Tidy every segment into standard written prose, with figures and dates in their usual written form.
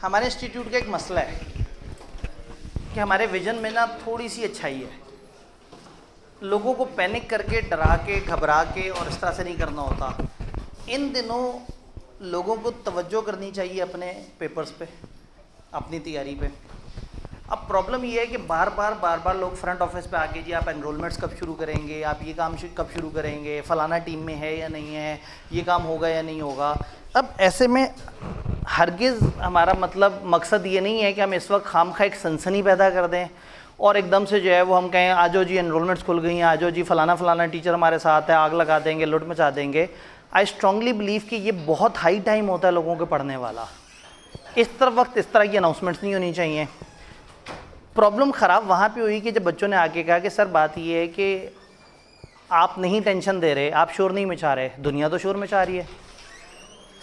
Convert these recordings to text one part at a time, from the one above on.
हमारे इंस्टीट्यूट का एक मसला है कि हमारे विजन में ना थोड़ी सी अच्छाई है। लोगों को पैनिक करके, डरा के, घबरा के और इस तरह से नहीं करना होता। इन दिनों लोगों को तवज्जो करनी चाहिए अपने पेपर्स पे, अपनी तैयारी पे। अब प्रॉब्लम ये है कि बार बार लोग फ्रंट ऑफिस पे आके जी आप एनरोलमेंट्स कब शुरू करेंगे, आप ये काम कब शुरू करेंगे, फ़लाना टीम में है या नहीं है, ये काम होगा या नहीं होगा। अब ऐसे में हरगिज़ हमारा मकसद ये नहीं है कि हम इस वक्त खामखा एक सनसनी पैदा कर दें और एकदम से जो है वो हम कहें आज जी एनरोलमेंट्स खुल गई हैं, आज जी फ़लाना टीचर हमारे साथ है, आग लगा देंगे, लुट मचा देंगे। आई स्ट्रांगली बिलीव कि ये बहुत हाई टाइम होता है लोगों के पढ़ने वाला। इस वक्त इस तरह की अनाउंसमेंट्स नहीं होनी चाहिए। प्रॉब्लम ख़राब वहाँ पे हुई कि जब बच्चों ने आके कहा कि सर बात ये है कि आप नहीं टेंशन दे रहे, आप शोर नहीं मचा रहे। दुनिया तो शोर मचा रही है,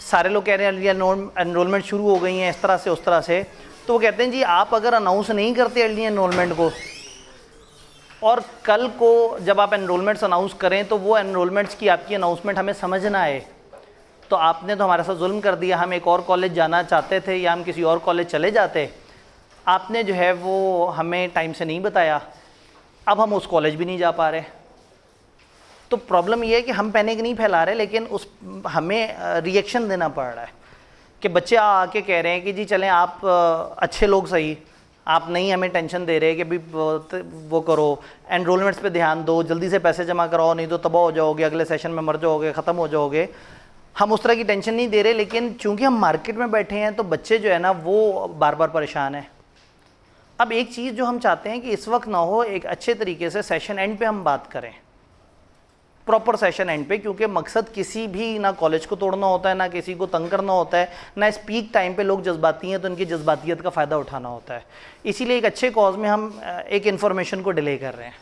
सारे लोग कह रहे हैं एनरोलमेंट शुरू हो गई हैं इस तरह से उस तरह से। तो वो कहते हैं जी आप अगर अनाउंस नहीं करते अर्ली एनरोलमेंट को और कल को जब आप एनरोलमेंट्स अनाउंस करें तो वो एनरोलमेंट्स की आपकी अनाउंसमेंट हमें समझ ना आए तो आपने तो हमारे साथ जुल्म कर दिया। हम एक और कॉलेज जाना चाहते थे या हम किसी और कॉलेज चले जाते, आपने जो है वो हमें टाइम से नहीं बताया, अब हम उस कॉलेज भी नहीं जा पा रहे। तो प्रॉब्लम ये है कि हम पैनिक नहीं फैला रहे, लेकिन हमें रिएक्शन देना पड़ रहा है कि बच्चे आके कह रहे हैं कि जी चलें आप अच्छे लोग सही, आप नहीं हमें टेंशन दे रहे कि भी वो करो, एनरोलमेंट्स पे ध्यान दो, जल्दी से पैसे जमा कराओ, नहीं तो तबाह हो जाओगे, अगले सेशन में मर जाओगे, ख़त्म हो जाओगे। हम उस तरह की टेंशन नहीं दे रहे, लेकिन चूंकि हम मार्केट में बैठे हैं तो बच्चे जो है ना वो बार बार परेशान हैं। अब एक चीज़ जो हम चाहते हैं कि इस वक्त ना हो, एक अच्छे तरीके से सेशन एंड पे हम बात करें, प्रॉपर सेशन एंड पे, क्योंकि मकसद किसी भी ना कॉलेज को तोड़ना होता है, ना किसी को तंग करना होता है, ना इस पीक टाइम पे लोग जज्बाती हैं तो उनकी जज्बातियत का फ़ायदा उठाना होता है। इसीलिए एक अच्छे कॉज में हम एक इन्फॉर्मेशन को डिले कर रहे हैं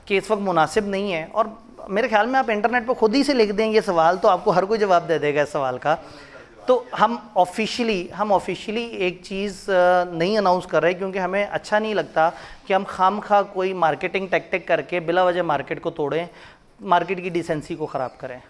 कि इस वक्त मुनासिब नहीं है। और मेरे ख्याल में आप इंटरनेट पर खुद ही से लिख दें ये सवाल तो आपको हर कोई जवाब दे देगा इस सवाल का। तो हम ऑफिशियली एक चीज़ नहीं अनाउंस कर रहे क्योंकि हमें अच्छा नहीं लगता कि हम खामखा कोई मार्केटिंग टैक्टिक करके बिला वजह मार्केट को तोड़ें, मार्केट की डिसेंसी को ख़राब करें।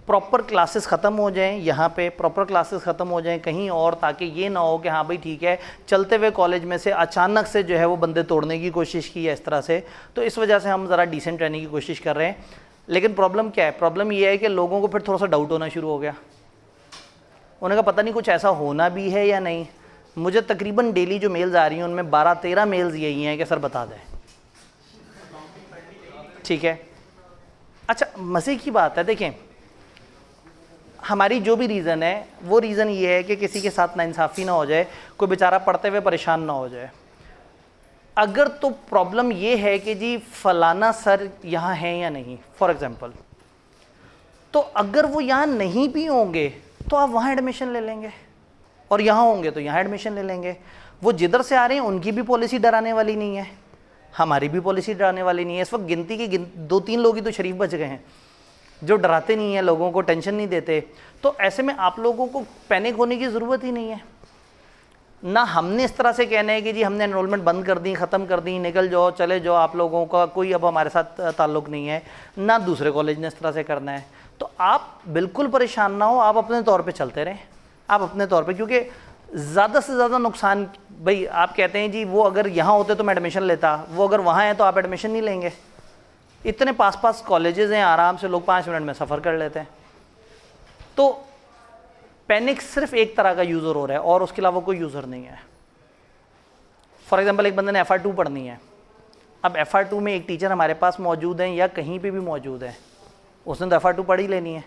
प्रॉपर क्लासेस ख़त्म हो जाएं, यहाँ पे प्रॉपर क्लासेस ख़त्म हो जाएं कहीं और, ताकि ये ना हो कि हाँ भाई ठीक है चलते हुए कॉलेज में से अचानक से जो है वो बंदे तोड़ने की कोशिश की है इस तरह से। तो इस वजह से हम ज़रा डिसेंट रहने की कोशिश कर रहे हैं। लेकिन प्रॉब्लम क्या है? प्रॉब्लम ये है कि लोगों को फिर थोड़ा सा डाउट होना शुरू हो गया। उन्हें का पता नहीं कुछ ऐसा होना भी है या नहीं। मुझे तकरीबन डेली जो मेल्स आ रही हैं उनमें 12-13 मेल्स यही हैं कि सर बता दें। ठीक है, अच्छा मज़े की बात है, देखें हमारी जो भी रीज़न है वो रीज़न ये है कि किसी के साथ नाइंसाफ़ी ना हो जाए, कोई बेचारा पढ़ते हुए परेशान ना हो जाए। अगर तो प्रॉब्लम ये है कि जी फ़लाना सर यहाँ हैं या नहीं, फॉर एग्ज़ाम्पल, तो अगर वो यहाँ नहीं भी होंगे तो आप वहाँ एडमिशन ले लेंगे और यहाँ होंगे तो यहाँ एडमिशन ले लेंगे। वो जिधर से आ रहे हैं उनकी भी पॉलिसी डराने वाली नहीं है, हमारी भी पॉलिसी डराने वाली नहीं है। इस वक्त गिनती के 2-3 लोग ही तो शरीफ बच गए हैं जो डराते नहीं हैं, लोगों को टेंशन नहीं देते। तो ऐसे में आप लोगों को पैनिक होने की ज़रूरत ही नहीं है। ना हमने इस तरह से कहना है कि जी हमने एनरोलमेंट बंद कर दी, ख़त्म कर दी, निकल जाओ चले जाओ, आप लोगों का कोई अब हमारे साथ ताल्लुक़ नहीं है, ना दूसरे कॉलेज ने इस तरह से करना है। तो आप बिल्कुल परेशान ना हो, आप अपने तौर पे चलते रहें, आप अपने तौर पे, क्योंकि ज़्यादा से ज़्यादा नुकसान भाई आप कहते हैं जी वो अगर यहाँ होते तो मैं एडमिशन लेता, वो अगर वहाँ है तो आप एडमिशन नहीं लेंगे। इतने पास कॉलेजेस हैं, आराम से लोग 5 मिनट में सफ़र कर लेते हैं। तो पैनिक सिर्फ एक तरह का यूज़र हो रहा है और उसके अलावा कोई यूज़र नहीं है। फॉर एग्जांपल एक बंदे ने FR2 पढ़नी है, अब FR2 में एक टीचर हमारे पास मौजूद हैं या कहीं पे भी मौजूद है, उसने तो FR2 पढ़ ही लेनी है,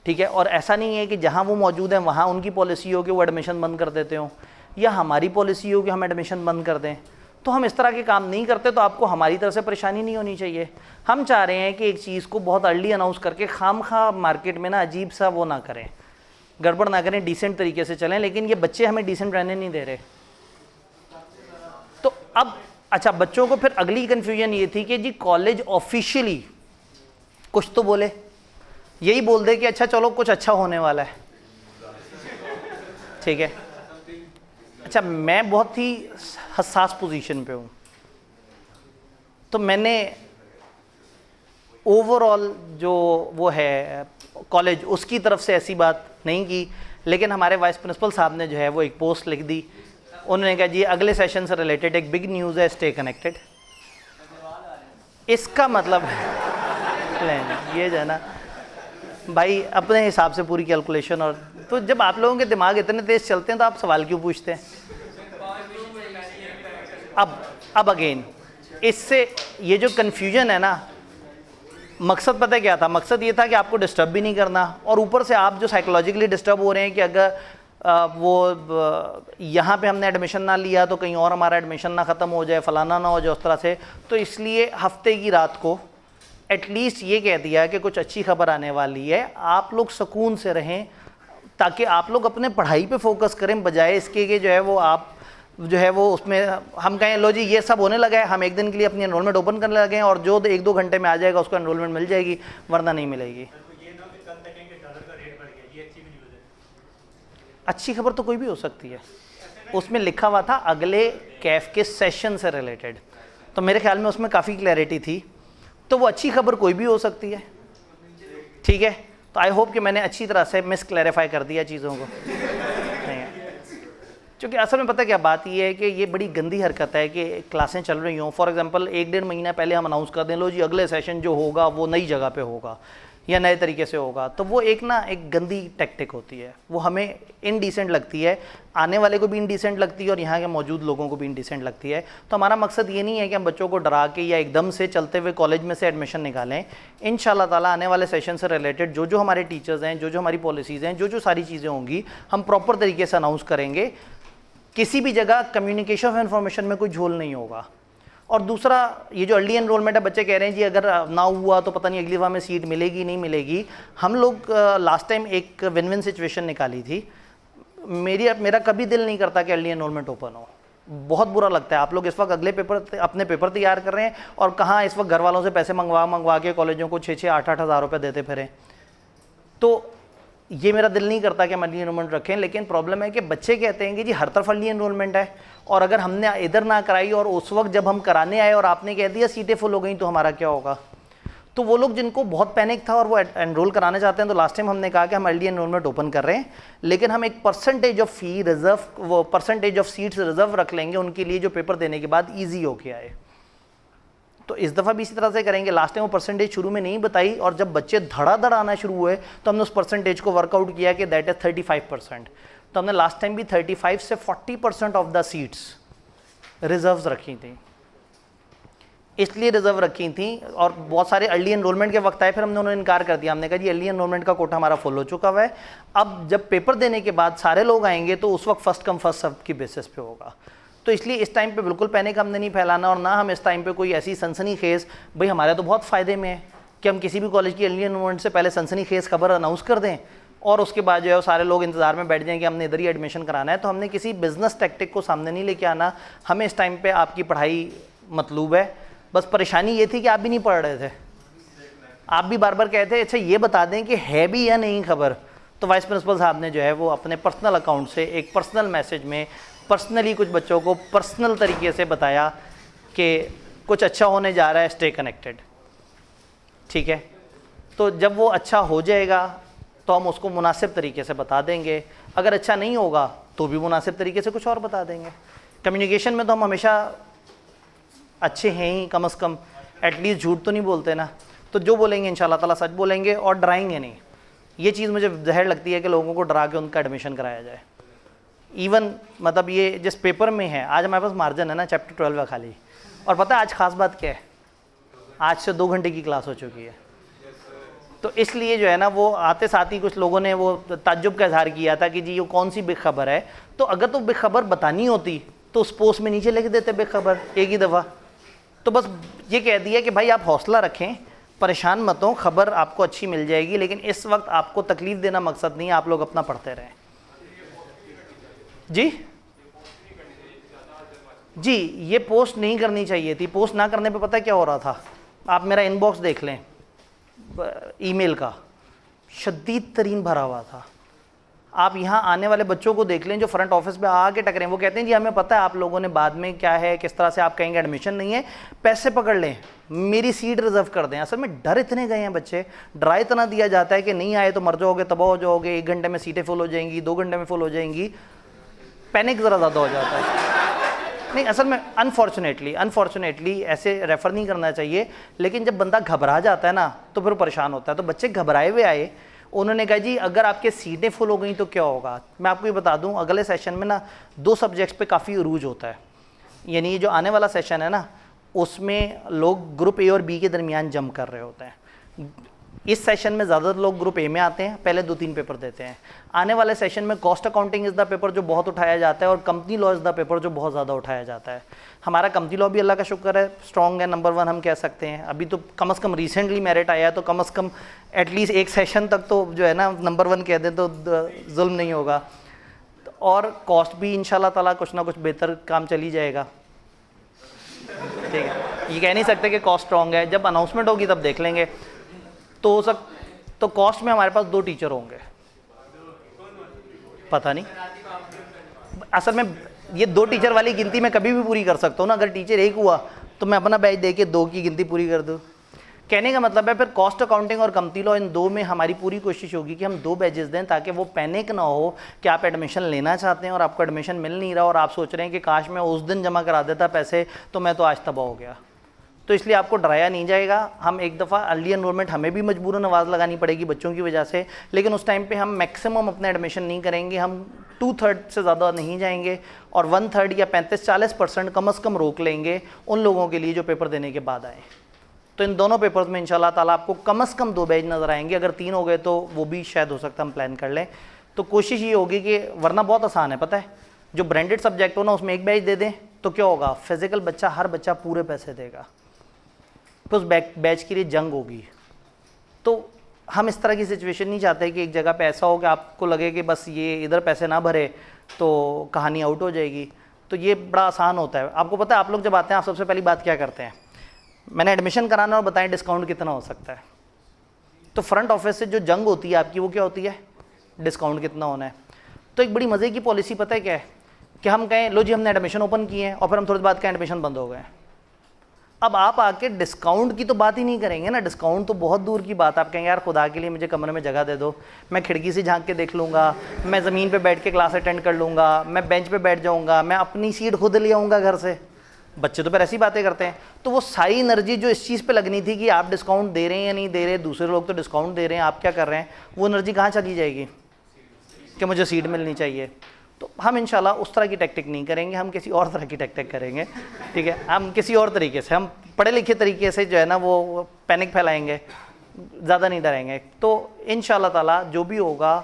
ठीक है। और ऐसा नहीं है कि जहाँ वो मौजूद हैं वहाँ उनकी पॉलिसी हो कि वो एडमिशन बंद कर देते हो या हमारी पॉलिसी हो कि हम एडमिशन बंद कर दें। तो हम इस तरह के काम नहीं करते, तो आपको हमारी तरफ से परेशानी नहीं होनी चाहिए। हम चाह रहे हैं कि एक चीज़ को बहुत अर्ली अनाउंस करके खामखा मार्केट में ना अजीब सा वो ना करें, गड़बड़ ना करें, डिसेंट तरीके से चलें। लेकिन ये बच्चे हमें डिसेंट रहने नहीं दे रहे। तो अब अच्छा, बच्चों को फिर अगली कन्फ्यूजन ये थी कि जी कॉलेज ऑफिशियली कुछ तो बोले, यही बोल दे कि अच्छा चलो कुछ अच्छा होने वाला है, ठीक है। अच्छा मैं बहुत ही हसास पोजीशन पे हूँ, तो मैंने ओवरऑल जो वो है कॉलेज उसकी तरफ से ऐसी बात नहीं की, लेकिन हमारे वाइस प्रिंसिपल साहब ने जो है वो एक पोस्ट लिख दी, उन्होंने कहा जी अगले सेशन से रिलेटेड एक बिग न्यूज़ है, स्टे कनेक्टेड। इसका मतलब ये जो है ना भाई अपने हिसाब से पूरी कैलकुलेशन, और तो जब आप लोगों के दिमाग इतने तेज चलते हैं तो आप सवाल क्यों पूछते हैं? अब अगेन इससे ये जो कन्फ्यूजन है ना, मकसद पता है क्या था? मकसद ये था कि आपको डिस्टर्ब भी नहीं करना, और ऊपर से आप जो साइकोलॉजिकली डिस्टर्ब हो रहे हैं कि अगर यहाँ पे हमने एडमिशन ना लिया तो कहीं और हमारा एडमिशन ना ख़त्म हो जाए, फलाना ना हो जाए, उस तरह से। तो इसलिए हफ्ते की रात को एटलीस्ट ये कह दिया कि कुछ अच्छी खबर आने वाली है, आप लोग सुकून से रहें, ताकि आप लोग अपने पढ़ाई पे फोकस करें, बजाय इसके कि जो है वो आप जो है वो उसमें हम कहें लो जी ये सब होने लगा है, हम एक दिन के लिए अपनी एनरोलमेंट ओपन करने लगे हैं और जो 1-2 घंटे में आ जाएगा उसको एनरोलमेंट मिल जाएगी, वरना नहीं मिलेगी। अच्छी खबर तो कोई भी हो सकती है, उसमें लिखा हुआ था अगले कैफ के सेशन से रिलेटेड, तो मेरे ख्याल में उसमें काफ़ी क्लैरिटी थी, तो वो अच्छी खबर कोई भी हो सकती है। ठीक है, तो आई होप कि मैंने अच्छी तरह से मिस क्लैरिफाई कर दिया चीज़ों को। क्योंकि असल में पता क्या बात ये है कि ये बड़ी गंदी हरकत है कि क्लासें चल रही हों, फॉर एग्जांपल 1-1.5 महीना पहले हम अनाउंस कर दें लो जी अगले सेशन जो होगा वो नई जगह पे होगा या नए तरीके से होगा, तो वो एक गंदी टैक्टिक होती है, वो हमें इनडिसेंट लगती है, आने वाले को भी इनडिसेंट लगती है और यहाँ के मौजूद लोगों को भी इनडिसेंट लगती है। तो हमारा मकसद ये नहीं है कि हम बच्चों को डरा के या एकदम से चलते हुए कॉलेज में से एडमिशन निकालें। इंशाल्लाह ताला आने वाले सेशन से रिलेटेड जो जो हमारे टीचर्स हैं, जो जो हमारी पॉलिसीज़ हैं, जो जो सारी चीज़ें होंगी हम प्रॉपर तरीके से अनाउंस करेंगे, किसी भी जगह कम्युनिकेशन ऑफ इन्फॉर्मेशन में कोई झोल नहीं होगा। और दूसरा, ये जो अर्ली एनरोलमेंट है, बच्चे कह रहे हैं जी अगर ना हुआ तो पता नहीं अगली बार में सीट मिलेगी नहीं मिलेगी। हम लोग लास्ट टाइम एक विन विन सिचुएशन निकाली थी। मेरा कभी दिल नहीं करता कि अर्ली एनरोलमेंट ओपन हो, बहुत बुरा लगता है। आप लोग इस वक्त अगले पेपर अपने पेपर तैयार कर रहे हैं और कहाँ इस वक्त घर वालों से पैसे मंगवा के कॉलेजों को 6-8 हज़ार रुपये देते फिरें। तो ये मेरा दिल नहीं करता कि हम अर्ली एनरोलमेंट रखें, लेकिन प्रॉब्लम है कि बच्चे कहते हैं कि जी हर तरफ अर्ली एनरोलमेंट है, और अगर हमने इधर ना कराई और उस वक्त जब हम कराने आए और आपने कह दिया सीटें फुल हो गई तो हमारा क्या होगा। तो वो लोग जिनको बहुत पैनिक था और वो एनरोल कराना चाहते हैं, तो लास्ट टाइम हमने कहा कि हम अर्ली एनरोलमेंट ओपन कर रहे हैं, लेकिन हम एक परसेंटेज ऑफ फी रिजर्व, वो परसेंटेज ऑफ सीट्स रिजर्व रख लेंगे उनके लिए जो पेपर देने के बाद ईजी हो के आए। तो इस दफ़ा भी इसी तरह से करेंगे। लास्ट टाइम वो परसेंटेज शुरू में नहीं बताई, और जब बच्चे धड़ाधड़ आना शुरू हुए तो हमने उस परसेंटेज को वर्कआउट किया कि दैट इज 35%। तो हमने लास्ट टाइम भी 35 से 40% ऑफ द सीट्स रिजर्व्स रखी थी। इसलिए रिजर्व रखी थी, और बहुत सारे अर्ली एनरोलमेंट के वक्त आए, फिर हमने उन्होंने इनकार कर दिया। हमने कहा जी अर्ली एनरोलमेंट का कोटा हमारा फुल हो चुका हुआ है, अब जब पेपर देने के बाद सारे लोग आएंगे तो उस वक्त फर्स्ट कम फर्स्ट सर्व की बेसिस पे होगा। तो इसलिए इस टाइम पे बिल्कुल पैनिक हमने नहीं फैलाना, और ना हम इस टाइम पे कोई ऐसी सनसनीखेज, भाई हमारे तो बहुत फ़ायदे में है कि हम किसी भी कॉलेज की अर्ली एनरोलमेंट से पहले सनसनीखेज खबर अनाउंस कर दें और उसके बाद जो है सारे लोग इंतज़ार में बैठ जाएं कि हमने इधर ही एडमिशन कराना है। तो हमने किसी बिजनेस टैक्टिक को सामने नहीं लेके आना। हमें इस टाइम पे आपकी पढ़ाई मतलूब है। बस परेशानी ये थी कि आप भी नहीं पढ़ रहे थे, आप भी बार बार कहते अच्छा ये बता दें कि है भी या नहीं खबर। तो वाइस प्रिंसिपल साहब ने जो है वो अपने पर्सनल अकाउंट से एक पर्सनल मैसेज में पर्सनली कुछ बच्चों को पर्सनल तरीके से बताया कि कुछ अच्छा होने जा रहा है, स्टे कनेक्टेड। ठीक है, तो जब वो अच्छा हो जाएगा तो हम उसको मुनासिब तरीके से बता देंगे, अगर अच्छा नहीं होगा तो भी मुनासिब तरीके से कुछ और बता देंगे। कम्युनिकेशन में तो हम हमेशा अच्छे हैं ही, कम से कम एटलीस्ट झूठ तो नहीं बोलते ना। तो जो बोलेंगे इंशाल्लाह ताला सच बोलेंगे और डराएंगे नहीं। ये चीज़ मुझे जहर लगती है कि लोगों को डरा के उनका एडमिशन कराया जाए। इवन मतलब ये जिस पेपर में है, आज हमारे पास मार्जिन है ना, चैप्टर 12 है खाली, और पता है आज ख़ास बात क्या है, आज से 2 घंटे की क्लास हो चुकी है। तो इसलिए जो है ना वो आते साथ ही कुछ लोगों ने वो ताज्जुब का इजहार किया था कि जी ये कौन सी बिग खबर है। तो अगर तो बिग खबर बतानी होती तो उस पोस्ट में नीचे लिख देते बिग खबर एक ही दफ़ा। तो बस ये कह दिया कि भाई आप हौसला रखें, परेशान मत हो, खबर आपको अच्छी मिल जाएगी, लेकिन इस वक्त आपको तकलीफ़ देना मकसद नहीं है, आप लोग अपना पढ़ते रहें। जी ये पोस्ट नहीं करनी चाहिए थी। पोस्ट ना करने पे पता है क्या हो रहा था, आप मेरा इनबॉक्स देख लें ईमेल का, शदीद तरीन भरा हुआ था। आप यहाँ आने वाले बच्चों को देख लें जो फ्रंट ऑफिस में आके टकरे, वो कहते हैं जी हमें पता है आप लोगों ने बाद में क्या है किस तरह से आप कहेंगे एडमिशन नहीं है, पैसे पकड़ लें, मेरी सीट रिजर्व कर दें। असल में डर इतने गए हैं बच्चे, डरा इतना दिया जाता है कि नहीं आए तो मर जाओगे, तबाह हो जाओगे, 1 घंटे में सीटें फुल हो जाएंगी, 2 घंटे में फुल हो जाएंगी, पैनिक ज़रा ज़्यादा हो जाता है। नहीं, असल में अनफॉर्चुनेटली ऐसे रेफ़र नहीं करना चाहिए, लेकिन जब बंदा घबरा जाता है ना तो फिर परेशान होता है। तो बच्चे घबराए हुए आए, उन्होंने कहा जी अगर आपके सीटें फुल हो गई तो क्या होगा। मैं आपको ये बता दूं, अगले सेशन में ना 2 सब्जेक्ट्स पे काफ़ी उरूज होता है, यानी ये जो आने वाला सेशन है ना उसमें लोग ग्रुप ए और बी के दरमियान जंप कर रहे होते हैं। इस सेशन में ज़्यादातर लोग ग्रुप ए में आते हैं, पहले 2-3 पेपर देते हैं। आने वाले सेशन में cost accounting is the paper जो बहुत उठाया जाता है, और company law is the paper जो बहुत ज़्यादा उठाया जाता है। हमारा कंपनी लॉ भी अल्लाह का शुक्र है स्ट्रॉन्ग है, नंबर 1 हम कह सकते हैं। अभी तो कम से कम रिसेंटली मेरिट आया है, तो कम से कम एटलीस्ट एक सेशन तक तो जो है ना नंबर 1 कह दें तो जुल्म नहीं होगा। और कॉस्ट भी इंशाल्लाह ताला कुछ ना कुछ बेहतर काम चली जाएगा, ठीक है। ये कह नहीं सकते कि कॉस्ट स्ट्रॉन्ग है, जब अनाउंसमेंट होगी तब देख लेंगे। तो कॉस्ट में हमारे पास 2 टीचर होंगे, पता नहीं असल में ये 2 टीचर वाली गिनती मैं कभी भी पूरी कर सकता हूँ ना। अगर टीचर 1 हुआ तो मैं अपना बैच दे के 2 की गिनती पूरी कर दूँ। कहने का मतलब है फिर कॉस्ट अकाउंटिंग और कंपनी लॉ इन 2 में हमारी पूरी कोशिश होगी कि हम 2 बैचेस दें, ताकि वो पैनिक ना हो कि आप एडमिशन लेना चाहते हैं और आपको एडमिशन मिल नहीं रहा और आप सोच रहे हैं कि काश मैं उस दिन जमा करा देता पैसे तो मैं तो आज तबाह हो गया। तो इसलिए आपको डराया नहीं जाएगा। हम एक दफ़ा अर्ली एनरोलमेंट हमें भी मजबूरन आवाज़ लगानी पड़ेगी बच्चों की वजह से, लेकिन उस टाइम पे हम मैक्सिमम अपने एडमिशन नहीं करेंगे, हम 2/3 से ज़्यादा नहीं जाएंगे और 1/3 या 35-40% कम से कम रोक लेंगे उन लोगों के लिए जो पेपर देने के बाद आए। तो इन दोनों पेपर्स में इंशाल्लाह ताला आपको कम से कम 2 बैच नज़र आएंगे। अगर 3 हो गए तो वो भी शायद हो सकता है हम प्लान कर लें। तो कोशिश ये होगी कि वरना बहुत आसान है, पता है, जो ब्रांडेड सब्जेक्ट हो ना उसमें 1 बैच दे दें तो क्या होगा, फिजिकल बच्चा हर बच्चा पूरे पैसे देगा, तो उस बैच के लिए जंग होगी। तो हम इस तरह की सिचुएशन नहीं चाहते कि एक जगह पे ऐसा हो कि आपको लगे कि बस ये इधर पैसे ना भरे तो कहानी आउट हो जाएगी। तो ये बड़ा आसान होता है। आपको पता है आप लोग जब आते हैं आप सबसे पहली बात क्या करते हैं, मैंने एडमिशन कराना और बताएं डिस्काउंट कितना हो सकता है। तो फ्रंट ऑफिस से जो जंग होती है आपकी वो क्या होती है, डिस्काउंट कितना होना है। तो एक बड़ी मज़े की पॉलिसी पता है क्या है कि हम कहें लो जी हमने एडमिशन ओपन किए हैं और फिर हम थोड़ी बाद का एडमिशन बंद हो गए। अब आप आके डिस्काउंट की तो बात ही नहीं करेंगे ना, डिस्काउंट तो बहुत दूर की बात। आप कहेंगे यार खुदा के लिए मुझे कमरे में जगह दे दो, मैं खिड़की से झांक के देख लूँगा, मैं ज़मीन पे बैठ के क्लास अटेंड कर लूँगा, मैं बेंच पे बैठ जाऊँगा, मैं अपनी सीट खुद ले आऊँगा घर से। बच्चे तो फिर ऐसी बातें करते हैं। तो वो सारी एनर्जी जो इस चीज़ पे लगनी थी कि आप डिस्काउंट दे रहे हैं या नहीं दे रहे, दूसरे लोग तो डिस्काउंट दे रहे हैं, आप क्या कर रहे हैं, वो एनर्जी कहाँ चली जाएगी कि मुझे सीट मिलनी चाहिए। तो हम इंशाल्लाह उस तरह की टैक्टिक नहीं करेंगे, हम किसी और तरह की टैक्टिक करेंगे, ठीक है। हम किसी और तरीके से, हम पढ़े लिखे तरीके से जो है ना वो पैनिक फैलाएंगे, ज़्यादा नहीं डरेंगे। तो इंशाल्लाह ताला जो भी होगा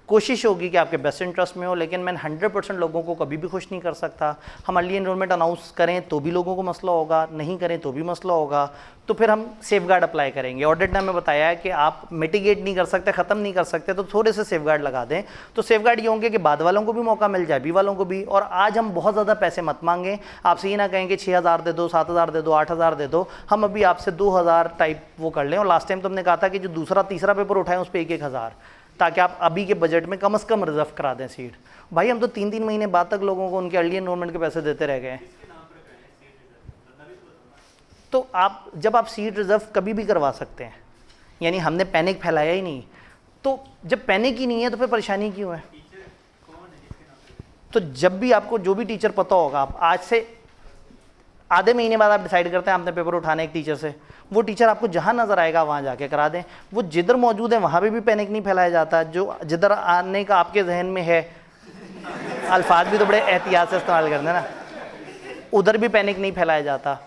कोशिश होगी कि आपके बेस्ट इंटरेस्ट में हो, लेकिन मैं 100% लोगों को कभी भी खुश नहीं कर सकता। हम अर्ली एनरोलमेंट अनाउंस करें तो भी लोगों को मसला होगा, नहीं करें तो भी मसला होगा। तो फिर हम सेफगार्ड अप्लाई करेंगे। ऑडिट ने हमें बताया है कि आप मिटिगेट नहीं कर सकते, ख़त्म नहीं कर सकते, तो थोड़े से सेफगार्ड लगा दें। तो सेफगार्ड ये होंगे कि बाद वालों को भी मौका मिल जाए, बी वालों को भी। और आज हम बहुत ज़्यादा पैसे मत मांगें, आपसे ये ना कहें कि 6,000 दे दो, 7,000 दे दो, 8,000 दे दो। हम अभी आपसे 2,000 टाइप वो कर लें। और लास्ट टाइम तो हमने कहा था कि जो दूसरा तीसरा पेपर उठाएं उस पर 1,000, ताकि आप अभी के बजट में कम से कम रिजर्व करा दें सीट। भाई हम तो 3-3 महीने बाद तक लोगों को उनके अर्ली एनरोलमेंट के पैसे देते रह गए। तो आप जब आप सीट रिजर्व कभी भी करवा सकते हैं, यानी हमने पैनिक फैलाया ही नहीं। तो जब पैनिक ही नहीं है तो फिर परेशानी क्यों है। तो जब भी आपको जो भी टीचर पता होगा, आप आज से आधे महीने बाद आप डिसाइड करते हैं आपने पेपर उठाना एक टीचर से, वो टीचर आपको जहाँ नज़र आएगा वहाँ जाके करा दें। वो जिधर मौजूद है वहाँ पे भी पैनिक नहीं फैलाया जाता। जो जिधर आने का आपके जहन में है, अल्फाज भी तो बड़े एहतियात से इस्तेमाल करते हैं ना, उधर भी पैनिक नहीं फैलाया जाता।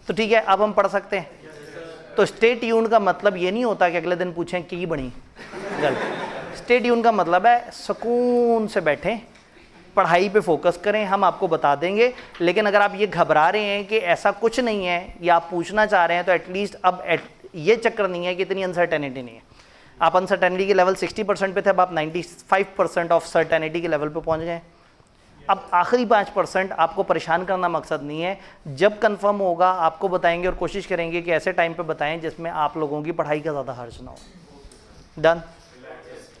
तो ठीक है, अब हम पढ़ सकते हैं। तो स्टे ट्यून्ड का मतलब ये नहीं होता कि अगले दिन पूछें की बनी गलत। स्टे ट्यून्ड का मतलब है सुकून से बैठें, पढ़ाई पे फोकस करें, हम आपको बता देंगे। लेकिन अगर आप ये घबरा रहे हैं कि ऐसा कुछ नहीं है या आप पूछना चाह रहे हैं, तो एटलीस्ट अब ये चक्कर नहीं है कि इतनी अनसर्टेनिटी नहीं है। आप अनसर्टेनिटी के लेवल 60% पे थे, अब आप 95% ऑफ सर्टेनिटी के लेवल पे पहुंच गए। अब आखिरी 5% आपको परेशान करना मकसद नहीं है। जब कंफर्म होगा आपको बताएंगे और कोशिश करेंगे कि ऐसे टाइम पे बताएं जिसमें आप लोगों की पढ़ाई का ज़्यादा हर्ज ना हो। डन।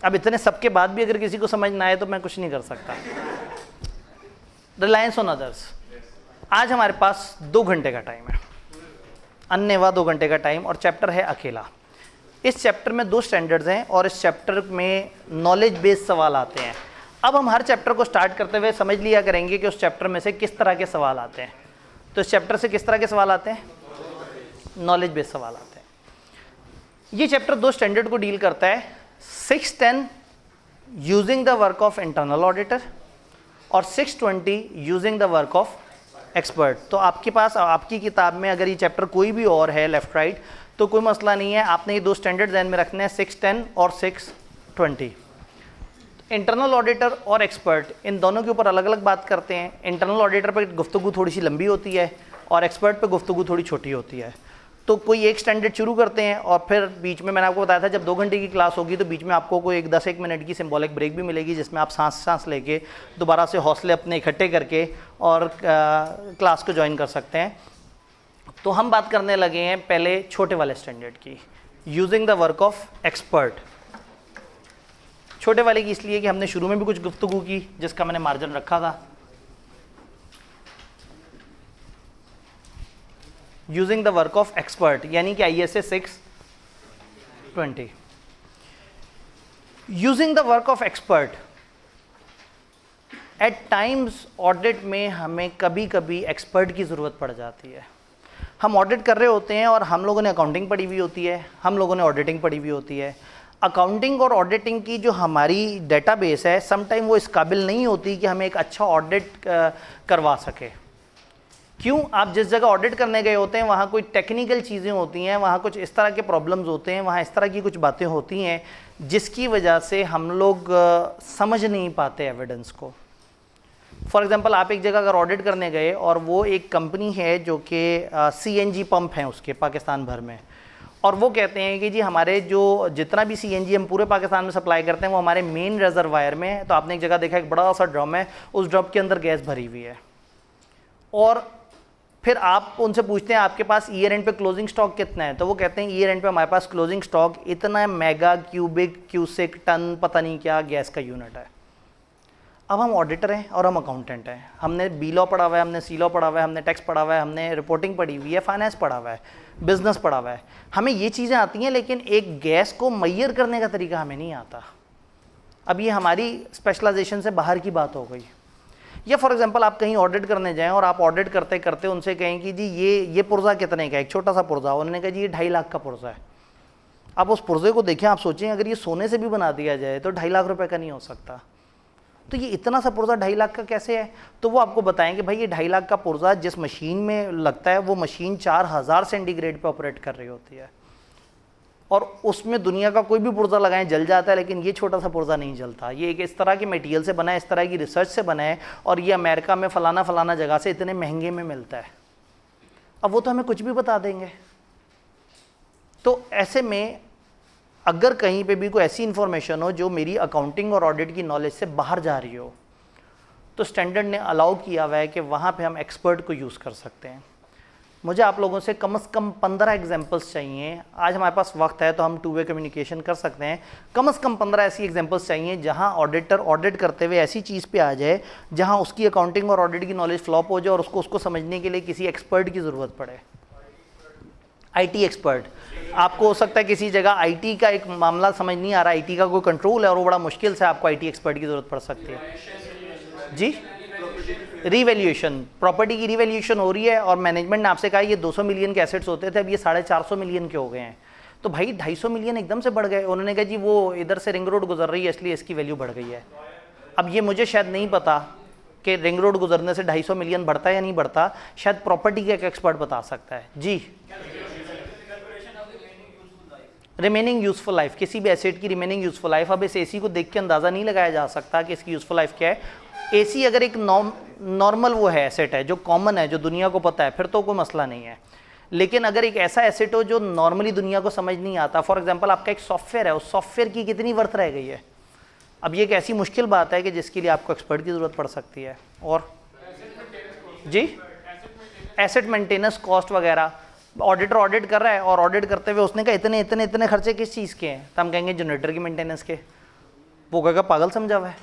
अब इतने सबके बाद भी अगर किसी को समझ ना आए तो मैं कुछ नहीं कर सकता। रिलायंस ऑन अदर्स, आज हमारे पास 2 घंटे का टाइम है, अन्यवा 2 घंटे का टाइम, और चैप्टर है अकेला। इस चैप्टर में 2 स्टैंडर्ड्स हैं और इस चैप्टर में नॉलेज बेस्ड सवाल आते हैं। अब हम हर चैप्टर को स्टार्ट करते हुए समझ लिया करेंगे कि उस चैप्टर में से किस तरह के सवाल आते हैं। तो इस चैप्टर से किस तरह के सवाल आते हैं? नॉलेज बेस्ड सवाल आते हैं। ये चैप्टर 2 स्टैंडर्ड को डील करता है, 610 using the work of internal auditor और 620 using the work of expert. तो आपके पास आपकी किताब में अगर ये चैप्टर कोई भी और है लेफ्ट राइट तो कोई मसला नहीं है, आपने ये 2 स्टैंडर्ड ध्यान में रखने हैं, 610 और 620। इंटरनल ऑडिटर और एक्सपर्ट इन दोनों के ऊपर अलग अलग बात करते हैं। इंटरनल ऑडिटर पर गुफ्तगू थोड़ी सी लंबी होती है और एक्सपर्ट पे गुफ्तगू थोड़ी छोटी होती है। तो कोई एक स्टैंडर्ड शुरू करते हैं और फिर बीच में मैंने आपको बताया था जब 2 घंटे की क्लास होगी तो बीच में आपको कोई 10-1 मिनट की सिंबॉलिक ब्रेक भी मिलेगी जिसमें आप सांस लेके दोबारा से हौसले अपने इकट्ठे करके और क्लास को ज्वाइन कर सकते हैं। तो हम बात करने लगे हैं पहले छोटे वाले स्टैंडर्ड की, using the work of expert. छोटे वाले की इसलिए कि हमने शुरू में भी कुछ गुफ्तगू की जिसका मैंने मार्जिन रखा था। Using the work of expert यानी कि ISA 620। Using the work of expert, at times audit में हमें कभी कभी एक्सपर्ट की ज़रूरत पड़ जाती है। हम ऑडिट कर रहे होते हैं और हम लोगों ने अकाउंटिंग पढ़ी हुई होती है, हम लोगों ने ऑडिटिंग पढ़ी हुई होती है। अकाउंटिंग और ऑडिटिंग की जो हमारी डेटाबेस है समटाइम वो इस काबिल नहीं होती कि हमें एक अच्छा ऑडिट करवा सके। क्यों? आप जिस जगह ऑडिट करने गए होते हैं वहाँ कोई टेक्निकल चीज़ें होती हैं, वहाँ कुछ इस तरह के प्रॉब्लम्स होते हैं, वहाँ इस तरह की कुछ बातें होती हैं जिसकी वजह से हम लोग समझ नहीं पाते एविडेंस को। फॉर एग्जांपल आप एक जगह अगर ऑडिट करने गए और वो एक कंपनी है जो कि CNG पंप हैं उसके पाकिस्तान भर में, और वो कहते हैं कि जी हमारे जो जितना भी CNG हम पूरे पाकिस्तान में सप्लाई करते हैं वो हमारे मेन रिजर्वायर में है। तो आपने एक जगह देखा एक बड़ा सा ड्रम है, उस ड्रम के अंदर गैस भरी हुई है, और फिर आप उनसे पूछते हैं आपके पास ईयर एंड पे क्लोजिंग स्टॉक कितना है, तो वो कहते हैं ईयर एंड पे हमारे पास क्लोजिंग स्टॉक इतना मेगा क्यूबिक क्यूसिक टन पता नहीं क्या गैस का यूनिट है। अब हम ऑडिटर हैं और हम अकाउंटेंट हैं, हमने बी लॉ पढ़ा हुआ है, हमने सी लॉ पढ़ा हुआ है, हमने टैक्स पढ़ा हुआ है, हमने रिपोर्टिंग पढ़ी हुई है, फाइनेंस पढ़ा हुआ है, बिजनेस पढ़ा हुआ है, हमें ये चीज़ें आती हैं, लेकिन एक गैस को मैयर करने का तरीका हमें नहीं आता। अब ये हमारी स्पेशलाइजेशन से बाहर की बात हो गई। या फॉर एग्जांपल आप कहीं ऑडिट करने जाएं और आप ऑडिट करते करते उनसे कहें कि जी ये पुर्जा कितने का है, एक छोटा सा पुर्जा, उन्होंने कहा जी ये 2.5 लाख का पुर्जा है। आप उस पुर्जे को देखें, आप सोचें अगर ये सोने से भी बना दिया जाए तो 2.5 लाख रुपए का नहीं हो सकता, तो ये इतना सा पुर्जा 2.5 लाख का कैसे है? तो वो आपको बताएंगे भाई ये 2.5 लाख का पुर्जा जिस मशीन में लगता है वो मशीन 4000 सेंटीग्रेड पे ऑपरेट कर रही होती है, और उसमें दुनिया का कोई भी पुर्जा लगाएं जल जाता है, लेकिन ये छोटा सा पुर्जा नहीं जलता। ये एक इस तरह के मटेरियल से बना है, इस तरह की रिसर्च से बना है, और ये अमेरिका में फलाना फलाना जगह से इतने महंगे में मिलता है। अब वो तो हमें कुछ भी बता देंगे। तो ऐसे में अगर कहीं पे भी कोई ऐसी इंफॉर्मेशन हो जो मेरी अकाउंटिंग और ऑडिट की नॉलेज से बाहर जा रही हो, तो स्टैंडर्ड ने अलाउ किया हुआ है कि वहाँ पे हम एक्सपर्ट को यूज़ कर सकते हैं। मुझे आप लोगों से कम से कम 15 एग्जांपल्स चाहिए। आज हमारे पास वक्त है तो हम 2 वे कम्युनिकेशन कर सकते हैं। कम से कम 15 ऐसी एग्जांपल्स चाहिए जहां ऑडिटर ऑडिट करते हुए ऐसी चीज़ पे आ जाए जहां उसकी अकाउंटिंग और ऑडिट की नॉलेज फ्लॉप हो जाए और उसको समझने के लिए किसी एक्सपर्ट की ज़रूरत पड़े। IT एक्सपर्ट, आपको हो सकता है किसी जगह IT का एक मामला समझ नहीं आ रहा, IT का कोई कंट्रोल है और वो बड़ा मुश्किल से, आपको IT एक्सपर्ट की ज़रूरत पड़ सकती है। जी, रीवैल्यूएशन, प्रॉपर्टी की रीवैल्यूएशन हो रही है और मैनेजमेंट ने आपसे कहा ये 200 मिलियन के एसेट्स होते थे, अब ये 450 मिलियन के हो गए हैं, तो भाई 250 मिलियन एकदम से बढ़ गए। उन्होंने कहा जी वो इधर से रिंग रोड गुजर रही है इसलिए इसकी वैल्यू बढ़ गई है। अब ये मुझे शायद नहीं पता कि रिंग रोड गुजरने से 250 मिलियन बढ़ता है या नहीं बढ़ता, शायद प्रॉपर्टी का एक एक्सपर्ट बता सकता है। जी, रिमेनिंग यूजफुल लाइफ, किसी भी एसेट की रिमेनिंग यूजफुल लाइफ। अब इस AC को देख के अंदाज़ा नहीं लगाया जा सकता कि इसकी यूजफुल लाइफ क्या है। AC अगर एक नॉर्मल वो है, एसेट है जो कॉमन है, जो दुनिया को पता है, फिर तो कोई मसला नहीं है। लेकिन अगर एक ऐसा एसेट हो जो नॉर्मली दुनिया को समझ नहीं आता, फॉर एग्जांपल आपका एक सॉफ्टवेयर है, उस सॉफ्टवेयर की कितनी वर्थ रह गई है, अब ये एक ऐसी मुश्किल बात है कि जिसके लिए आपको एक्सपर्ट की ज़रूरत पड़ सकती है। और जी, एसेट मेंटेनेंस कॉस्ट वगैरह, ऑडिटर ऑडिट कर रहा है और ऑडिट करते हुए उसने कहा इतने इतने इतने खर्चे किस चीज़ के हैं, तो हम कहेंगे जनरेटर की मेंटेनेंस के। वो कहेगा पागल समझा हुआ है,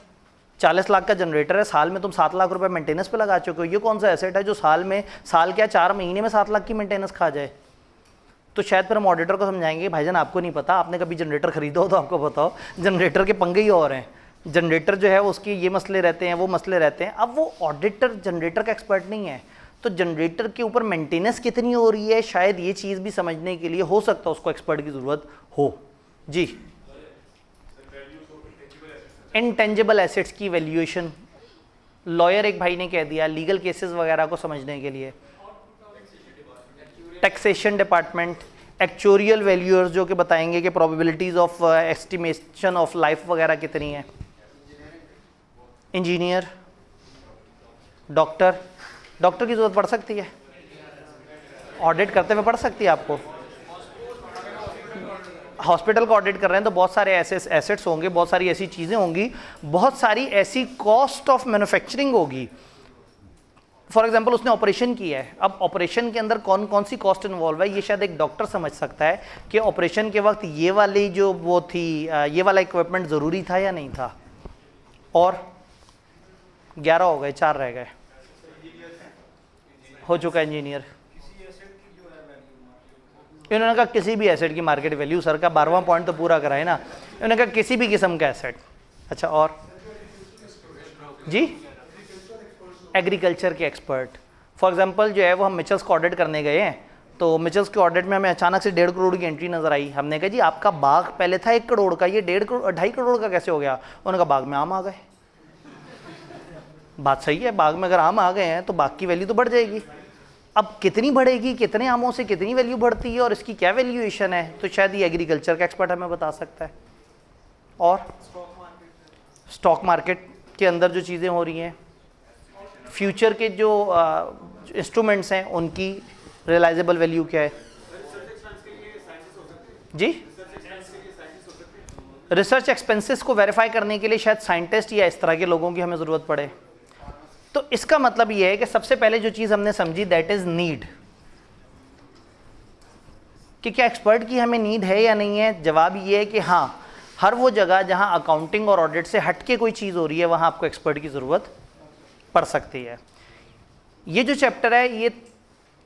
40 लाख का जनरेटर है, साल में तुम 7 लाख रुपए मेंटेनेंस पे लगा चुके हो, ये कौन सा एसेट है जो साल क्या 4 महीने में 7 लाख की मेंटेनेंस खा जाए। तो शायद फिर हम ऑडिटर को समझाएंगे भाईजान आपको नहीं पता, आपने कभी जनरेटर खरीदा हो तो आपको बताओ, जनरेटर के पंगे ही और हैं, जनरेटर जो है उसके ये मसले रहते हैं, वो मसले रहते हैं। अब वो ऑडिटर जनरेटर का एक्सपर्ट नहीं है, तो जनरेटर के ऊपर मेंटेनेंस कितनी हो रही है, शायद ये चीज़ भी समझने के लिए हो सकता है उसको एक्सपर्ट की ज़रूरत हो। जी, इनटेंजिबल एसेट्स की वैल्यूएशन, लॉयर एक भाई ने कह दिया, लीगल केसेस वगैरह को समझने के लिए टैक्सेशन डिपार्टमेंट, एक्चुरियल वैल्यूअर्स जो कि बताएंगे कि probabilities of estimation of life वगैरह कितनी है, इंजीनियर, डॉक्टर की ज़रूरत पड़ सकती है, ऑडिट करते हुए पड़ सकती है आपको, हॉस्पिटल का ऑडिट कर रहे हैं तो बहुत सारे ऐसे एसेट्स होंगे, बहुत सारी ऐसी चीज़ें होंगी, बहुत सारी ऐसी कॉस्ट ऑफ मैन्युफैक्चरिंग होगी। फॉर एग्जाम्पल उसने ऑपरेशन किया है, अब ऑपरेशन के अंदर कौन कौन सी कॉस्ट इन्वॉल्व है ये शायद एक डॉक्टर समझ सकता है कि ऑपरेशन के वक्त ये वाली जो वो थी, ये वाला इक्विपमेंट ज़रूरी था या नहीं था। और 11 हो गए, 4 रह गए, हो चुका इंजीनियर। इन्होंने कहा किसी भी एसेट की मार्केट वैल्यू, सर का 12वां पॉइंट तो पूरा करा है ना, इन्होंने कहा किसी भी किस्म का एसेट। अच्छा, और जी, एग्रीकल्चर के एक्सपर्ट, फॉर एग्जांपल जो है वो हम मिचल्स को ऑडिट करने गए हैं, तो मिचल्स के ऑडिट में हमें अचानक से 1.5 करोड़ की एंट्री नजर आई। हमने कहा जी आपका बाग पहले था 1 करोड़ का, ये 2.5 करोड़ का कैसे हो गया। उन्होंने कहा बाग में आम आ गए। बात सही है, बाग में अगर आम आ गए हैं तो बाग की वैल्यू तो बढ़ जाएगी। अब कितनी बढ़ेगी, कितने आमों से कितनी वैल्यू बढ़ती है और इसकी क्या वैल्यूएशन है, तो शायद ये एग्रीकल्चर का एक्सपर्ट हमें बता सकता है। और स्टॉक मार्केट के अंदर जो चीज़ें हो रही हैं, फ्यूचर के जो इंस्ट्रूमेंट्स हैं उनकी रियलाइजेबल वैल्यू क्या है। जी, रिसर्च एक्सपेंसेस को वेरीफाई करने के लिए शायद साइंटिस्ट या इस तरह के लोगों की हमें ज़रूरत पड़े। तो इसका मतलब यह है कि सबसे पहले जो चीज़ हमने समझी दैट इज़ नीड, कि क्या एक्सपर्ट की हमें नीड है या नहीं है। जवाब ये है कि हाँ, हर वो जगह जहाँ अकाउंटिंग और ऑडिट से हट के कोई चीज़ हो रही है वहाँ आपको एक्सपर्ट की ज़रूरत पढ़ सकती है। ये जो चैप्टर है ये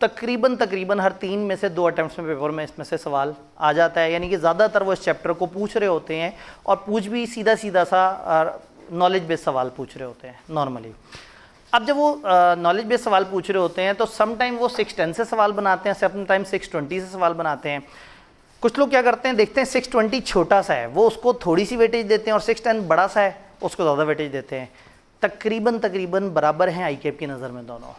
तकरीबन हर 3 में से 2 अटेम्प्ट्स में पेपर में इसमें से सवाल आ जाता है, यानी कि ज़्यादातर वो इस चैप्टर को पूछ रहे होते हैं और पूछ भी सीधा सा नॉलेज बेस्ड सवाल पूछ रहे होते हैं नॉर्मली। अब जब वो नॉलेज बेस्ड सवाल पूछ रहे होते हैं तो सम टाइम वो 610 से सवाल बनाते हैं, सम टाइम 620 से सवाल बनाते हैं। कुछ लोग क्या करते हैं, देखते हैं 620 छोटा सा है वो उसको थोड़ी सी वेटेज देते हैं, और 610 बड़ा सा है उसको ज़्यादा वेटेज देते हैं। तकरीबन बराबर हैं आईकेप की नज़र में दोनों।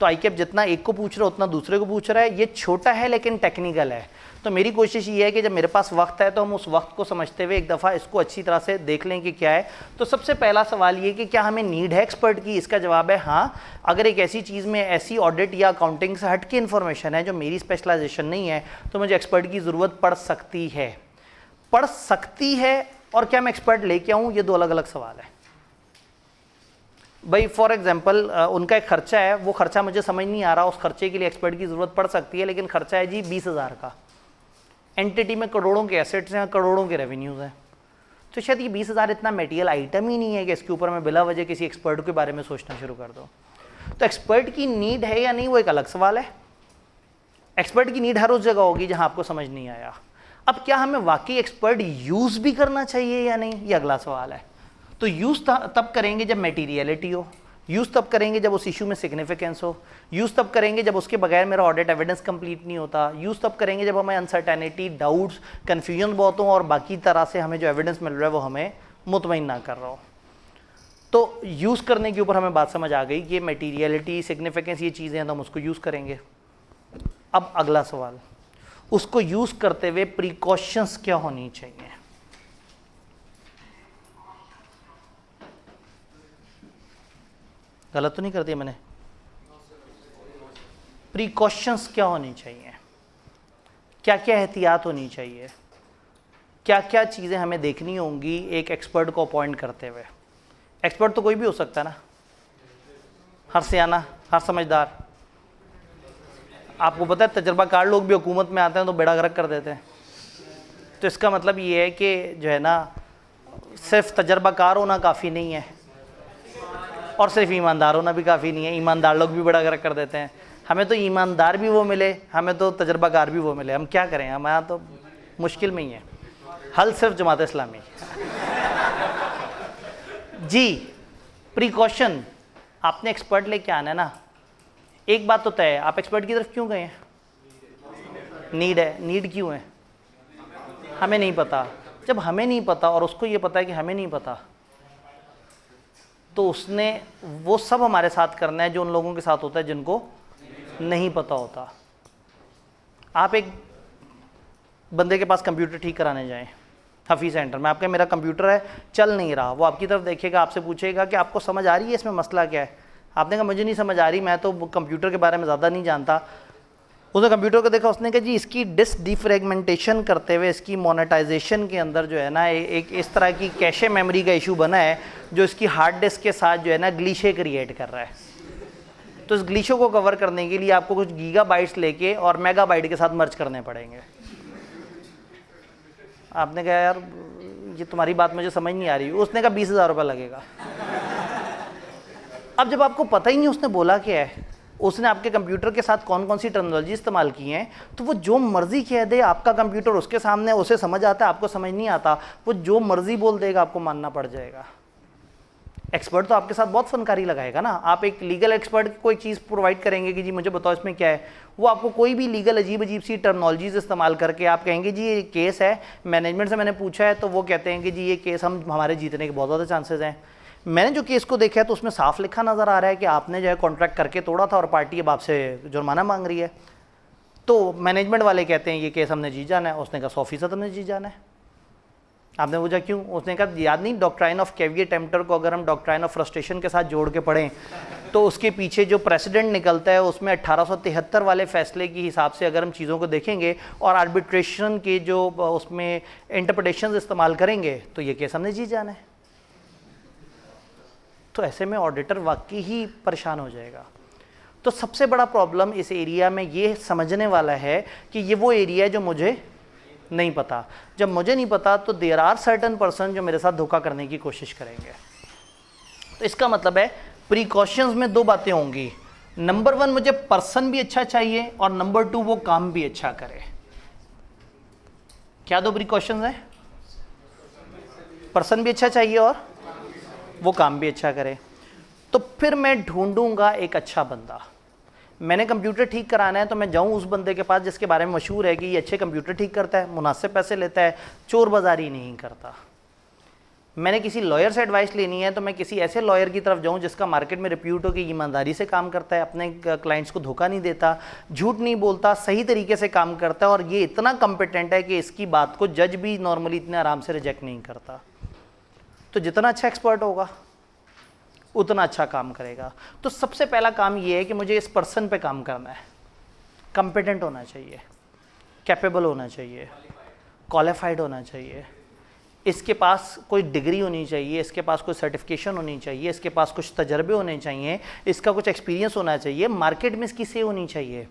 तो आईकेप जितना एक को पूछ रहा है उतना दूसरे को पूछ रहा है। ये छोटा है लेकिन टेक्निकल है, तो मेरी कोशिश ये है कि जब मेरे पास वक्त है तो हम उस वक्त को समझते हुए एक दफ़ा इसको अच्छी तरह से देख लें कि क्या है। तो सबसे पहला सवाल ये कि क्या हमें नीड है एक्सपर्ट की। इसका जवाब है हाँ। अगर एक ऐसी चीज़ में ऐसी ऑडिट या अकाउंटिंग से हट के इन्फॉर्मेशन है जो मेरी स्पेशलाइजेशन नहीं है तो मुझे एक्सपर्ट की ज़रूरत पड़ सकती है। और क्या मैं एक्सपर्ट लेके आऊँ, ये 2 अलग अलग सवाल है भाई। फॉर एग्जांपल उनका एक खर्चा है, वो खर्चा मुझे समझ नहीं आ रहा, उस खर्चे के लिए एक्सपर्ट की ज़रूरत पड़ सकती है, लेकिन खर्चा है जी 20,000 का। एंटिटी में करोड़ों के एसेट्स हैं, करोड़ों के रेवेन्यूज़ हैं, तो शायद ये 20,000 इतना मेटीरियल आइटम ही नहीं है कि इसके ऊपर मैं बिला वजह किसी एक्सपर्ट के बारे में सोचना शुरू कर दूँ। तो एक्सपर्ट की नीड है या नहीं वो एक अलग सवाल है। एक्सपर्ट की नीड हर उस जगह होगी जहाँ आपको समझ नहीं आया। अब क्या हमें वाकई एक्सपर्ट यूज़ भी करना चाहिए या नहीं, ये अगला सवाल है। तो यूज़ तब करेंगे जब मटेरियलिटी हो, यूज़ तब करेंगे जब उस इशू में सिग्निफिकेंस हो, यूज़ तब करेंगे जब उसके बगैर मेरा ऑडिट एविडेंस कंप्लीट नहीं होता, यूज़ तब करेंगे जब हमें अनसर्टेनिटी, डाउट्स, कन्फ्यूजन बहुत हो और बाकी तरह से हमें जो एविडेंस मिल रहा है वो हमें मुतमईन ना कर रहा हो। तो यूज़ करने के ऊपर हमें बात समझ आ गई कि मटेरियलिटी, सिग्निफिकेंस ये चीज़ें हैं तो हम उसको यूज़ करेंगे। अब अगला सवाल, उसको यूज़ करते हुए प्रिकॉशंस क्या होनी चाहिए। गलत तो नहीं कर दिया मैंने? प्रिकॉशंस क्या होनी चाहिए, क्या क्या एहतियात होनी चाहिए, क्या क्या चीज़ें हमें देखनी होंगी एक एक्सपर्ट को अपॉइंट करते हुए। एक्सपर्ट तो कोई भी हो सकता है ना, हर सियाना, हर समझदार। आपको पता है तजर्बाकार लोग भी हुकूमत में आते हैं तो बेड़ा गर्क कर देते हैं। तो इसका मतलब ये है कि जो है ना सिर्फ तजर्बाकार होना काफ़ी नहीं है और सिर्फ ईमानदार होना भी काफ़ी नहीं है। ईमानदार लोग भी बड़ा कर देते हैं। हमें तो ईमानदार भी वो मिले, हमें तो तजर्बाकार भी वो मिले, हम क्या करें, हमारा तो मुश्किल में ही है। हल सिर्फ जमात इस्लामी। जी, प्रिकॉशन आपने एक्सपर्ट लेके आना है ना। एक बात तो तय है, आप एक्सपर्ट की तरफ क्यों गए हैं? नीड है। नीड क्यों है? हमें नहीं पता। जब हमें नहीं पता और उसको ये पता है कि हमें नहीं पता, तो उसने वो सब हमारे साथ करना है जो उन लोगों के साथ होता है जिनको नहीं पता होता। आप एक बंदे के पास कंप्यूटर ठीक कराने जाएं हफीज़ सेंटर में, आपका मेरा कंप्यूटर है चल नहीं रहा, वो आपकी तरफ देखेगा, आपसे पूछेगा कि आपको समझ आ रही है इसमें मसला क्या है? आपने कहा मुझे नहीं समझ आ रही, मैं तो कंप्यूटर के बारे में ज़्यादा नहीं जानता। उसने कंप्यूटर को देखा, उसने कहा जी इसकी डिस्क डिफ्रेगमेंटेशन करते हुए इसकी मोनेटाइजेशन के अंदर जो है ना एक इस तरह की कैशे मेमोरी का इशू बना है जो इसकी हार्ड डिस्क के साथ जो है ना ग्लीशे क्रिएट कर रहा है। तो इस ग्लीशों को कवर करने के लिए आपको कुछ गीगाबाइट्स लेके और मेगाबाइट के साथ मर्ज करने पड़ेंगे। आपने कहा यार ये तुम्हारी बात मुझे समझ नहीं आ रही। उसने कहा 20,000 रुपये लगेगा। अब जब आपको पता ही नहीं उसने बोला क्या है, उसने आपके कंप्यूटर के साथ कौन कौन सी टेक्नोलॉजी इस्तेमाल की हैं, तो वो जो मर्जी कह दे, आपका कंप्यूटर उसके सामने, उसे समझ आता है, आपको समझ नहीं आता, वो जो मर्जी बोल देगा आपको मानना पड़ जाएगा। एक्सपर्ट तो आपके साथ बहुत फनकारी लगाएगा ना। आप एक लीगल एक्सपर्ट कोई चीज़ प्रोवाइड करेंगे कि जी मुझे बताओ इसमें क्या है, वो आपको कोई भी लीगल अजीब अजीब सी टर्मिनोलॉजीज इस्तेमाल करके आप कहेंगे जी ये केस है, मैनेजमेंट से मैंने पूछा है तो वो कहते हैं कि जी ये केस हमारे जीतने के बहुत ज़्यादा चांसेस हैं। मैंने जो केस को देखा है तो उसमें साफ लिखा नज़र आ रहा है कि आपने जो है कॉन्ट्रैक्ट करके तोड़ा था और पार्टी अब आपसे जुर्माना मांग रही है। तो मैनेजमेंट वाले कहते हैं ये केस हमने जीत जाना है। उसने कहा 100% हमने जीत जाना है। आपने पूछा क्यों? उसने कहा याद नहीं, डॉक्ट्राइन ऑफ कैवियर टेम्पटर को अगर हम डॉक्ट्राइन ऑफ फ्रस्ट्रेशन के साथ जोड़ के पढ़ें तो उसके पीछे जो प्रेसिडेंट निकलता है उसमें 1873 वाले फैसले के हिसाब से अगर हम चीज़ों को देखेंगे और आर्बिट्रेशन के जो उसमें इंटरप्रिटेशन इस्तेमाल करेंगे तो ये केस हमने जीत जाना है। तो ऐसे में ऑडिटर वाकई ही परेशान हो जाएगा। तो सबसे बड़ा प्रॉब्लम इस एरिया में ये समझने वाला है कि ये वो एरिया है जो मुझे नहीं पता। जब मुझे नहीं पता तो देयर आर सर्टन पर्सन जो मेरे साथ धोखा करने की कोशिश करेंगे। तो इसका मतलब है प्रिकॉशंस में दो बातें होंगी। नंबर 1 मुझे पर्सन भी अच्छा चाहिए और नंबर 2 वो काम भी अच्छा करे। क्या दो प्रिकॉशंस हैं? पर्सन भी अच्छा चाहिए और वो काम भी अच्छा करे। तो फिर मैं ढूंढूंगा एक अच्छा बंदा। मैंने कंप्यूटर ठीक कराना है तो मैं जाऊं उस बंदे के पास जिसके बारे में मशहूर है कि ये अच्छे कंप्यूटर ठीक करता है, मुनासिब पैसे लेता है, चोर बाजारी नहीं करता। मैंने किसी लॉयर से एडवाइस लेनी है तो मैं किसी ऐसे लॉयर की तरफ जाऊं जिसका मार्केट में रिप्यूट हो कि ईमानदारी से काम करता है, अपने क्लाइंट्स को धोखा नहीं देता, झूठ नहीं बोलता, सही तरीके से काम करता है और ये इतना कॉम्पिटेंट है कि इसकी बात को जज भी नॉर्मली इतने आराम से रिजेक्ट नहीं करता। तो जितना अच्छा एक्सपर्ट होगा उतना अच्छा काम करेगा। तो सबसे पहला काम ये है कि मुझे इस पर्सन पे काम करना है। कॉम्पिटेंट होना चाहिए, कैपेबल होना चाहिए, क्वालिफाइड होना चाहिए, इसके पास कोई डिग्री होनी चाहिए, इसके पास कोई सर्टिफिकेशन होनी चाहिए, इसके पास कुछ तजर्बे होने चाहिए, इसका कुछ एक्सपीरियंस होना चाहिए, मार्केट में इसकी से होनी चाहिए।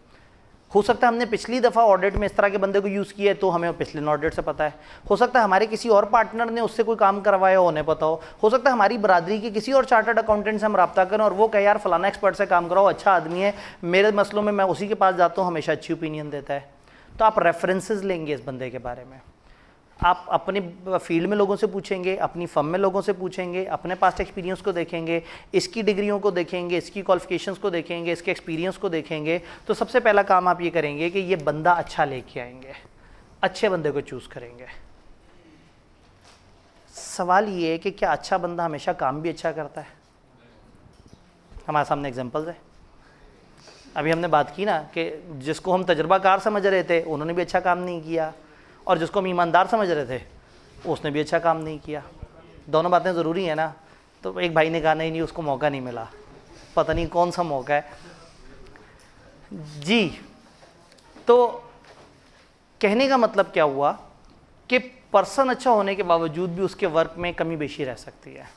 हो सकता है हमने पिछली दफ़ा ऑडिट में इस तरह के बंदे को यूज़ किया है तो हमें पिछले ऑडिट से पता है। हो सकता है हमारे किसी और पार्टनर ने उससे कोई काम करवाया हो, उन्हें पता हो सकता है हमारी बरादरी के किसी और चार्टर्ड अकाउंटेंट से हम रब्ता करें और वो कहे यार फलाना एक्सपर्ट से काम कराओ, अच्छा आदमी है, मेरे मसलों में मैं उसी के पास जाता हूँ, हमेशा अच्छी ओपिनियन देता है। तो आप रेफरेंसेस लेंगे इस बंदे के बारे में, आप अपने फील्ड में लोगों से पूछेंगे, अपनी फर्म में लोगों से पूछेंगे, अपने पास्ट एक्सपीरियंस को देखेंगे, इसकी डिग्रियों को देखेंगे, इसकी क्वालिफिकेशंस को देखेंगे, इसके एक्सपीरियंस को देखेंगे। तो सबसे पहला काम आप ये करेंगे कि ये बंदा अच्छा लेके आएंगे, अच्छे बंदे को चूज़ करेंगे। सवाल ये है कि क्या अच्छा बंदा हमेशा काम भी अच्छा करता है? हमारे सामने एग्जाम्पल्स है। अभी हमने बात की ना कि जिसको हम तजर्बाकार समझ रहे थे उन्होंने भी अच्छा काम नहीं किया और जिसको हम ईमानदार समझ रहे थे उसने भी अच्छा काम नहीं किया। दोनों बातें ज़रूरी है ना। तो एक भाई ने कहा नहीं उसको मौका नहीं मिला, पता नहीं कौन सा मौका है जी। तो कहने का मतलब क्या हुआ कि पर्सन अच्छा होने के बावजूद भी उसके वर्क में कमी बेशी रह सकती है।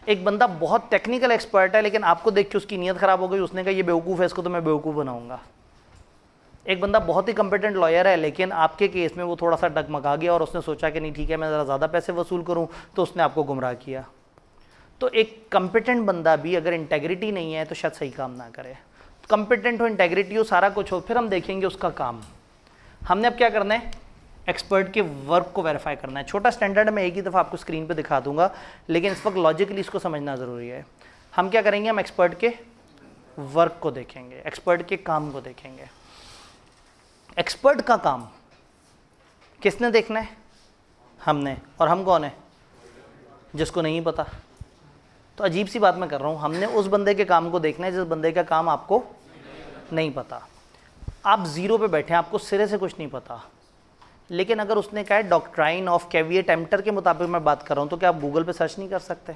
एक बंदा बहुत टेक्निकल एक्सपर्ट है लेकिन आपको देख के उसकी नीयत ख़राब हो गई, उसने कहा ये बेवकूफ़ है, इसको तो मैं बेवकूफ़ बनाऊंगा। एक बंदा बहुत ही कॉम्पिटेंट लॉयर है, लेकिन आपके केस में वो थोड़ा सा डगमगा गया और उसने सोचा कि नहीं ठीक है मैं ज़रा ज़्यादा पैसे वसूल करूँ, तो उसने आपको गुमराह किया। तो एक कॉम्पिटेंट बंदा भी अगर इंटेग्रिटी नहीं है तो शायद सही काम ना करे। कॉम्पिटेंट हो, इंटेग्रिटी हो, सारा कुछ हो, फिर हम देखेंगे उसका काम। हमने अब क्या करना है, एक्सपर्ट के वर्क को वेरीफाई करना है। छोटा स्टैंडर्ड मैं एक ही दफ़ा आपको स्क्रीन पे दिखा दूंगा, लेकिन इस वक्त लॉजिकली इसको समझना ज़रूरी है। हम क्या करेंगे, हम एक्सपर्ट के वर्क को देखेंगे, एक्सपर्ट के काम को देखेंगे। एक्सपर्ट का काम किसने देखना है, हमने। और हम कौन है, जिसको नहीं पता। तो अजीब सी बात मैं कर रहा हूँ, हमने उस बंदे के काम को देखना है जिस बंदे का काम आपको नहीं पता। आप ज़ीरो पे बैठे हैं, आपको सिरे से कुछ नहीं पता, लेकिन अगर उसने कहा है डॉक्ट्राइन ऑफ कैविएट एम्प्टर के मुताबिक मैं बात कर रहा हूँ, तो क्या आप गूगल पे सर्च नहीं कर सकते?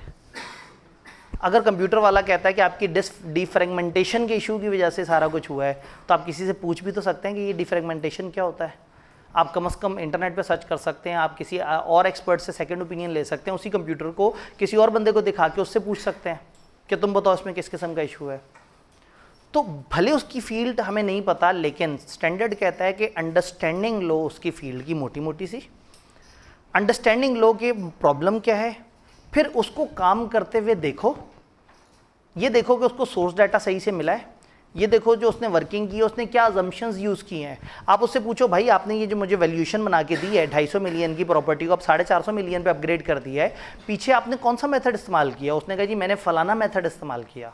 अगर कंप्यूटर वाला कहता है कि आपकी डिस्क डिफ्रेगमेंटेशन के इशू की वजह से सारा कुछ हुआ है, तो आप किसी से पूछ भी तो सकते हैं कि ये डिफ्रेगमेंटेशन क्या होता है। आप कम से कम इंटरनेट पे सर्च कर सकते हैं, आप किसी और एक्सपर्ट से सेकंड ओपिनियन ले सकते हैं, उसी कंप्यूटर को किसी और बंदे को दिखा के उससे पूछ सकते हैं कि तुम बताओ इसमें किस किस्म का इशू है। तो भले उसकी फील्ड हमें नहीं पता, लेकिन स्टैंडर्ड कहता है कि अंडरस्टैंडिंग लो उसकी फील्ड की मोटी मोटी सी, अंडरस्टैंडिंग लो कि प्रॉब्लम क्या है, फिर उसको काम करते हुए देखो। ये देखो कि उसको सोर्स डाटा सही से मिला है, ये देखो जो उसने वर्किंग की है उसने क्या अजम्पशंस यूज़ किए हैं। आप उससे पूछो भाई आपने ये जो मुझे वैल्यूएशन बना के दी है 250 मिलियन की प्रॉपर्टी को आप 450 मिलियन पे अपग्रेड कर दिया है, पीछे आपने कौन सा मेथड इस्तेमाल किया? उसने कहा जी मैंने फलाना मेथड इस्तेमाल किया।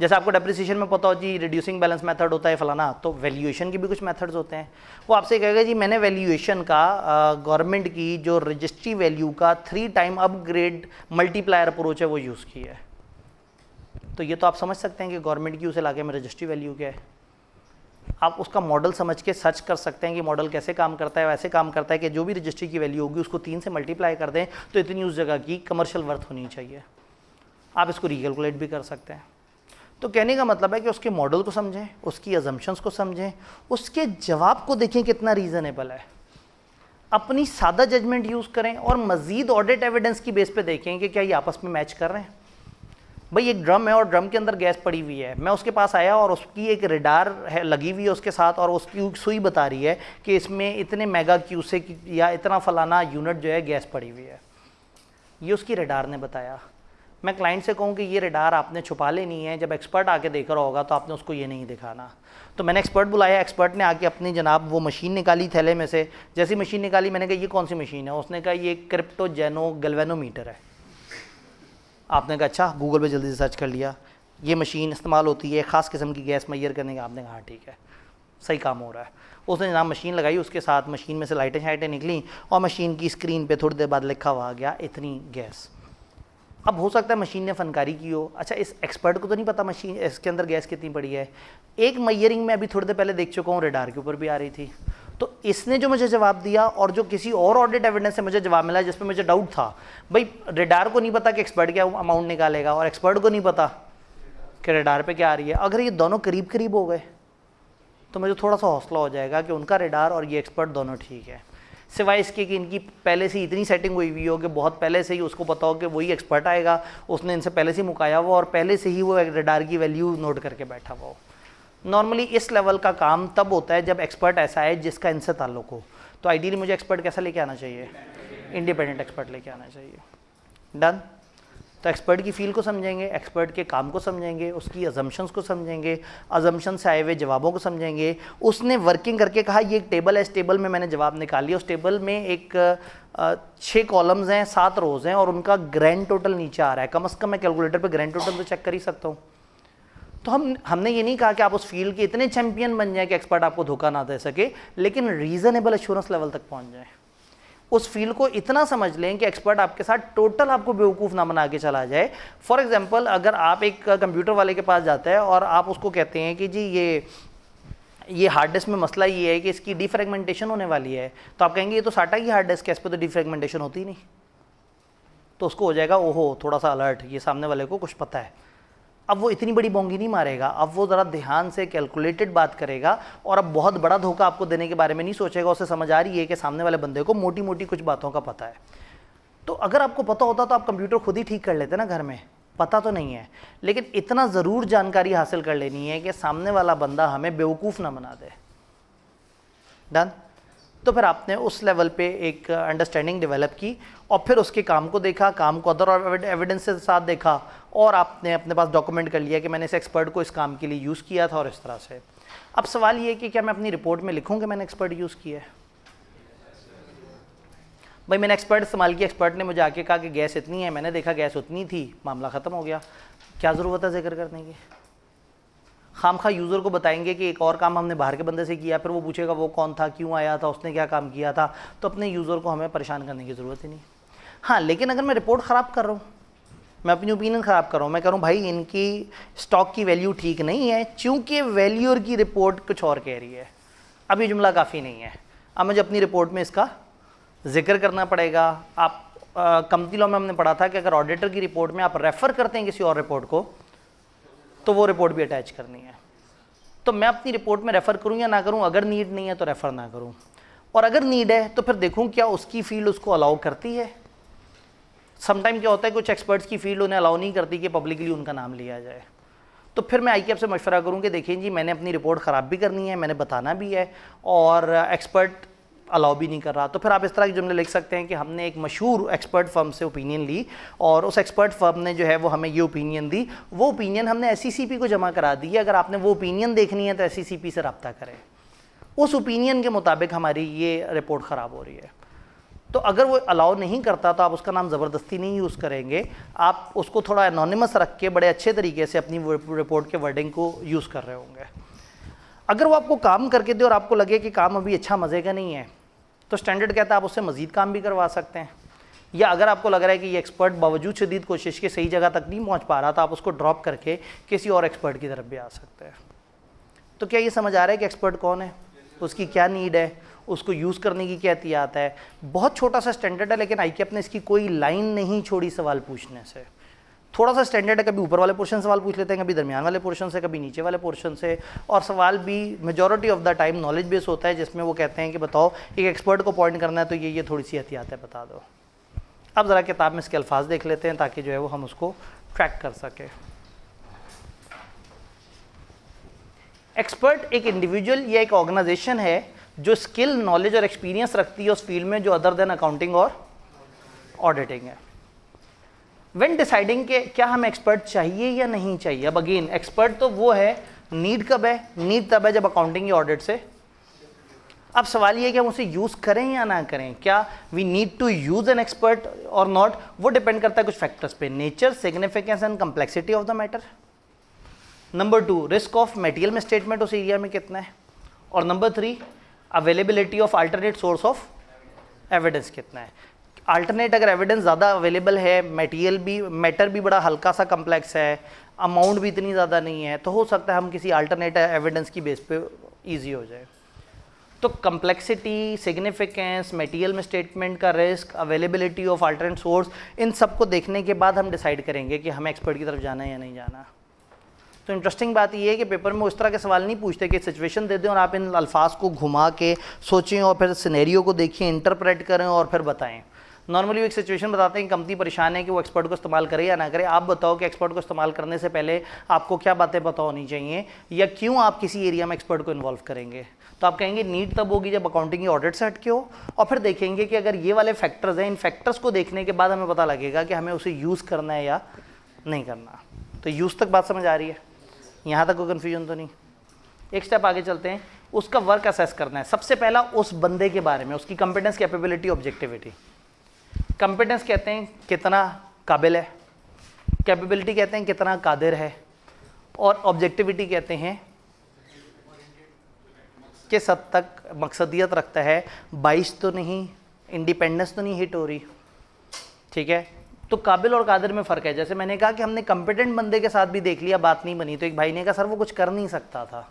जैसे आपको डेप्रिसिएशन में पता हो जी रिड्यूसिंग बैलेंस मेथड होता है फलाना, तो वैल्यूएशन के भी कुछ मेथड्स होते हैं। वो आपसे कहेगा जी मैंने वैल्यूएशन का गवर्नमेंट की जो रजिस्ट्री वैल्यू का 3 टाइम अपग्रेड मल्टीप्लायर अप्रोच है वो यूज़ किया है। तो ये तो आप समझ सकते हैं कि गवर्नमेंट की उस इलाके में रजिस्ट्री वैल्यू क्या है। आप उसका मॉडल समझ के सर्च कर सकते हैं कि मॉडल कैसे काम करता है। वैसे काम करता है कि जो भी रजिस्ट्री की वैल्यू होगी उसको 3 से मल्टीप्लाई कर दें तो इतनी उस जगह की कमर्शियल वर्थ होनी चाहिए। आप इसको रिकैलकुलेट भी कर सकते हैं। तो कहने का मतलब है कि उसके मॉडल को समझें, उसकी अजम्पशंस को समझें, उसके जवाब को देखें कितना रीज़नेबल है, अपनी सादा जजमेंट यूज़ करें और मज़ीद ऑडिट एविडेंस की बेस पे देखें कि क्या ये आपस में मैच कर रहे हैं। भाई एक ड्रम है और ड्रम के अंदर गैस पड़ी हुई है, मैं उसके पास आया और उसकी एक रेडार है लगी हुई है उसके साथ, और उसकी सुई बता रही है कि इसमें इतने मेगा क्यूसेक या इतना फलाना यूनिट जो है गैस पड़ी हुई है, ये उसकी रेडार ने बताया। मैं क्लाइंट से कहूँ कि ये रेडार आपने छुपा लेनी है, जब एक्सपर्ट आके देख रहा होगा तो आपने उसको ये नहीं दिखाना। तो मैंने एक्सपर्ट बुलाया, एक्सपर्ट ने आके अपनी जनाब वो मशीन निकाली थैले में से। जैसी मशीन निकाली मैंने कहा ये कौन सी मशीन है? उसने कहा ये क्रिप्टोजेनो गैल्वेनोमीटर है। आपने कहा अच्छा, गूगल पे जल्दी से सर्च कर लिया, ये मशीन इस्तेमाल होती है ख़ास किस्म की गैस मैयर करने का। आपने कहा ठीक है सही काम हो रहा है। उसने जनाब मशीन लगाई, उसके साथ मशीन में से लाइटें शाइटें निकली और मशीन की स्क्रीन पे थोड़ी देर बाद लिखा हुआ आ गया इतनी गैस। अब हो सकता है मशीन ने फनकारी की हो, अच्छा इस एक्सपर्ट को तो नहीं पता मशीन इसके अंदर गैस कितनी पड़ी है। एक मैयरिंग में अभी थोड़ी देर पहले देख चुका हूँ रेडार के ऊपर भी आ रही थी। तो इसने जो मुझे जवाब दिया और जो किसी और ऑडिट एविडेंस से मुझे जवाब मिला जिस पर मुझे डाउट था, भाई रेडार को नहीं पता कि एक्सपर्ट क्या अमाउंट निकालेगा और एक्सपर्ट को नहीं पता कि रेडार पे क्या आ रही है। अगर ये दोनों करीब करीब हो गए तो मुझे थोड़ा सा हौसला हो जाएगा कि उनका रेडार और ये एक्सपर्ट दोनों ठीक है, सिवाय इसके कि इनकी पहले से इतनी सेटिंग हुई हुई हो कि बहुत पहले से ही उसको पता हो कि वही एक्सपर्ट आएगा, उसने इनसे पहले से मुकाया हुआ और पहले से ही वो रेडार की वैल्यू नोट करके बैठा हुआ हो। नॉर्मली इस लेवल का काम तब होता है जब एक्सपर्ट ऐसा है जिसका इनसे ताल्लुक हो। तो आइडियली मुझे एक्सपर्ट कैसा लेके आना चाहिए? इंडिपेंडेंट एक्सपर्ट लेके आना चाहिए। डन। तो एक्सपर्ट की फील्ड को समझेंगे, एक्सपर्ट के काम को समझेंगे, उसकी अजम्पशंस को समझेंगे, अजम्पशन से आए हुए जवाबों को समझेंगे। उसने वर्किंग करके कहा ये एक टेबल है, इस टेबल में मैंने जवाब निकाल लिया। उस टेबल में एक 6 कॉलम्स हैं, 7 रोज़ हैं और उनका ग्रैंड टोटल नीचे आ रहा है। कम से कम मैं कैलकुलेटर पे ग्रैंड टोटल तो चेक कर ही सकता हूँ। तो हमने ये नहीं कहा कि आप उस फील्ड के इतने चैंपियन बन जाए कि एक्सपर्ट आपको धोखा ना दे सके, लेकिन रीजनेबल एश्योरेंस लेवल तक पहुंच जाए। उस फील्ड को इतना समझ लें कि एक्सपर्ट आपके साथ टोटल आपको बेवकूफ़ ना बना के चला जाए। फॉर एग्जांपल अगर आप एक कंप्यूटर वाले के पास जाते हैं और आप उसको कहते हैं कि जी ये हार्ड डिस्क में मसला ये है कि इसकी डिफ्रेगमेंटेशन होने वाली है, तो आप कहेंगे ये तो साटा की हार्ड डिस्क है, इस पर तो डिफ्रेगमेंटेशन होती ही नहीं। तो उसको हो जाएगा ओहो थोड़ा सा अलर्ट, ये सामने वाले को कुछ पता है। अब वो इतनी बड़ी बोंगी नहीं मारेगा, अब वो ज़रा ध्यान से कैलकुलेटेड बात करेगा और अब बहुत बड़ा धोखा आपको देने के बारे में नहीं सोचेगा। उसे समझ आ रही है कि सामने वाले बंदे को मोटी मोटी कुछ बातों का पता है। तो अगर आपको पता होता तो आप कंप्यूटर खुद ही ठीक कर लेते ना घर में। पता तो नहीं है, लेकिन इतना ज़रूर जानकारी हासिल कर लेनी है कि सामने वाला बंदा हमें बेवकूफ़ ना बना दे। डन। तो फिर आपने उस लेवल पे एक अंडरस्टैंडिंग डेवलप की और फिर उसके काम को देखा, काम को अदर एविडेंस के साथ देखा और आपने अपने पास डॉक्यूमेंट कर लिया कि मैंने इस एक्सपर्ट को इस काम के लिए यूज़ किया था और इस तरह से। अब सवाल ये है कि क्या मैं अपनी रिपोर्ट में लिखूँ कि मैंने एक्सपर्ट यूज़ किया है? भाई मैंने एक्सपर्ट इस्तेमाल किया, एक्सपर्ट ने मुझे आके कहा कि गैस इतनी है, मैंने देखा गैस उतनी थी, मामला ख़त्म हो गया। क्या ज़रूरत है जिक्र करने की? खामखा यूज़र को बताएंगे कि एक और काम हमने बाहर के बंदे से किया, फिर वो पूछेगा वो कौन था, क्यों आया था, उसने क्या काम किया था, तो अपने यूज़र को हमें परेशान करने की ज़रूरत ही नहीं। हाँ, लेकिन अगर मैं रिपोर्ट ख़राब कर रहा हूँ, मैं अपनी ओपिनियन ख़राब कर रहा हूँ, मैं कह रहा हूँ भाई इनकी स्टॉक की वैल्यू ठीक नहीं है, चूँकि वैल्यूअर की रिपोर्ट कुछ और कह रही है। अब ये जुमला काफ़ी नहीं है, अब मुझे अपनी रिपोर्ट में इसका जिक्र करना पड़ेगा। आप कंपनी लॉ में हमने पढ़ा था कि अगर ऑडिटर की रिपोर्ट में आप रेफ़र करते हैं किसी और रिपोर्ट को, तो वो रिपोर्ट भी अटैच करनी है। तो मैं अपनी रिपोर्ट में रेफ़र करूं या ना करूं, अगर नीड नहीं है तो रेफ़र ना करूं, और अगर नीड है तो फिर देखूं क्या उसकी फील्ड उसको अलाउ करती है। समटाइम क्या होता है, कुछ एक्सपर्ट्स की फील्ड उन्हें अलाउ नहीं करती कि पब्लिकली उनका नाम लिया जाए, तो फिर मैं ICAP से मशवरा करूं कि देखिए जी मैंने अपनी रिपोर्ट ख़राब भी करनी है, मैंने बताना भी है, और एक्सपर्ट अलाउ भी नहीं कर रहा। तो फिर आप इस तरह के जुमले लिख सकते हैं कि हमने एक मशहूर एक्सपर्ट फर्म से ओपिनियन ली और उस एक्सपर्ट फर्म ने जो है वो हमें ये ओपिनियन दी, वो ओपिनियन हमने SECP को जमा करा दी है। अगर आपने वो ओपिनियन देखनी है तो SECP से रब्ता करें, उस ओपिनियन के मुताबिक हमारी ये रिपोर्ट ख़राब हो रही है। तो अगर वो अलाउ नहीं करता तो आप उसका नाम ज़बरदस्ती नहीं यूज़ करेंगे, आप उसको थोड़ा एनोनिमस रख के बड़े अच्छे तरीके से अपनी रिपोर्ट के वर्डिंग को यूज़ कर रहे होंगे। अगर वो आपको काम करके दे और आपको लगे कि काम अभी अच्छा मज़े का नहीं है, तो स्टैंडर्ड कहता है आप उससे मज़ीद काम भी करवा सकते हैं। या अगर आपको लग रहा है कि ये एक्सपर्ट बावजूद शदीद कोशिश के सही जगह तक नहीं पहुंच पा रहा, तो आप उसको ड्रॉप करके किसी और एक्सपर्ट की तरफ भी आ सकते हैं। तो क्या ये समझ आ रहा है कि एक्सपर्ट कौन है, उसकी क्या नीड है, उसको यूज़ करने की क्या एहतियात है? बहुत छोटा सा स्टैंडर्ड है, लेकिन ICAP ने इसकी कोई लाइन नहीं छोड़ी सवाल पूछने से। थोड़ा सा स्टैंडर्ड है, कभी ऊपर वाले पोर्शन सवाल पूछ लेते हैं, कभी दरमियान वाले पोर्शन से, कभी नीचे वाले पोर्शन से, और सवाल भी majority of the time knowledge base होता है, जिसमें वो कहते हैं कि बताओ एक एक्सपर्ट को पॉइंट करना है तो ये थोड़ी सी एहतियातें बता दो। अब ज़रा किताब में इसके अल्फाज देख लेते हैं ताकि जो है वो हम उसको ट्रैक कर सकें। एक्सपर्ट एक इंडिविजुअल या एक ऑर्गेनाइजेशन है जो स्किल, नॉलेज और एक्सपीरियंस रखती है उस फील्ड में जो अदर देन अकाउंटिंग और ऑडिटिंग है। व्हेन डिसाइडिंग के क्या हमें एक्सपर्ट चाहिए या नहीं चाहिए। अब अगेन एक्सपर्ट तो वो है, नीड कब है? नीड तब है जब अकाउंटिंग या ऑडिट से। अब सवाल ये है कि हम उसे यूज़ करें या ना करें। क्या we need to use an expert और नॉट, वो डिपेंड करता है कुछ फैक्टर्स पे, nature, significance and complexity of the matter. Number 2, risk of material में स्टेटमेंट उस एरिया में कितना है, और number 3, availability of alternate source of evidence कितना है। अल्टरनेट अगर एविडेंस ज़्यादा अवेलेबल है, मैटर भी बड़ा हल्का सा कम्प्लेक्स है, अमाउंट भी इतनी ज़्यादा नहीं है, तो हो सकता है हम किसी अल्टरनेट एविडेंस की बेस पे ईजी हो जाए। तो कम्प्लेक्सिटी, सिग्निफिकेंस, मटेरियल में स्टेटमेंट का risk, availability of alternate source, इन सबको देखने के बाद हम डिसाइड करेंगे कि हमें एक्सपर्ट की तरफ जाना है या नहीं जाना। तो इंटरेस्टिंग बात यह है कि पेपर में उस तरह के सवाल नहीं पूछते कि सिचुएशन दे दें और आप इन अल्फाज को घुमा के सोचें और फिर सिनेरियो को देखें, इंटरप्रेट करें और फिर बताएं। नॉर्मली वो एक सिचुएशन बताते हैं कि कंपनी परेशान है कि वो एक्सपर्ट को इस्तेमाल करे या ना करे। आप बताओ कि एक्सपर्ट को इस्तेमाल करने से पहले आपको क्या बातें पता होनी चाहिए, या क्यों आप किसी एरिया में एक्सपर्ट को इन्वॉल्व करेंगे। तो आप कहेंगे नीड तब होगी जब अकाउंटिंग की ऑडिट से हटके हो, और फिर देखेंगे कि अगर ये वाले फैक्टर्स हैं, इन फैक्टर्स को देखने के बाद हमें पता लगेगा कि हमें उसे यूज़ करना है या नहीं करना। तो यूज़ तक बात समझ आ रही है, यहाँ तक कोई कन्फ्यूजन तो नहीं। एक स्टेप आगे चलते हैं, उसका वर्क असेस करना है। सबसे पहला उस बंदे के बारे में, उसकी कंपिटेंस, कैपेबिलिटी, ऑब्जेक्टिविटी। कंपिटेंस कहते हैं कितना काबिल है, कैपेबिलिटी कहते हैं कितना कादिर है, और ऑब्जेक्टिविटी कहते हैं किस हद तक मकसदियत रखता है, बाइस तो नहीं, इंडिपेंडेंस तो नहीं हिट हो रही। ठीक है, तो काबिल और कादिर में फ़र्क है। जैसे मैंने कहा कि हमने कंपिटेंट बंदे के साथ भी देख लिया, बात नहीं बनी, तो एक भाई ने कहा सर वो कुछ कर नहीं सकता था।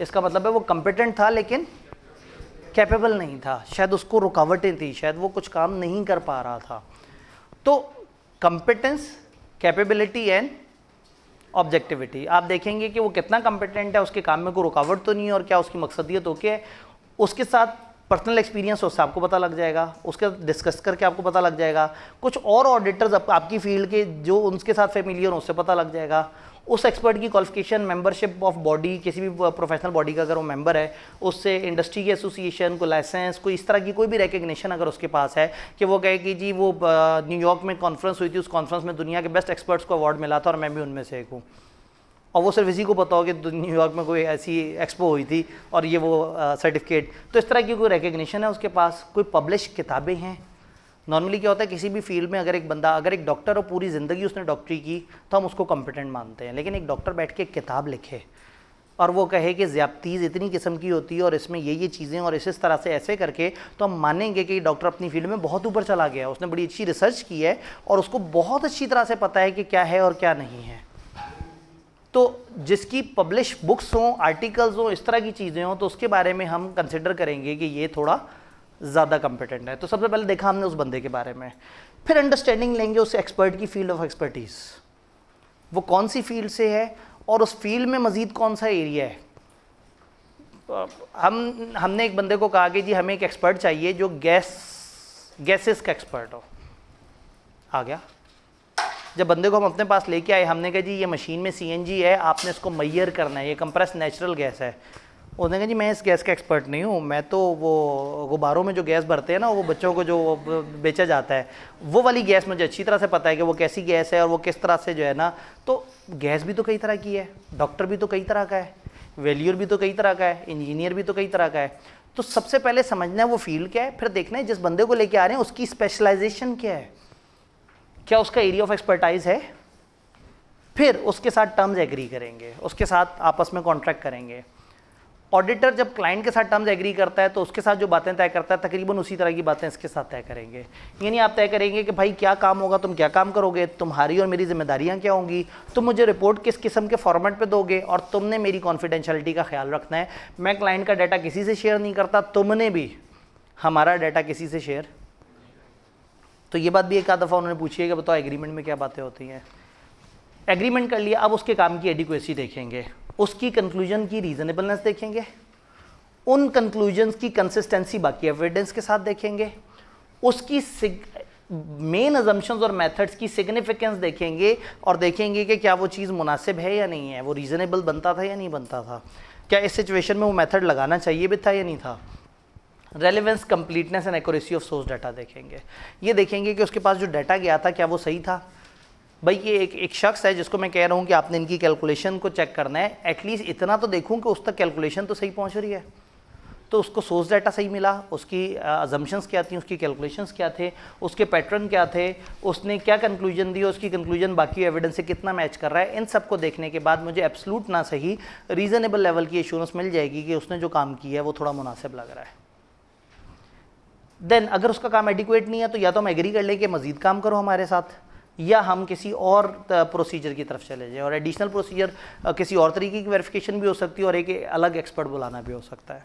इसका मतलब है वो कंपिटेंट था लेकिन कैपेबल नहीं था, शायद उसको रुकावटें थी, शायद वो कुछ काम नहीं कर पा रहा था। तो कंपिटेंस, कैपेबिलिटी एंड ऑब्जेक्टिविटी, आप देखेंगे कि वो कितना कंपिटेंट है, उसके काम में कोई रुकावट तो नहीं है, और क्या उसकी मकसदियत ओके है। उसके साथ पर्सनल एक्सपीरियंस उससे आपको पता लग जाएगा, उसके डिस्कस करके आपको पता लग जाएगा, कुछ और ऑडिटर्स आपकी फील्ड के जो उनके साथ फेमिलियर उससे पता लग जाएगा, उस एक्सपर्ट की क्वालिफिकेशन, मेंबरशिप ऑफ बॉडी, किसी भी प्रोफेशनल बॉडी का अगर वो मेंबर है, उससे इंडस्ट्री की एसोसिएशन को लाइसेंस, कोई इस तरह की कोई भी रिकग्निशन अगर उसके पास है कि वो कहे कि जी वो न्यूयॉर्क में कॉन्फ्रेंस हुई थी, उस कॉन्फ्रेंस में दुनिया के बेस्ट एक्सपर्ट्स को अवार्ड मिला था और मैं भी उनमें से एक हूँ, और वो सिर्फ इसी को पता हो कि न्यूयॉर्क में कोई ऐसी एक्सपो हुई थी और ये वो सर्टिफिकेट, तो इस तरह की कोई रिकग्निशन है उसके पास, कोई पब्लिश किताबें हैं। नॉर्मली क्या होता है किसी भी फील्ड में अगर एक बंदा, अगर एक डॉक्टर हो पूरी ज़िंदगी उसने डॉक्टरी की तो हम उसको कॉम्पिटेंट मानते हैं, लेकिन एक डॉक्टर बैठ के एक किताब लिखे और वो कहे कि ज़्यादतीज़ इतनी किस्म की होती है और इसमें ये चीज़ें और इस तरह से ऐसे करके, तो हम मानेंगे कि डॉक्टर अपनी फील्ड में बहुत ऊपर चला गया, उसने बड़ी अच्छी रिसर्च की है और उसको बहुत अच्छी तरह से पता है कि क्या है और क्या नहीं है। तो जिसकी पब्लिश बुक्स हों, आर्टिकल्स हों, इस तरह की चीज़ें हों, तो उसके बारे में हम कंसिडर करेंगे कि ये थोड़ा ज़्यादा कॉम्पिटेंट है। तो सबसे पहले देखा हमने उस बंदे के बारे में, फिर अंडरस्टैंडिंग लेंगे उस एक्सपर्ट की फील्ड ऑफ एक्सपर्टीज़, वो कौन सी फील्ड से है और उस फील्ड में मज़ीद कौन सा एरिया है। हमने एक बंदे को कहा कि जी हमें एक एक्सपर्ट चाहिए जो गैसेस का एक्सपर्ट हो। आ गया, जब बंदे को हम अपने पास लेके आए, हमने कहा जी ये मशीन में सीएनजी है, आपने इसको मैयर करना है, ये कंप्रेस नेचुरल गैस है। उसने कहा जी मैं इस गैस का एक्सपर्ट नहीं हूँ, मैं तो वो गुब्बारों में जो गैस भरते हैं ना, वो बच्चों को जो बेचा जाता है, वो वाली गैस मुझे अच्छी तरह से पता है कि वो कैसी गैस है और वो किस तरह से जो है ना। तो गैस भी तो कई तरह की है, डॉक्टर भी तो कई तरह का है, वैल्यूअर भी तो कई तरह का है, इंजीनियर भी तो कई तरह का है। तो सबसे पहले समझना है वो फील्ड क्या है, फिर देखना है जिस बंदे को लेके आ रहे हैं उसकी स्पेशलाइजेशन क्या है, क्या उसका एरिया ऑफ एक्सपर्टाइज है, फिर उसके साथ टर्म्स एग्री करेंगे, उसके साथ आपस में कॉन्ट्रैक्ट करेंगे। ऑडिटर जब क्लाइंट के साथ टर्म्स एग्री करता है तो उसके साथ जो बातें तय करता है तकरीबन उसी तरह की बातें इसके साथ तय करेंगे। ये नहीं आप तय करेंगे कि भाई क्या काम होगा, तुम क्या काम करोगे, तुम्हारी और मेरी जिम्मेदारियां क्या होंगी, तुम मुझे रिपोर्ट किस किस्म के फॉर्मेट पे दोगे और तुमने मेरी कॉन्फिडेंशियलिटी का ख्याल रखना है। मैं क्लाइंट का डाटा किसी से शेयर नहीं करता, तुमने भी हमारा डाटा किसी से शेयर। तो ये बात भी एक आध दफ़ा उन्होंने पूछी है कि बताओ एग्रीमेंट में क्या बातें होती हैं। एग्रीमेंट कर लिया, अब उसके काम की एडिक्वेसी देखेंगे, उसकी कंक्लूजन की रीजनेबलनेस देखेंगे, उन कंक्लूजन्स की कंसिस्टेंसी बाकी एविडेंस के साथ देखेंगे, उसकी मेन अजम्पशंस और मेथड्स की सिग्निफिकेंस देखेंगे और देखेंगे कि क्या वो चीज़ मुनासिब है या नहीं है, वो रीज़नेबल बनता था या नहीं बनता था, क्या इस सिचुएशन में वो मेथड लगाना चाहिए भी था या नहीं था। Relevance, completeness and accuracy of source data देखेंगे। ये देखेंगे कि उसके पास जो डाटा गया था क्या वो सही था। भाई ये एक शख्स है जिसको मैं कह रहा हूँ कि आपने इनकी कैलकुलेशन को चेक करना है, एटलीस्ट इतना तो देखूँ कि उस तक कैलकुलेशन तो सही पहुँच रही है, तो उसको सोर्स डाटा सही मिला, उसकी अजम्पशंस क्या थी, उसकी कैलकुलेशंस क्या थे, उसके पैटर्न क्या थे, उसने क्या कंक्लूजन दी, उसकी कंक्लूजन बाकी एविडेंस से कितना मैच कर रहा है। इन सब को देखने के बाद मुझे एब्सोल्यूट ना सही रीज़नेबल लेवल की एश्योरेंस मिल जाएगी कि उसने जो काम किया है वो थोड़ा मुनासिब लग रहा है। देन अगर उसका काम एडिक्वेट नहीं है तो या तो हम एग्री कर लें कि मज़ीद काम करो हमारे साथ, या हम किसी और प्रोसीजर की तरफ चले जाएं। और एडिशनल प्रोसीजर किसी और तरीके की वेरिफिकेशन भी हो सकती है और एक अलग एक्सपर्ट बुलाना भी हो सकता है।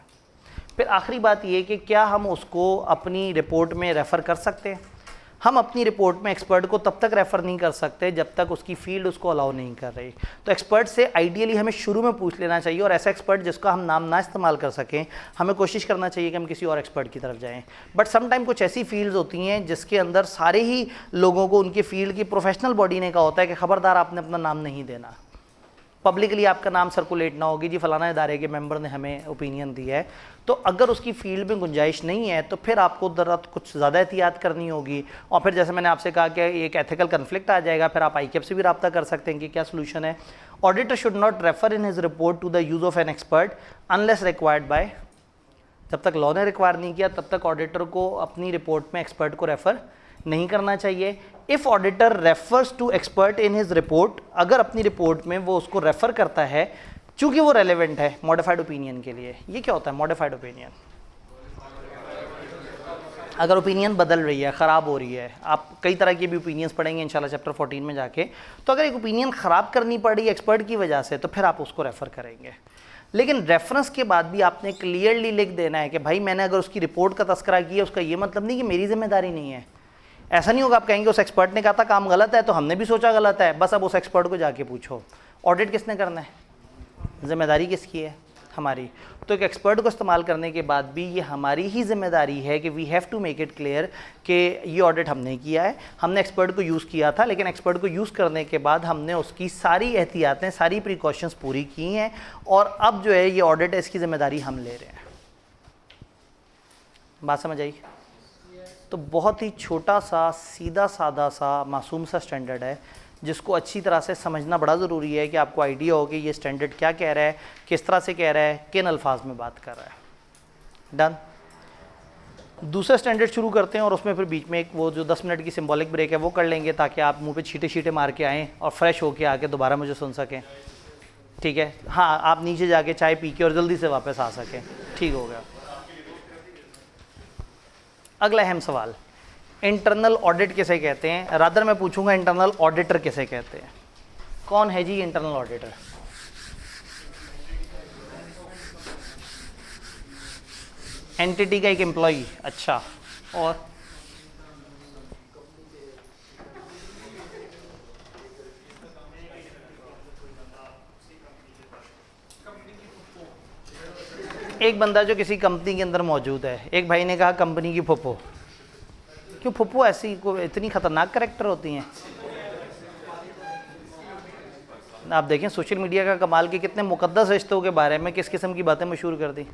फिर आखिरी बात ये कि क्या हम उसको अपनी रिपोर्ट में रेफ़र कर सकते हैं। हम अपनी रिपोर्ट में एक्सपर्ट को तब तक रेफ़र नहीं कर सकते जब तक उसकी फील्ड उसको अलाउ नहीं कर रही। तो एक्सपर्ट से आइडियली हमें शुरू में पूछ लेना चाहिए, और ऐसा एक्सपर्ट जिसका हम नाम ना इस्तेमाल कर सकें, हमें कोशिश करना चाहिए कि हम किसी और एक्सपर्ट की तरफ जाएं। बट सम टाइम कुछ ऐसी फील्ड्स होती हैं जिसके अंदर सारे ही लोगों को उनकी फील्ड की प्रोफेशनल बॉडी ने कहा होता है कि ख़बरदार आपने अपना नाम नहीं देना, पब्लिकली आपका नाम सर्कुलेट ना होगी, जी फलाना इदारे के मेंबर ने हमें ओपिनियन दिया है। तो अगर उसकी फील्ड में गुंजाइश नहीं है तो फिर आपको ज़रा कुछ ज़्यादा एहतियात करनी होगी। और फिर जैसे मैंने आपसे कहा कि एक एथिकल कन्फ्लिक्ट आ जाएगा, फिर आप आईकेप से भी रब्ता कर सकते हैं कि क्या सोल्यूशन है। Auditor should not refer in his report to the use of an expert unless required by, जब तक लॉ ने रिक्वायर नहीं किया तब तक ऑडिटर को अपनी रिपोर्ट में एक्सपर्ट को रेफ़र नहीं करना चाहिए। If auditor refers to expert in his report, अगर अपनी रिपोर्ट में वो उसको रेफ़र करता है चूँकि वो रेलेवेंट है मॉडिफाइड ओपिनियन के लिए। ये क्या होता है मॉडिफाइड ओपिनियन? अगर ओपिनियन बदल रही है, ख़राब हो रही है, आप कई तरह की भी ओपिनियंस पढ़ेंगे इंशाल्लाह चैप्टर 14 में जाके, तो अगर एक ओपिनियन ख़राब करनी पड़ी एक्सपर्ट की वजह से तो फिर आप उसको रेफ़र करेंगे। लेकिन रेफरेंस के बाद भी आपने क्लियरली लिख देना है कि भाई मैंने अगर उसकी रिपोर्ट का तस्करा किया, उसका ये मतलब नहीं कि मेरी जिम्मेदारी नहीं है। ऐसा नहीं होगा आप कहेंगे उस एक्सपर्ट ने कहा था काम गलत है तो हमने भी सोचा गलत है, बस अब उस एक्सपर्ट को जाके पूछो। ऑडिट किसने करना है, जिम्मेदारी किसकी है, हमारी। तो एक एक्सपर्ट को इस्तेमाल करने के बाद भी ये हमारी ही जिम्मेदारी है कि we have to make it clear कि ये ऑडिट हमने किया है, हमने एक्सपर्ट को यूज़ किया था, लेकिन एक्सपर्ट को यूज़ करने के बाद हमने उसकी सारी एहतियातें, सारी प्रिकॉशंस पूरी की हैं, और अब जो है ये ऑडिट है, इसकी ज़िम्मेदारी हम ले रहे हैं। बात समझ आई? तो बहुत ही छोटा सा, सीधा साधा सा, मासूम सा स्टैंडर्ड है, जिसको अच्छी तरह से समझना बड़ा ज़रूरी है कि आपको आइडिया हो कि ये स्टैंडर्ड क्या कह रहा है, किस तरह से कह रहा है, किन अल्फाज में बात कर रहा है। डन। दूसरा स्टैंडर्ड शुरू करते हैं और उसमें फिर बीच में एक वो जो 10 मिनट की सिंबॉलिक ब्रेक है वो कर लेंगे, ताकि आप मुंह पे छींटे छींटे मार के आएँ और फ्रेश होके आके दोबारा मुझे सुन सकें। ठीक है? हाँ, आप नीचे जाके चाय पी के और जल्दी से वापस आ सकें। ठीक हो गया। अगला अहम सवाल, इंटरनल ऑडिट किसे कहते हैं? रादर मैं पूछूंगा इंटरनल ऑडिटर किसे कहते हैं? कौन है जी इंटरनल ऑडिटर? एंटिटी का एक एम्प्लॉई। अच्छा, और एक बंदा जो किसी कंपनी के अंदर मौजूद है। एक भाई ने कहा कंपनी की फुप्पो। क्यों फुप्पो ऐसी को इतनी खतरनाक कैरेक्टर होती हैं? आप देखें सोशल मीडिया का कमाल के कितने मुकद्दस रिश्तों के बारे में किस किस्म की बातें मशहूर कर दी।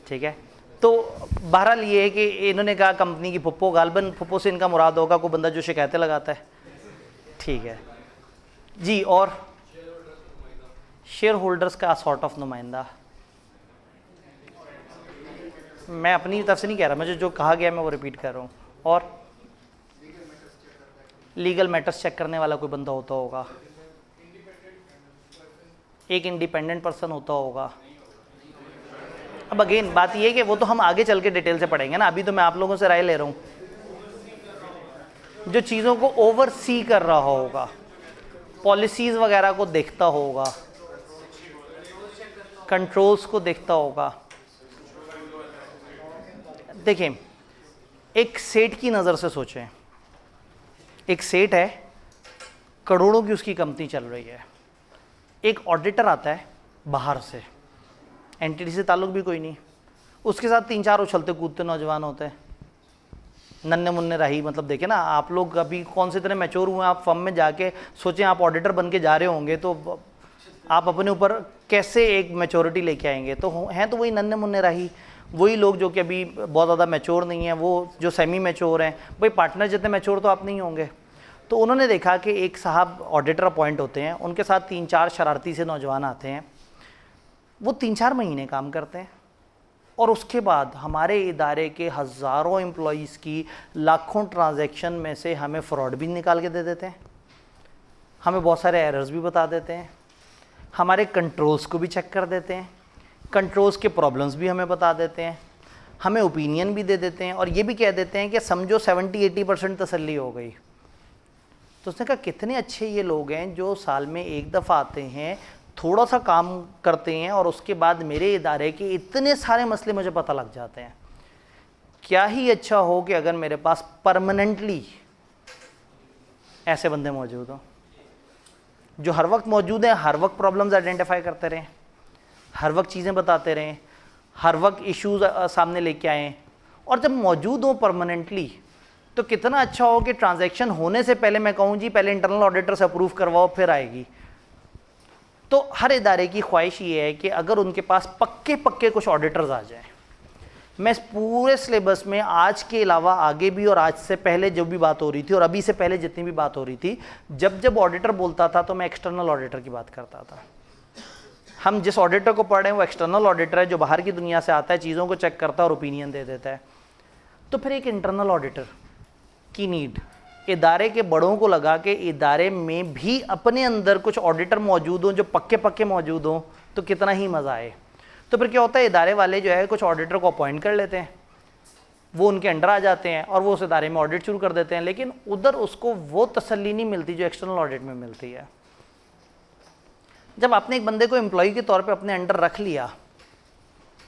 ठीक है, तो बहरहाल ये है कि इन्होंने कहा कंपनी की फुप्पो। गालबन फुप्पो से इनका मुराद होगा कोई बंदा जो शिकायतें लगाता है। ठीक है जी। और शेयर होल्डर्स का सॉर्ट ऑफ नुमाइंदा। मैं अपनी तरफ से नहीं कह रहा, मुझे जो कहा गया मैं वो रिपीट कर रहा हूँ। और लीगल मैटर्स चेक करने वाला कोई बंदा होता होगा, एक इंडिपेंडेंट पर्सन होता होगा। अब अगेन बात ये है कि वो तो हम आगे चल के डिटेल से पढ़ेंगे ना, अभी तो मैं आप लोगों से राय ले रहा हूँ। जो चीज़ों को ओवरसी कर रहा होगा, पॉलिसीज़ वगैरह को देखता होगा, कंट्रोल्स को देखता होगा। देखें, एक सेठ की नज़र से सोचें, एक सेठ है, करोड़ों की उसकी कंपनी चल रही है। एक ऑडिटर आता है बाहर से, एंटिटी से ताल्लुक भी कोई नहीं, उसके साथ 3-4 उछलते कूदते नौजवान होते हैं, नन्हे मुन्ने राही। मतलब देखें ना, आप लोग अभी कौन से तरह मैच्योर हुए, आप फर्म में जाके सोचें आप ऑडिटर बन के जा रहे होंगे तो आप अपने ऊपर कैसे एक मैच्योरिटी लेके आएंगे। तो हैं तो वही नन्हे मुन्ने राही, वही लोग जो कि अभी बहुत ज़्यादा मैच्योर नहीं हैं, वो जो सेमी मैच्योर हैं। भाई पार्टनर जितने मैच्योर तो आप नहीं होंगे। तो उन्होंने देखा कि एक साहब ऑडिटर अपॉइंट होते हैं, उनके साथ 3-4 शरारती से नौजवान आते हैं, वो 3-4 महीने काम करते हैं और उसके बाद हमारे इदारे के हज़ारों एम्प्लॉयज़ की लाखों ट्रांजैक्शन में से हमें फ्रॉड भी निकाल के दे देते हैं, हमें बहुत सारे एरर्स भी बता देते हैं, हमारे कंट्रोल्स को भी चेक कर देते हैं, कंट्रोल्स के प्रॉब्लम्स भी हमें बता देते हैं, हमें ओपिनियन भी दे देते हैं और ये भी कह देते हैं कि समझो 70-80% तसल्ली हो गई। तो उसने कहा कितने अच्छे ये लोग हैं जो साल में एक दफ़ा आते हैं, थोड़ा सा काम करते हैं और उसके बाद मेरे इदारे के इतने सारे मसले मुझे पता लग जाते हैं। क्या ही अच्छा हो कि अगर मेरे पास परमानेंटली ऐसे बंदे मौजूद हों जो हर वक्त मौजूद हैं, हर वक्त प्रॉब्लम्स आइडेंटिफाई करते रहें, हर वक्त चीज़ें बताते रहें, हर वक्त इश्यूज़ सामने लेके आएँ। और जब मौजूद हों परमानेंटली तो कितना अच्छा हो कि ट्रांजैक्शन होने से पहले मैं कहूँ जी पहले इंटरनल ऑडिटर से अप्रूव करवाओ फिर आएगी। तो हर इदारे की ख्वाहिश ये है कि अगर उनके पास पक्के पक्के कुछ ऑडिटर्स आ जाएं। मैं इस पूरे सिलेबस में आज के अलावा आगे भी और आज से पहले जो भी बात हो रही थी और अभी से पहले जितनी भी बात हो रही थी, जब जब ऑडिटर बोलता था तो मैं एक्सटर्नल ऑडिटर की बात करता था। हम जिस ऑडिटर को पढ़ रहे हैं वो एक्सटर्नल ऑडिटर है जो बाहर की दुनिया से आता है, चीज़ों को चेक करता है और ओपिनियन दे देता है। तो फिर एक इंटरनल ऑडिटर की नीड इदारे के बड़ों को लगा कि इदारे में भी अपने अंदर कुछ ऑडिटर मौजूद हों जो पक्के पक्के मौजूद हों तो कितना ही मज़ा आए। तो फिर क्या होता है, इदारे वाले जो है कुछ ऑडिटर को अपॉइंट कर लेते हैं, वो उनके अंडर आ जाते हैं और वो उस इदारे में ऑडिट शुरू कर देते हैं, लेकिन उधर उसको वो तसल्ली नहीं मिलती जो एक्सटर्नल ऑडिट में मिलती है। जब आपने एक बंदे को एम्प्लॉय के तौर पे अपने अंडर रख लिया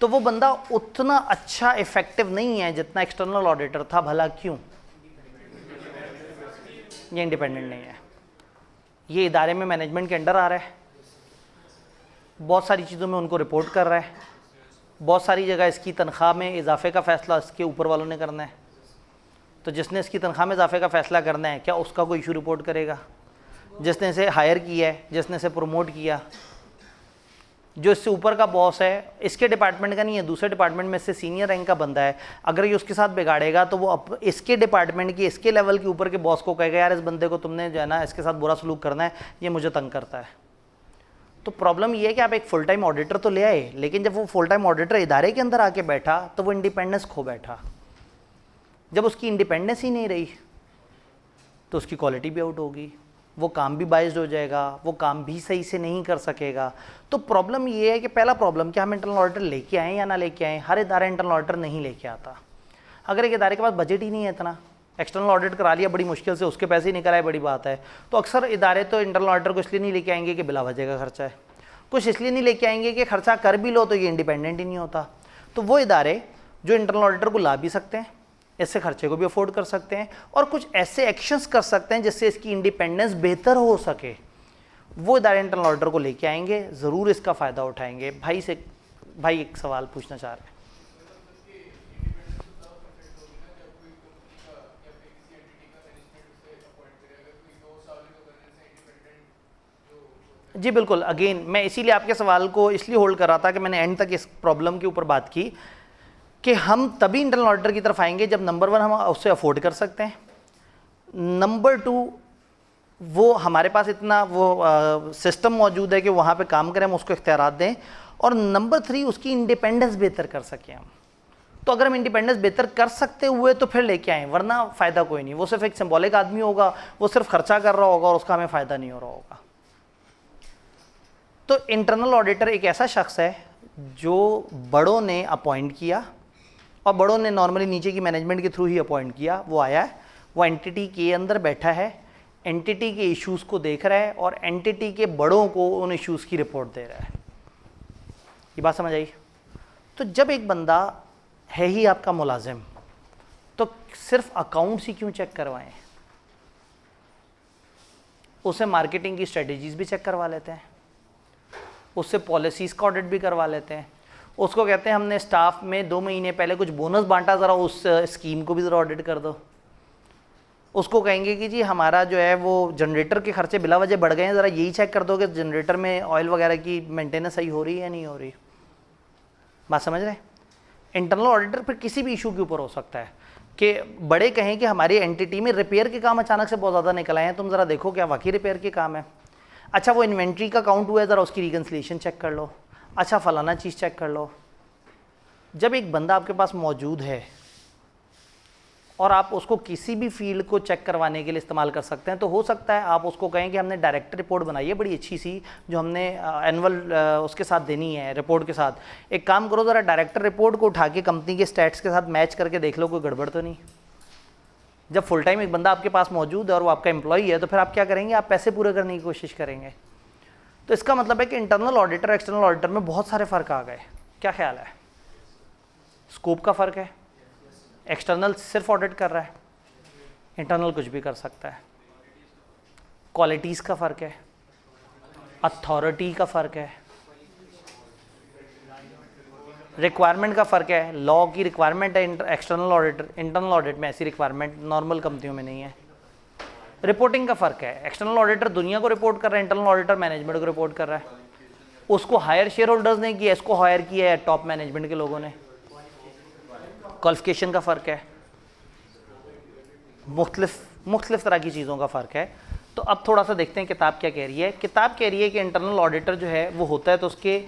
तो वो बंदा उतना अच्छा इफेक्टिव नहीं है जितना एक्सटर्नल ऑडिटर था। भला क्यों? ये इंडिपेंडेंट नहीं है, ये इदारे में मैनेजमेंट के अंडर आ रहा है, बहुत सारी चीज़ों में उनको रिपोर्ट कर रहा है, बहुत सारी जगह इसकी तनख्वाह में इजाफे का फ़ैसला इसके ऊपर वालों ने करना है। तो जिसने इसकी तनख्वाह में इजाफे का फ़ैसला करना है, क्या उसका कोई इशू रिपोर्ट करेगा? जिसने इसे हायर किया है, जिसने इसे प्रमोट किया, जो इससे ऊपर का बॉस है, इसके डिपार्टमेंट का नहीं है, दूसरे डिपार्टमेंट में से सीनियर रैंक का बंदा है, अगर ये उसके साथ बिगाड़ेगा तो वो इसके डिपार्टमेंट की, इसके लेवल के ऊपर के बॉस को कहेगा यार इस बंदे को तुमने जो है ना इसके साथ बुरा सलूक करना है, ये मुझे तंग करता है। तो प्रॉब्लम ये है कि आप एक फुल टाइम ऑडिटर तो ले आए, लेकिन जब वो फुल टाइम ऑडिटर इदारे के अंदर आके बैठा तो वो इंडिपेंडेंस खो बैठा। जब उसकी इंडिपेंडेंस ही नहीं रही तो उसकी क्वालिटी भी आउट होगी, वो काम भी बाइज्ड हो जाएगा, वो काम भी सही से नहीं कर सकेगा। तो प्रॉब्लम ये है कि पहला प्रॉब्लम कि हम इंटरनल ऑडिटर लेके आएँ या ना लेके आएँ, हर इदारा इंटरनल ऑडिटर नहीं लेके आता। अगर एक इदारे के पास बजट ही नहीं है इतना, एक्सटर्नल ऑडिट करा लिया बड़ी मुश्किल से, उसके पैसे ही निकल आए, बड़ी बात है, तो अक्सर इदारे तो इंटरनल ऑडिटर को इसलिए नहीं लेके आएंगे कि बिला वजह का खर्चा है, कुछ इसलिए नहीं लेके आएंगे कि खर्चा कर भी लो तो ये इंडिपेंडेंट ही नहीं होता। तो वो इदारे जो इंटरनल ऑडिटर को ला भी सकते हैं, इससे खर्चे को भी अफोर्ड कर सकते हैं और कुछ ऐसे एक्शंस कर सकते हैं जिससे इसकी इंडिपेंडेंस बेहतर हो सके, वो इदारे इंटरनल ऑडिटर को लेके आएंगे, ज़रूर इसका फ़ायदा उठाएंगे। भाई एक सवाल पूछना चाह रहे हैं। जी बिल्कुल, अगेन मैं इसीलिए आपके सवाल को इसलिए होल्ड कर रहा था कि मैंने एंड तक इस प्रॉब्लम के ऊपर बात की कि हम तभी इंटरनल ऑडिटर की तरफ आएंगे जब नंबर 1 हम उससे अफोर्ड कर सकते हैं, नंबर 2 वो हमारे पास इतना वो सिस्टम मौजूद है कि वहाँ पे काम करें, हम उसको इख्तियारात दें, और नंबर 3 उसकी इंडिपेंडेंस बेहतर कर सकें हम। तो अगर हम इंडिपेंडेंस बेहतर कर सकते हुए तो फिर लेके आएँ, वरना फ़ायदा कोई नहीं। वो सिर्फ एक सिंबॉलिक आदमी होगा, वो सिर्फ खर्चा कर रहा होगा और उसका हमें फ़ायदा नहीं हो रहा होगा। तो इंटरनल ऑडिटर एक ऐसा शख्स है जो बड़ों ने अपॉइंट किया, और बड़ों ने नॉर्मली नीचे की मैनेजमेंट के थ्रू ही अपॉइंट किया। वो आया है, वो एंटिटी के अंदर बैठा है, एंटिटी के इश्यूज़ को देख रहा है और एंटिटी के बड़ों को उन इश्यूज़ की रिपोर्ट दे रहा है। ये बात समझ आई? तो जब एक बंदा है ही आपका मुलाजिम, तो सिर्फ अकाउंट्स ही क्यों चेक करवाएं, उसे मार्केटिंग की स्ट्रेटजीज़ भी चेक करवा लेते हैं, उससे पॉलिसीज़ का ऑडिट भी करवा लेते हैं, उसको कहते हैं हमने स्टाफ में 2 महीने पहले कुछ बोनस बांटा, ज़रा उस स्कीम को भी ज़रा ऑडिट कर दो। उसको कहेंगे कि जी हमारा जो है वो जनरेटर के खर्चे बिला वजह बढ़ गए हैं, ज़रा यही चेक कर दो कि जनरेटर में ऑयल वगैरह की मेंटेनेंस सही हो रही है या नहीं हो रही। बात समझ रहे हैं? इंटरनल ऑडिटर फिर किसी भी इशू के ऊपर हो सकता है कि बड़े कहें कि हमारी एंटिटी में रिपेयर के काम अचानक से बहुत ज़्यादा निकल आए हैं, तुम ज़रा देखो क्या वाकई रिपेयर के काम है। अच्छा वो इन्वेंट्री का काउंट हुआ है, ज़रा उसकी रिकन्सिलिएशन चेक कर लो। अच्छा फलाना चीज़ चेक कर लो। जब एक बंदा आपके पास मौजूद है और आप उसको किसी भी फील्ड को चेक करवाने के लिए इस्तेमाल कर सकते हैं, तो हो सकता है आप उसको कहें कि हमने डायरेक्ट रिपोर्ट बनाई है बड़ी अच्छी सी, जो हमने एनुअल उसके साथ देनी है, रिपोर्ट के साथ। एक काम करो, ज़रा डायरेक्टर रिपोर्ट को उठा के कंपनी के स्टैट्स के साथ मैच करके देख लो कोई गड़बड़ तो नहीं। जब फुल टाइम एक बंदा आपके पास मौजूद है और वो आपका एम्प्लॉई है, तो फिर आप क्या करेंगे, आप पैसे पूरे करने की कोशिश करेंगे। तो इसका मतलब है कि इंटरनल ऑडिटर एक्सटर्नल ऑडिटर में बहुत सारे फ़र्क आ गए। क्या ख्याल है? स्कोप का फ़र्क है, एक्सटर्नल सिर्फ ऑडिट कर रहा है, इंटरनल कुछ भी कर सकता है। क्वालिटीज़ का फ़र्क है, अथॉरिटी का फ़र्क है, रिक्वायरमेंट का फ़र्क है। लॉ की रिक्वायरमेंट है एक्सटर्नल ऑडिटर, इंटरनल ऑडिट में ऐसी रिक्वायरमेंट नॉर्मल कंपनियों में नहीं है। रिपोर्टिंग का फ़र्क है, एक्सटर्नल ऑडिटर दुनिया को रिपोर्ट कर रहा है, इंटरनल ऑडिटर मैनेजमेंट को रिपोर्ट कर रहा है। उसको हायर शेयर होल्डर्स ने किया, इसको हायर किया है टॉप मैनेजमेंट के लोगों ने। क्वालिफिकेशन का फ़र्क है, मुख्तलिफ तरह की चीज़ों का फ़र्क है। तो अब थोड़ा सा देखते हैं किताब क्या कह रही है। किताब कह रही है कि इंटरनल ऑडिटर जो है वो होता है तो उसके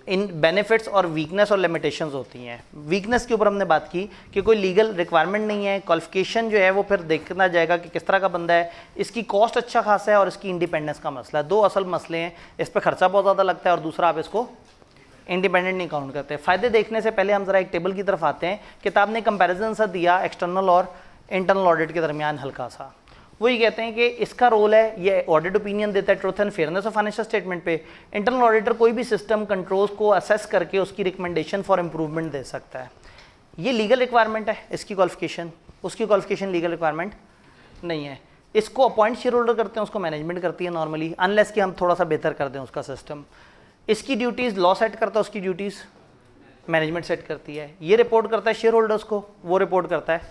इन बेनिफिट्स और वीकनेस और लिमिटेशंस होती हैं। वीकनेस के ऊपर हमने बात की कि कोई लीगल रिक्वायरमेंट नहीं है, क्वालिफिकेशन जो है वो फिर देखना जाएगा कि किस तरह का बंदा है, इसकी कॉस्ट अच्छा खासा है और इसकी इंडिपेंडेंस का मसला है। 2 असल मसले हैं, इस पर खर्चा बहुत ज़्यादा लगता है और दूसरा आप इसको इंडिपेंडेंट नहीं काउंट करते। फ़ायदे देखने से पहले हम ज़रा एक टेबल की तरफ आते हैं। किताब ने कंपैरिजन सा दिया एक्सटर्नल और इंटरनल ऑडिट के दरमियान हल्का सा। वो ये कहते हैं कि इसका रोल है, ये ऑडिट ओपिनियन देता है truth and fairness of financial statement पे। इंटरनल ऑडिटर कोई भी सिस्टम कंट्रोल्स को असेस करके उसकी रिकमेंडेशन फॉर इम्प्रूवमेंट दे सकता है। ये लीगल रिक्वायरमेंट है इसकी क्वालिफिकेशन, उसकी क्वालिफिकेशन लीगल रिक्वायरमेंट नहीं है। इसको अपॉइंट शेयर होल्डर करते हैं, उसको मैनेजमेंट करती है नॉर्मली, अनलेस कि हम थोड़ा सा बेहतर कर दें उसका सिस्टम। इसकी ड्यूटीज़ लॉ सेट करता है, उसकी ड्यूटीज़ मैनेजमेंट सेट करती है। ये रिपोर्ट करता है शेयर होल्डर्स को, वो रिपोर्ट करता है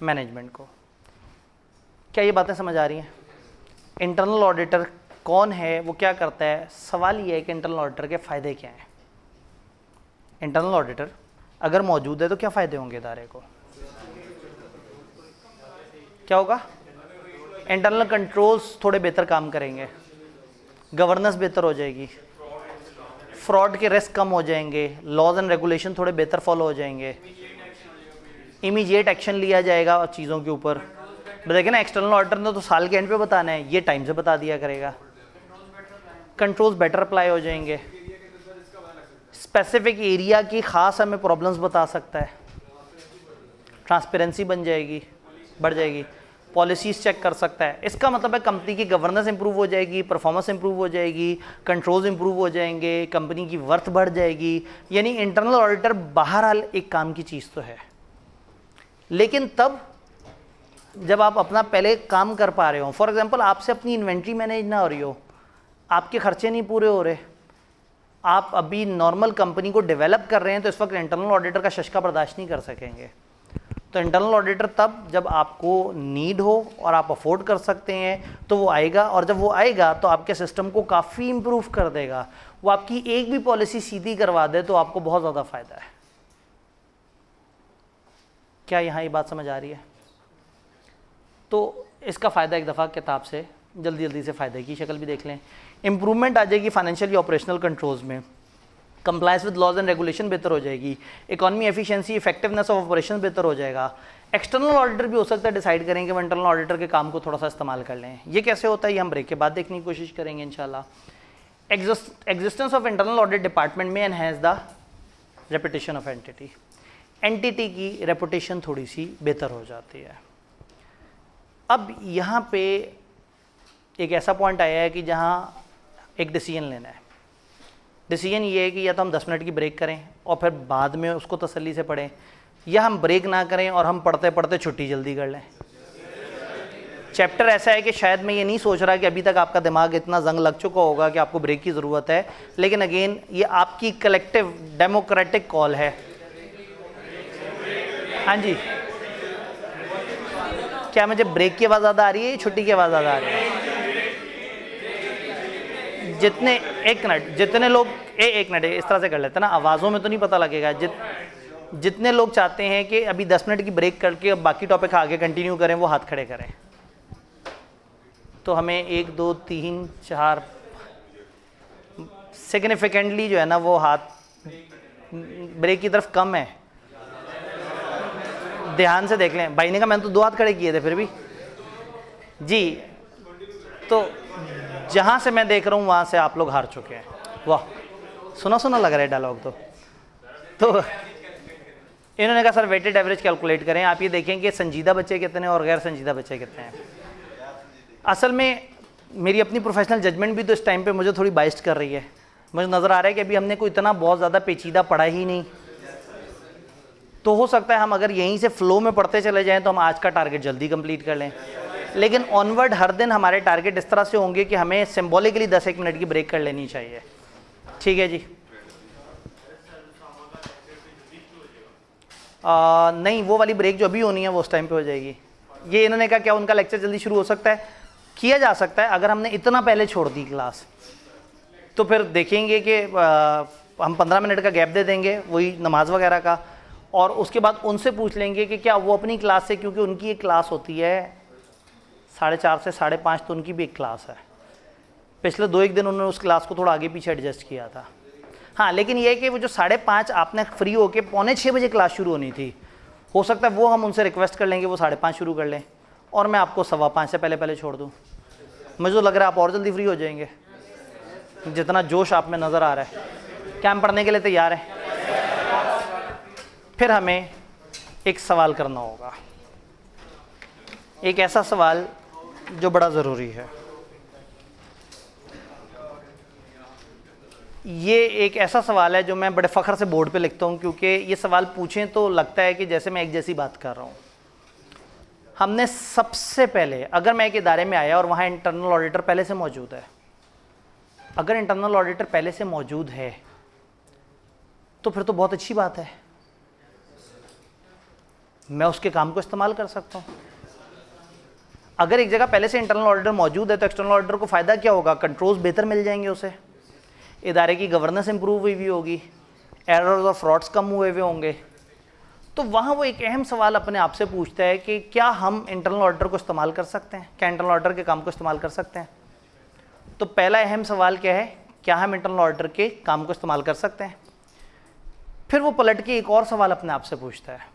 मैनेजमेंट को। क्या ये बातें समझ आ रही हैं? इंटरनल ऑडिटर कौन है, वो क्या करता है? सवाल ये है कि इंटरनल ऑडिटर के फ़ायदे क्या हैं। इंटरनल ऑडिटर अगर मौजूद है तो क्या फ़ायदे होंगे इदारे को? क्या होगा? इंटरनल कंट्रोल्स थोड़े बेहतर काम करेंगे, गवर्नेंस बेहतर हो जाएगी, फ्रॉड के रिस्क कम हो जाएंगे, लॉज एंड रेगुलेशन थोड़े बेहतर फॉलो हो जाएंगे, इमीडिएट एक्शन लिया जाएगा चीज़ों के ऊपर। देखिए ना, एक्सटर्नल ऑडिटर ने तो साल के एंड पे बताना है, ये टाइम से बता दिया करेगा। कंट्रोल्स बेटर अप्लाई हो जाएंगे, स्पेसिफिक एरिया की ख़ास हमें प्रॉब्लम्स बता सकता है, ट्रांसपेरेंसी बन जाएगी, बढ़ जाएगी, पॉलिसीज़ चेक कर सकता है। इसका मतलब है कंपनी की गवर्नेंस इंप्रूव हो जाएगी, परफॉर्मेंस इंप्रूव हो जाएगी, कंट्रोल्स इंप्रूव हो जाएंगे, कंपनी की वर्थ बढ़ जाएगी। यानी इंटरनल ऑडिटर बहरहाल एक काम की चीज़ तो है, लेकिन तब जब आप अपना पहले काम कर पा रहे हो। फॉर एग्जांपल, आपसे अपनी इन्वेंट्री मैनेज ना हो रही हो, आपके खर्चे नहीं पूरे हो रहे, आप अभी नॉर्मल कंपनी को डेवलप कर रहे हैं, तो इस वक्त इंटरनल ऑडिटर का शशका बर्दाश्त नहीं कर सकेंगे। तो इंटरनल ऑडिटर तब जब आपको नीड हो और आप अफोर्ड कर सकते हैं तो वो आएगा, और जब वो आएगा तो आपके सिस्टम को काफ़ी इम्प्रूव कर देगा। वो आपकी एक भी पॉलिसी सीधी करवा दे तो आपको बहुत ज़्यादा फ़ायदा है। क्या यहाँ ये बात समझ आ रही है? तो इसका फ़ायदा एक दफ़ा किताब से जल्दी जल्दी से फ़ायदे की शक्ल भी देख लें। इम्प्रूवमेंट आ जाएगी फाइनेंशियल या ऑपरेशनल कंट्रोल्स में, compliance with laws and regulation बेहतर हो जाएगी, economy, efficiency, effectiveness of operation बेहतर हो जाएगा। एक्सटर्नल ऑडिटर भी हो सकता है डिसाइड करें कि वो इंटरनल ऑडिटर के काम को थोड़ा सा इस्तेमाल कर लें। ये कैसे होता है ये हम ब्रेक के बाद देखने की कोशिश करेंगे इंशाल्लाह। Existence of internal audit department में enhance the reputation of entity, entity की रेपुटेशन थोड़ी सी बेहतर हो जाती है। अब यहाँ पे एक ऐसा पॉइंट आया है कि जहाँ एक डिसीजन लेना है। डिसीजन ये है कि या तो हम 10 मिनट की ब्रेक करें और फिर बाद में उसको तसल्ली से पढ़ें, या हम ब्रेक ना करें और हम पढ़ते पढ़ते छुट्टी जल्दी कर लें। चैप्टर ऐसा है कि शायद मैं ये नहीं सोच रहा कि अभी तक आपका दिमाग इतना जंग लग चुका होगा कि आपको ब्रेक की ज़रूरत है, लेकिन अगेन ये आपकी कलेक्टिव डेमोक्रेटिक कॉल है। हाँ जी, क्या मुझे ब्रेक की आवाज़ ज़्यादा आ रही है, छुट्टी की आवाज़ ज़्यादा आ रही है? जितने एक मिनट जितने लोग एक मिनट इस तरह से कर लेते हैं ना, आवाज़ों में तो नहीं पता लगेगा। जितने लोग चाहते हैं कि अभी 10 मिनट की ब्रेक करके अब बाकी टॉपिक आगे कंटिन्यू करें, वो हाथ खड़े करें। तो हमें 1 2 3 4 सिग्निफिकेंटली जो है ना वो हाथ ब्रेक की तरफ कम है। ध्यान से देख लें। भाई ने कहा मैंने तो 2 हाथ खड़े किए थे फिर भी जी। तो जहाँ से मैं देख रहा हूँ वहाँ से आप लोग हार चुके हैं। वाह, सुना सुना लग रहा है डायलॉग। तो इन्होंने कहा सर वेटेड एवरेज कैलकुलेट करें। आप ये देखें कि संजीदा बच्चे कितने हैं और गैर संजीदा बच्चे कितने हैं। असल में मेरी अपनी प्रोफेशनल जजमेंट भी तो इस टाइम पे मुझे थोड़ी बाइस्ड कर रही है। मुझे नज़र आ रहा है कि अभी हमने कोई इतना बहुत ज़्यादा पेचीदा पढ़ा ही नहीं, तो हो सकता है हम अगर यहीं से फ्लो में पढ़ते चले जाएं तो हम आज का टारगेट जल्दी कंप्लीट कर लें। लेकिन ऑनवर्ड हर दिन हमारे टारगेट इस तरह से होंगे कि हमें सिंबॉलिकली 10-1 मिनट की ब्रेक कर लेनी चाहिए। ठीक है जी। नहीं, वो वाली ब्रेक जो अभी होनी है वो उस टाइम पे हो जाएगी। ये इन्होंने कहा क्या उनका लेक्चर जल्दी शुरू हो सकता है? किया जा सकता है। अगर हमने इतना पहले छोड़ दी क्लास तो फिर देखेंगे कि हम 15 मिनट का गैप दे देंगे वही नमाज वगैरह का, और उसके बाद उनसे पूछ लेंगे कि क्या वो अपनी क्लास से, क्योंकि उनकी एक क्लास होती है 4:30 से 5:30, तो उनकी भी एक क्लास है। पिछले 2-1 दिन उन्होंने उस क्लास को थोड़ा आगे पीछे एडजस्ट किया था। हाँ, लेकिन ये है कि वो जो 5:30 आपने फ्री होके 5:45 बजे क्लास शुरू होनी थी, हो सकता है वो हम उनसे रिक्वेस्ट कर लेंगे वो 5:30 शुरू कर लें और मैं आपको 5:15 से पहले छोड़ दूँ। मुझे तो लग रहा है आप और जल्दी फ्री हो जाएंगे जितना जोश आप में नज़र आ रहा है। क्या हम पढ़ने के लिए तैयार हैं? फिर हमें एक सवाल करना होगा, एक ऐसा सवाल जो बड़ा ज़रूरी है। ये एक ऐसा सवाल है जो मैं बड़े फ़ख्र से बोर्ड पे लिखता हूँ, क्योंकि ये सवाल पूछें तो लगता है कि जैसे मैं एक जैसी बात कर रहा हूँ। हमने सबसे पहले, अगर मैं एक इदारे में आया और वहाँ इंटरनल ऑडिटर पहले से मौजूद है, अगर इंटरनल ऑडिटर पहले से मौजूद है तो फिर तो बहुत अच्छी बात है, मैं उसके काम को इस्तेमाल कर सकता हूँ। अगर एक जगह पहले से इंटरनल ऑडिटर मौजूद है तो एक्सटर्नल ऑडिटर को फ़ायदा क्या होगा? कंट्रोल्स बेहतर मिल जाएंगे उसे, इदारे की गवर्नेंस इंप्रूव हुई होगी, एरर्स और फ्रॉड्स कम हुए होंगे। तो वहाँ वो एक अहम सवाल अपने आप से पूछता है कि क्या हम इंटरनल ऑडिटर को इस्तेमाल कर सकते हैं, क्या इंटरनल ऑडिटर के काम को इस्तेमाल कर सकते हैं? तो पहला अहम सवाल क्या है, क्या हम इंटरनल ऑडिटर के काम को इस्तेमाल कर सकते हैं? फिर वो पलट के एक और सवाल अपने आप से पूछता है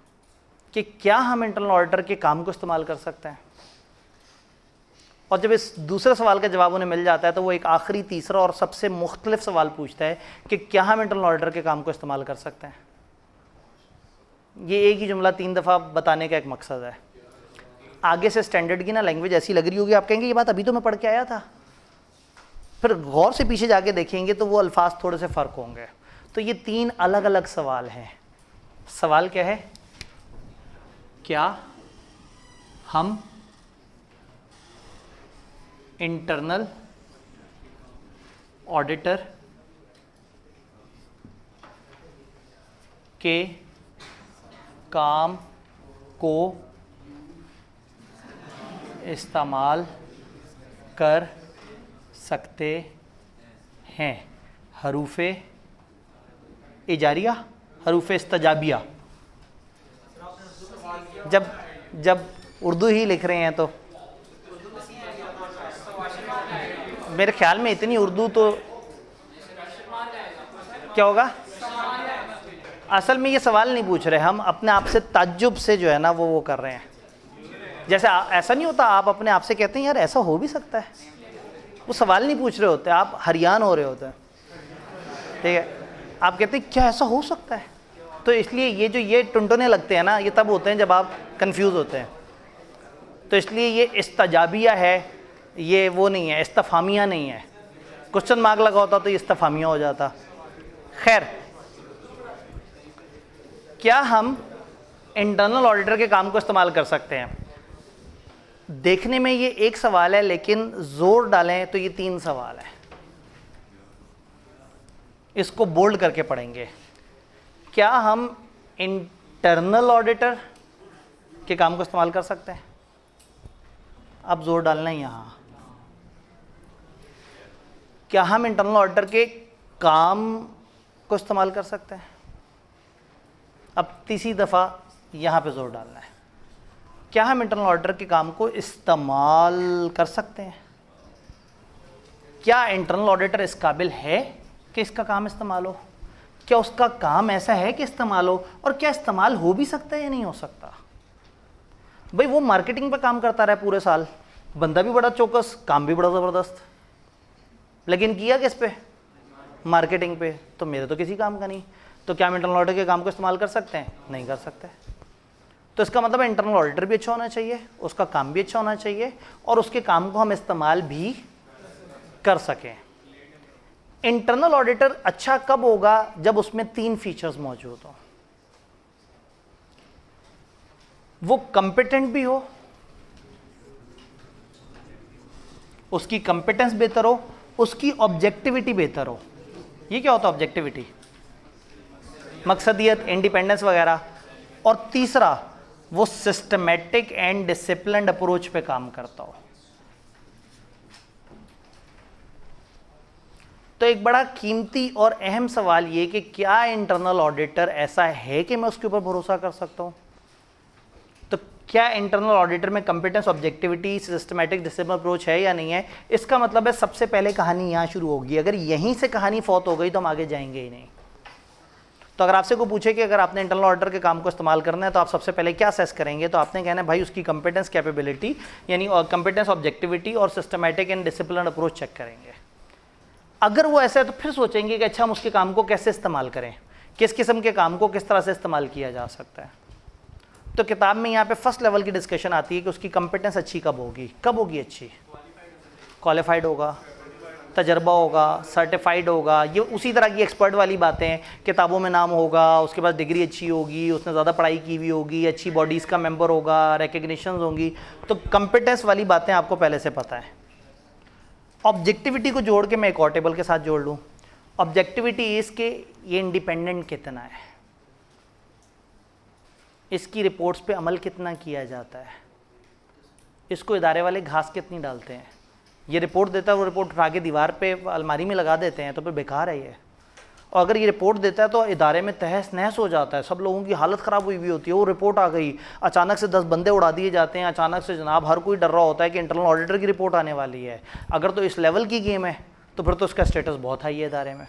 कि क्या हम इंटरनल ऑडिटर के काम को इस्तेमाल कर सकते हैं? और जब इस दूसरे सवाल का जवाब उन्हें मिल जाता है तो वो एक आखिरी तीसरा और सबसे मुख्तलिफ सवाल पूछता है कि क्या हम इंटरनल ऑडिटर के काम को इस्तेमाल कर सकते हैं? ये एक ही जुमला 3 दफ़ा बताने का एक मकसद है। आगे से स्टैंडर्ड की ना लैंग्वेज ऐसी लग रही होगी, आप कहेंगे ये बात अभी तो मैं पढ़ के आया था, फिर गौर से पीछे जाके देखेंगे तो वो अल्फाज थोड़े से फ़र्क होंगे। तो ये 3 अलग अलग सवाल हैं। सवाल क्या है? क्या हम इंटरनल ऑडिटर के काम को इस्तेमाल कर सकते हैं? हरूफे इजारिया, हरूफे इस्तजाबिया। जब उर्दू ही लिख रहे हैं तो मेरे ख्याल में इतनी उर्दू तो क्या होगा? असल में ये सवाल नहीं पूछ रहे हम, अपने आप से ताज्जुब से जो है ना वो कर रहे हैं। जैसे ऐसा नहीं होता आप अपने आप से कहते हैं यार ऐसा हो भी सकता है, वो सवाल नहीं पूछ रहे होते, आप हरियान हो रहे होते हैं, ठीक है? आप कहते हैं क्या ऐसा हो सकता है? तो इसलिए ये टुनटुने लगते हैं ना, ये तब होते हैं जब आप कंफ्यूज होते हैं। तो इसलिए ये इस्तजाबिया है, ये वो नहीं है, इस्तफामिया नहीं है। क्वेश्चन मार्क लगा होता तो ये इस्तफामिया हो जाता। खैर, क्या हम इंटरनल ऑडिटर के काम को इस्तेमाल कर सकते हैं? देखने में ये एक सवाल है, लेकिन जोर डालें तो ये 3 सवाल है। इसको बोल्ड करके पढ़ेंगे। क्या हम इंटरनल ऑडिटर के काम को इस्तेमाल कर सकते हैं? अब जोर डालना है यहाँ। क्या हम इंटरनल ऑडिटर के काम को इस्तेमाल कर सकते हैं? अब तीसरी दफ़ा यहाँ पे जोर डालना है। क्या हम इंटरनल ऑडिटर के काम को इस्तेमाल कर सकते हैं? क्या इंटरनल ऑडिटर इस काबिल है कि इसका काम इस्तेमाल हो? क्या उसका काम ऐसा है कि इस्तेमाल हो? और क्या इस्तेमाल हो भी सकता है या नहीं हो सकता? भाई वो मार्केटिंग पे काम करता रहा पूरे साल, बंदा भी बड़ा चौकस, काम भी बड़ा ज़बरदस्त, लेकिन किया किस पे? मार्केटिंग पे। तो मेरे तो किसी काम का नहीं। तो क्या हम इंटरनल ऑडिटर के काम को इस्तेमाल कर सकते हैं? नहीं कर सकते। तो इसका मतलब इंटरनल ऑडिटर भी अच्छा होना चाहिए, उसका काम भी अच्छा होना चाहिए, और उसके काम को हम इस्तेमाल भी कर सकें। इंटरनल ऑडिटर अच्छा कब होगा? जब उसमें 3 फीचर्स मौजूद हो। वो कंपिटेंट भी हो, उसकी कंपिटेंस बेहतर हो, उसकी ऑब्जेक्टिविटी बेहतर हो। ये क्या होता है ऑब्जेक्टिविटी? मकसदियत, इंडिपेंडेंस वगैरह। और तीसरा, वो सिस्टमेटिक एंड डिसिप्लिन्ड अप्रोच पे काम करता हो। तो एक बड़ा कीमती और अहम सवाल ये कि क्या इंटरनल ऑडिटर ऐसा है कि मैं उसके ऊपर भरोसा कर सकता हूँ? तो क्या इंटरनल ऑडिटर में competence, objectivity, systematic, discipline approach है या नहीं है? इसका मतलब है सबसे पहले कहानी यहाँ शुरू होगी। अगर यहीं से कहानी फौत हो गई तो हम आगे जाएंगे ही नहीं। तो अगर आपसे को पूछे कि अगर आपने इंटरनल ऑडिटर के काम को इस्तेमाल करना है तो आप सबसे पहले क्या असेस करेंगे, तो आपने कहना है भाई उसकी कंपिटेंस, कैपेबिलिटी, यानी कंपिटेंस, ऑब्जेक्टिविटी और systematic and discipline approach check करेंगे। अगर वो ऐसा है तो फिर सोचेंगे कि अच्छा हम उसके काम को कैसे इस्तेमाल करें, किस किस्म के काम को किस तरह से इस्तेमाल किया जा सकता है। तो किताब में यहाँ पे फर्स्ट लेवल की डिस्कशन आती है कि उसकी कंपिटेंस अच्छी कब होगी। कब होगी अच्छी? क्वालिफाइड होगा, तजर्बा होगा, सर्टिफाइड होगा। ये उसी तरह की एक्सपर्ट वाली बातें हैं। किताबों में नाम होगा, उसके पास डिग्री अच्छी होगी, उसने ज़्यादा पढ़ाई की हुई होगी, अच्छी बॉडीज़ का मेंबर होगा, रिकग्निशंस होंगी। तो कंपिटेंस वाली बातें आपको पहले से पता है। ऑब्जेक्टिविटी को जोड़ के मैं एक और टेबल के साथ जोड़ लूँ। ऑब्जेक्टिविटी इसके ये इंडिपेंडेंट कितना है, इसकी रिपोर्ट्स पे अमल कितना किया जाता है, इसको इदारे वाले घास कितनी डालते हैं। ये रिपोर्ट देता है, वो रिपोर्ट उठा के दीवार पे अलमारी में लगा देते हैं, तो फिर बेकार है ये। और अगर ये रिपोर्ट देता है तो इदारे में तहस नहस हो जाता है, सब लोगों की हालत ख़राब हुई हुई होती है। वो रिपोर्ट आ गई, अचानक से 10 बंदे उड़ा दिए जाते हैं, अचानक से जनाब हर कोई डर रहा होता है कि इंटरनल ऑडिटर की रिपोर्ट आने वाली है। अगर तो इस लेवल की गेम है तो फिर तो उसका स्टेटस बहुत हाई है इदारे में।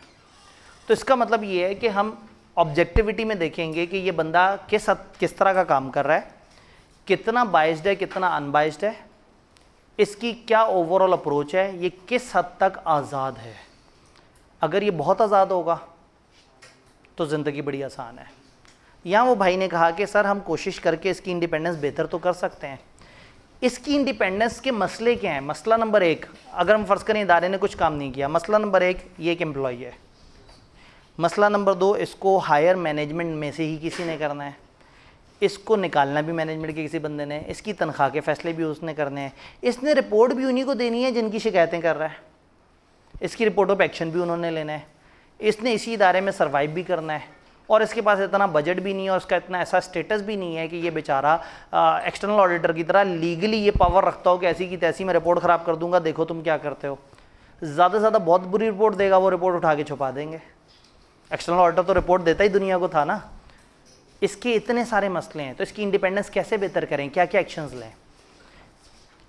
तो इसका मतलब ये है कि हम ऑब्जेक्टिविटी में देखेंगे कि ये बंदा किस तरह का काम कर रहा है, कितना बाइस्ड है, कितना अनबाइस्ड है, इसकी क्या ओवरऑल अप्रोच है, ये किस हद तक आज़ाद है। अगर ये बहुत आज़ाद होगा तो ज़िंदगी बड़ी आसान है। यहाँ वो भाई ने कहा कि सर हम कोशिश करके इसकी इंडिपेंडेंस बेहतर तो कर सकते हैं। इसकी इंडिपेंडेंस के मसले क्या हैं? मसला नंबर 1, अगर हम फ़र्ज़ करें इदारे ने कुछ काम नहीं किया, मसला नंबर 1 ये एक एम्प्लॉई है। मसला नंबर 2, इसको हायर मैनेजमेंट में से ही किसी ने करना है, इसको निकालना भी मैनेजमेंट के किसी बंदे ने, इसकी तनख्वाह के फ़ैसले भी उसने करने हैं, इसने रिपोर्ट भी उन्हीं को देनी है जिनकी शिकायतें कर रहा है, इसकी रिपोर्टों पे एक्शन भी उन्होंने लेना है, इसने इसी इदारे में सर्वाइव भी करना है, और इसके पास इतना बजट भी नहीं है और उसका इतना ऐसा स्टेटस भी नहीं है कि ये बेचारा एक्सटर्नल ऑडिटर की तरह लीगली ये पावर रखता हो कि ऐसी की तैसी मैं रिपोर्ट ख़राब कर दूंगा, देखो तुम क्या करते हो। ज़्यादा से ज़्यादा बहुत बुरी रिपोर्ट देगा, वो रिपोर्ट उठा के छुपा देंगे। एक्सटर्नल ऑडिटर तो रिपोर्ट देता ही दुनिया को था ना। इसके इतने सारे मसले हैं, तो इसकी इंडिपेंडेंस कैसे बेहतर करें, क्या क्या एक्शंस लें।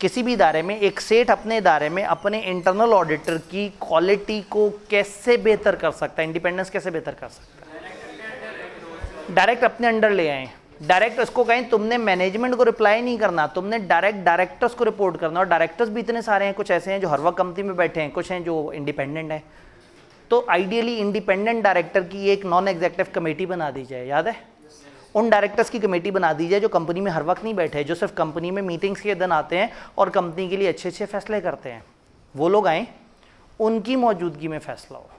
किसी भी इदारे में एक सेठ अपने इदारे में अपने इंटरनल ऑडिटर की क्वालिटी को कैसे बेहतर कर सकता है, इंडिपेंडेंस कैसे बेहतर कर सकता है। डायरेक्ट अपने अंडर ले आए, डायरेक्ट उसको कहें तुमने मैनेजमेंट को रिप्लाई नहीं करना, तुमने डायरेक्ट डायरेक्टर्स को रिपोर्ट करना। और डायरेक्टर्स भी इतने सारे हैं, कुछ ऐसे हैं जो हर वक्त कंपनी में बैठे हैं, कुछ हैं जो इंडिपेंडेंट हैं। तो आइडियली इंडिपेंडेंट डायरेक्टर की एक नॉन एग्जीक्यूटिव कमेटी बना दी जाए, याद है, उन डायरेक्टर्स की कमेटी बना दी जाए जो कंपनी में हर वक्त नहीं बैठे, जो सिर्फ कंपनी में मीटिंग्स के दिन आते हैं और कंपनी के लिए अच्छे अच्छे फैसले करते हैं। वो लोग आए, उनकी मौजूदगी में फैसला हो,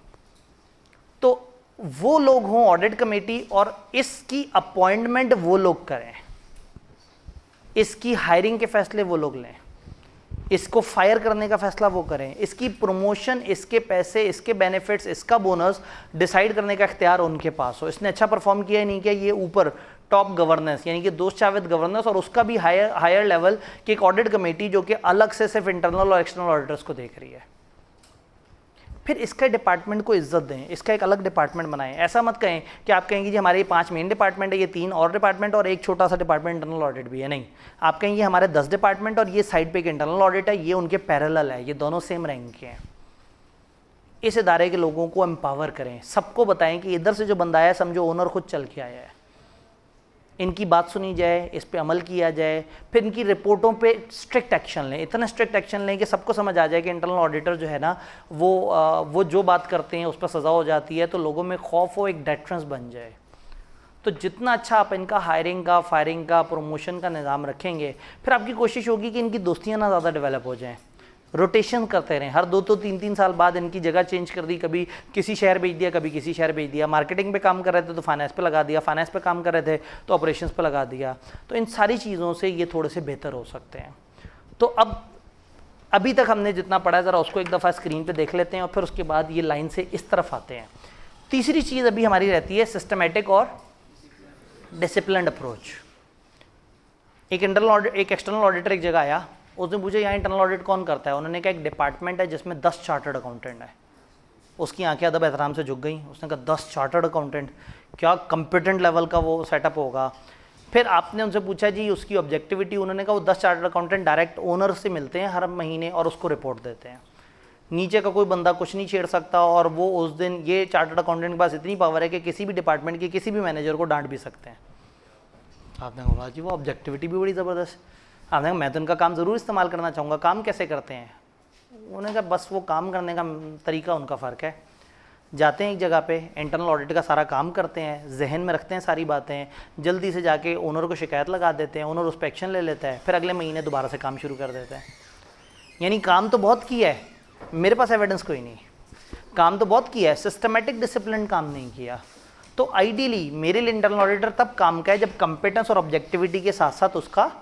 तो वो लोग हों ऑडिट कमेटी, और इसकी अपॉइंटमेंट वो लोग करें, इसकी हायरिंग के फैसले वो लोग लें, इसको फायर करने का फैसला वो करें, इसकी प्रमोशन, इसके पैसे, इसके बेनिफिट्स, इसका बोनस डिसाइड करने का इख्तियार उनके पास हो। इसने अच्छा परफॉर्म किया है नहीं किया, ये ऊपर टॉप गवर्नेंस यानी कि दोस्त चावेद गवर्नेंस, और उसका भी हायर लेवल की एक ऑडिट कमेटी जो कि अलग से सिर्फ इंटरनल और एक्सटर्नल ऑडिटर्स को देख रही है। फिर इसका डिपार्टमेंट को इज्जत दें, इसका एक अलग डिपार्टमेंट बनाएं। ऐसा मत कहें कि आप कहेंगे जी हमारे ये 5 मेन डिपार्टमेंट है, ये 3 और डिपार्टमेंट और एक छोटा सा डिपार्टमेंट इंटरनल ऑडिट भी है। नहीं, आप कहेंगे हमारे 10 डिपार्टमेंट और ये साइड पे एक इंटरनल ऑडिट है, ये उनके पैरेलल है, ये दोनों सेम रैंक के हैं। इस इदारे के लोगों को एम्पावर करें, सबको बताएं कि इधर से जो बंदा आया समझो ओनर खुद चल के आया है, इनकी बात सुनी जाए, इस पे अमल किया जाए, फिर इनकी रिपोर्टों पे स्ट्रिक्ट एक्शन लें, इतना स्ट्रिक्ट एक्शन लें कि सबको समझ आ जाए कि इंटरनल ऑडिटर जो है ना वो जो बात करते हैं उस पर सज़ा हो जाती है, तो लोगों में खौफ हो, एक डेटरेंस बन जाए। तो जितना अच्छा आप इनका हायरिंग का, फायरिंग का, प्रमोशन का निज़ाम रखेंगे, फिर आपकी कोशिश होगी कि इनकी दोस्तियाँ ना ज़्यादा डेवलप हो जाएँ, रोटेशन करते रहें, हर 2-3 साल बाद इनकी जगह चेंज कर दी, कभी किसी शहर भेज दिया, कभी किसी शहर भेज दिया। मार्केटिंग पे काम कर रहे थे तो फाइनेंस पे लगा दिया, फाइनेंस पे काम कर रहे थे तो ऑपरेशंस पे लगा दिया। तो इन सारी चीज़ों से ये थोड़े से बेहतर हो सकते हैं। तो अब अभी तक हमने जितना पढ़ा है ज़रा उसको एक दफ़ा स्क्रीन पर देख लेते हैं और फिर उसके बाद ये लाइन से इस तरफ आते हैं। तीसरी चीज़ अभी हमारी रहती है सिस्टमेटिक और डिसिप्लिन्ड अप्रोच। एक एक्सटर्नल ऑडिटर एक जगह आया, उसने पूछा यहाँ इंटरनल ऑडिट कौन करता है। उन्होंने कहा एक डिपार्टमेंट है जिसमें 10 चार्टर्ड अकाउंटेंट है। उसकी आंखें अदब एहतराम से झुक गई। उसने कहा 10 चार्टर्ड अकाउंटेंट, क्या कॉम्पिटेंट लेवल का वो सेटअप होगा। फिर आपने उनसे पूछा जी उसकी ऑब्जेक्टिविटी, उन्होंने कहा वो 10 चार्टर्ड अकाउंटेंट डायरेक्ट ओनर से मिलते हैं हर महीने और उसको रिपोर्ट देते हैं, नीचे का कोई बंदा कुछ नहीं छेड़ सकता। और वो उस दिन ये चार्टर्ड अकाउंटेंट के पास इतनी पावर है कि किसी भी डिपार्टमेंट के किसी भी मैनेजर को डांट भी सकते हैं। आपने कहा जी वो ऑब्जेक्टिविटी भी बड़ी ज़बरदस्त। आपने कहा मैं तो उनका काम ज़रूर इस्तेमाल करना चाहूँगा, काम कैसे करते हैं। उन्होंने कहा बस वो काम करने का तरीका उनका फ़र्क है। जाते हैं एक जगह पे, इंटरनल ऑडिट का सारा काम करते हैं, जहन में रखते हैं सारी बातें, जल्दी से जाके ओनर को शिकायत लगा देते हैं, ओनर उस पर एक्शन ले लेता है, फिर अगले महीने दोबारा से काम शुरू कर देते हैं। यानी काम तो बहुत किया है, मेरे पास एविडेंस कोई नहीं, काम तो बहुत किया है, सिस्टमेटिक डिसिप्लिन काम नहीं किया। तो आइडियली मेरे लिए इंटरनल ऑडिटर तब काम का है जब कंपिटेंस और ऑब्जेक्टिविटी के साथ साथ उसका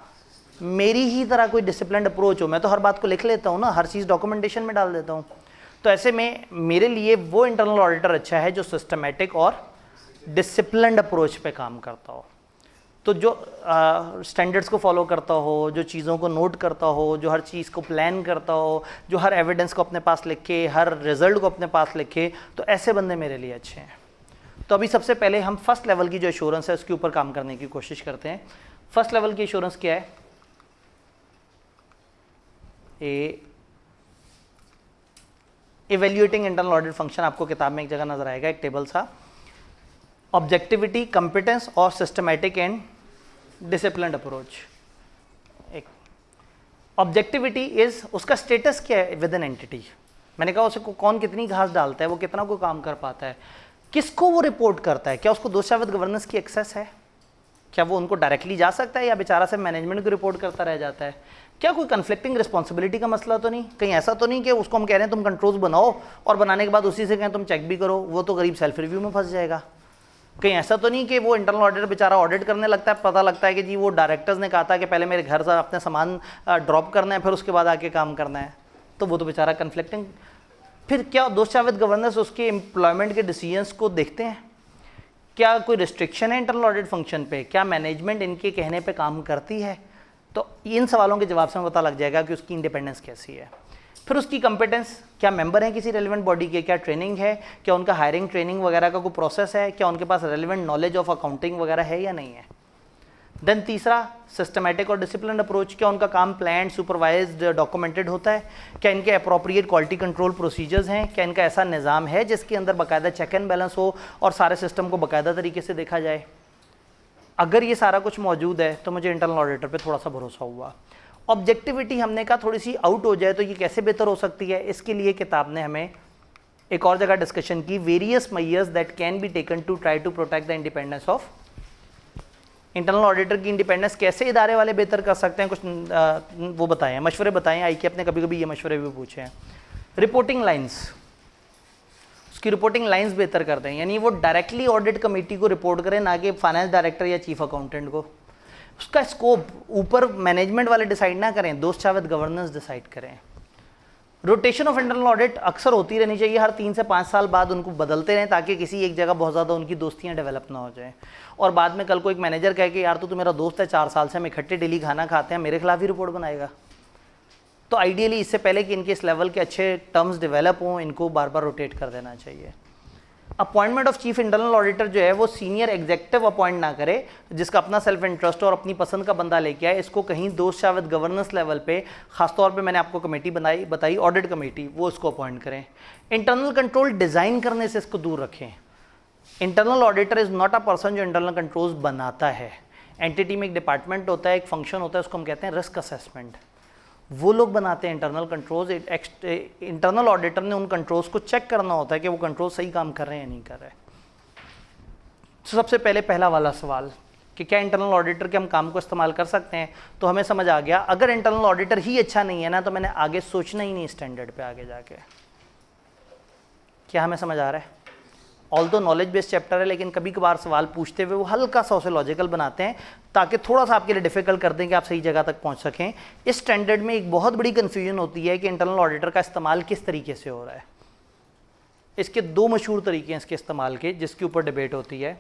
मेरी ही तरह कोई डिसिप्लिन्ड अप्रोच हो। मैं तो हर बात को लिख लेता हूँ ना, हर चीज़ डॉक्यूमेंटेशन में डाल देता हूँ। तो ऐसे में मेरे लिए वो इंटरनल ऑडिटर अच्छा है जो सिस्टमेटिक और डिसिप्लिन्ड अप्रोच पे काम करता हो। तो जो स्टैंडर्ड्स को फॉलो करता हो, जो चीज़ों को नोट करता हो, जो हर चीज़ को प्लान करता हो, जो हर एविडेंस को अपने पास लिखे, हर रिजल्ट को अपने पास लिखे, तो ऐसे बंदे मेरे लिए अच्छे हैं। तो अभी सबसे पहले हम फर्स्ट लेवल की जो एश्योरेंस है उसके ऊपर काम करने की कोशिश करते हैं। फर्स्ट लेवल की एश्योरेंस क्या है? इवेल्युएटिंग इंटरनल ऑडिट फंक्शन, आपको किताब में एक जगह नजर आएगा एक टेबल सा। ऑब्जेक्टिविटी, कंपिटेंस और सिस्टमैटिक एंड डिसिप्लिन्ड अप्रोच। एक ऑब्जेक्टिविटी इज उसका स्टेटस क्या है विद एन एंटिटी। मैंने कहा उसे कौन कितनी घास डालता है, वो कितना को काम कर पाता है, किसको वो रिपोर्ट करता है, क्या उसको दोषाविद गवर्नेंस की एक्सेस है, क्या वो उनको डायरेक्टली जा सकता है या बेचारा से मैनेजमेंट को रिपोर्ट करता रह जाता है, क्या कोई कन्फ्लिक्टिंग रिस्पॉन्सिबिलिटी का मसला तो नहीं, कहीं ऐसा तो नहीं कि उसको हम कह रहे हैं तुम कंट्रोल्स बनाओ और बनाने के बाद उसी से कहें तुम चेक भी करो, वो तो गरीब सेल्फ रिव्यू में फंस जाएगा। कहीं ऐसा तो नहीं कि वो इंटरनल ऑडिटर बेचारा ऑडिट करने लगता है, पता लगता है कि जी वो डायरेक्टर्स ने कहा था कि पहले मेरे घर से अपने सामान ड्रॉप करना है फिर उसके बाद आके काम करना है, तो वो तो बेचारा कन्फ्लिक्टिंग। फिर क्या दोषाविद गवर्नेंस उसके एम्प्लॉयमेंट के डिसीजंस को देखते हैं, क्या कोई रिस्ट्रिक्शन है इंटरनल ऑडिट फंक्शन पे, क्या मैनेजमेंट इनके कहने पे काम करती है। तो इन सवालों के जवाब से हमें पता लग जाएगा कि उसकी इंडिपेंडेंस कैसी है। फिर उसकी कंपिटेंस, क्या मेंबर हैं किसी रेलिवेंट बॉडी के, क्या ट्रेनिंग है, क्या उनका हायरिंग ट्रेनिंग वगैरह का कोई प्रोसेस है, क्या उनके पास रेलिवेंट नॉलेज ऑफ अकाउंटिंग वगैरह है या नहीं है। देन तीसरा सिस्टमैटिक और डिसिप्लिन अप्रोच, क्या उनका काम प्लान, सुपरवाइज्ड, डॉक्यूमेंटेड होता है, क्या इनके अप्रोप्रिएट क्वालिटी कंट्रोल प्रोसीजर्स हैं, क्या इनका ऐसा निज़ाम है जिसके अंदर बाकायदा चेक एंड बैलेंस हो और सारे सिस्टम को बाकायदा तरीके से देखा जाए। अगर ये सारा कुछ मौजूद है तो मुझे इंटरनल ऑडिटर पे थोड़ा सा भरोसा हुआ। ऑब्जेक्टिविटी हमने कहा थोड़ी सी आउट हो जाए तो ये कैसे बेहतर हो सकती है, इसके लिए किताब ने हमें एक और जगह डिस्कशन की, various measures that can be taken to try to protect the independence of internal auditor. की इंडिपेंडेंस कैसे इदारे वाले बेहतर कर सकते हैं, कुछ वो बताएं, मशवरे बताएं। आई के अपने कभी कभी ये मशवरे भी पूछे हैं। रिपोर्टिंग लाइंस, उसकी रिपोर्टिंग लाइंस बेहतर कर दें, यानी वो डायरेक्टली ऑडिट कमेटी को रिपोर्ट करें, ना कि फाइनेंस डायरेक्टर या चीफ अकाउंटेंट को। उसका स्कोप ऊपर मैनेजमेंट वाले डिसाइड ना करें, दोषाविद गवर्नेंस डिसाइड करें। रोटेशन ऑफ इंटरनल ऑडिट अक्सर होती रहनी चाहिए, हर 3 से 5 साल बाद उनको बदलते रहें ताकि किसी एक जगह बहुत ज़्यादा उनकी दोस्तियाँ डेवलप ना हो जाएं और बाद में कल को एक मैनेजर कहे कि यार तो मेरा दोस्त है, 4 साल से हम इकट्ठे डेली खाना खाते हैं, मेरे खिलाफ ही रिपोर्ट बनाएगा। तो आइडियली इससे पहले कि इनके इस लेवल के अच्छे टर्म्स डेवलप हों, इनको बार बार रोटेट कर देना चाहिए। Appointment of chief internal auditor जो है वो सीनियर एग्जीक्यूटिव अपॉइंट ना करे जिसका अपना सेल्फ इंटरेस्ट और अपनी पसंद का बंदा लेके आए, इसको कहीं दोषाविद गवर्नेंस लेवल पे, खासतौर पे मैंने आपको कमेटी बताई ऑडिट कमेटी, वो इसको अपॉइंट करें। इंटरनल कंट्रोल डिज़ाइन करने से इसको दूर रखें। Internal auditor is not a person जो इंटरनल कंट्रोल्स बनाता है। एंटिटी में एक डिपार्टमेंट होता है, एक फंक्शन होता है, उसको हम कहते हैं रिस्क असेसमेंट, वो लोग बनाते हैं इंटरनल कंट्रोल्स। इंटरनल ऑडिटर ने उन कंट्रोल्स को चेक करना होता है कि वो कंट्रोल सही काम कर रहे हैं या नहीं कर रहे। तो सबसे पहले पहला वाला सवाल कि क्या इंटरनल ऑडिटर के हम काम को इस्तेमाल कर सकते हैं, तो हमें समझ आ गया अगर इंटरनल ऑडिटर ही अच्छा नहीं है ना तो मैंने आगे सोचना ही नहीं स्टैंडर्ड पे आगे जाके। क्या हमें समझ आ रहा है? ऑल दो नॉलेज बेस्ड चैप्टर है, लेकिन कभी कभार सवाल पूछते हुए वो हल्का सा उसे लॉजिकल बनाते हैं ताकि थोड़ा सा आपके लिए डिफिकल्ट कर दें कि आप सही जगह तक पहुंच सकें। इस स्टैंडर्ड में एक बहुत बड़ी कन्फ्यूजन होती है कि इंटरनल ऑडिटर का इस्तेमाल किस तरीके से हो रहा है। इसके 2 मशहूर तरीके हैं इसके इस्तेमाल के, जिसके ऊपर डिबेट होती है।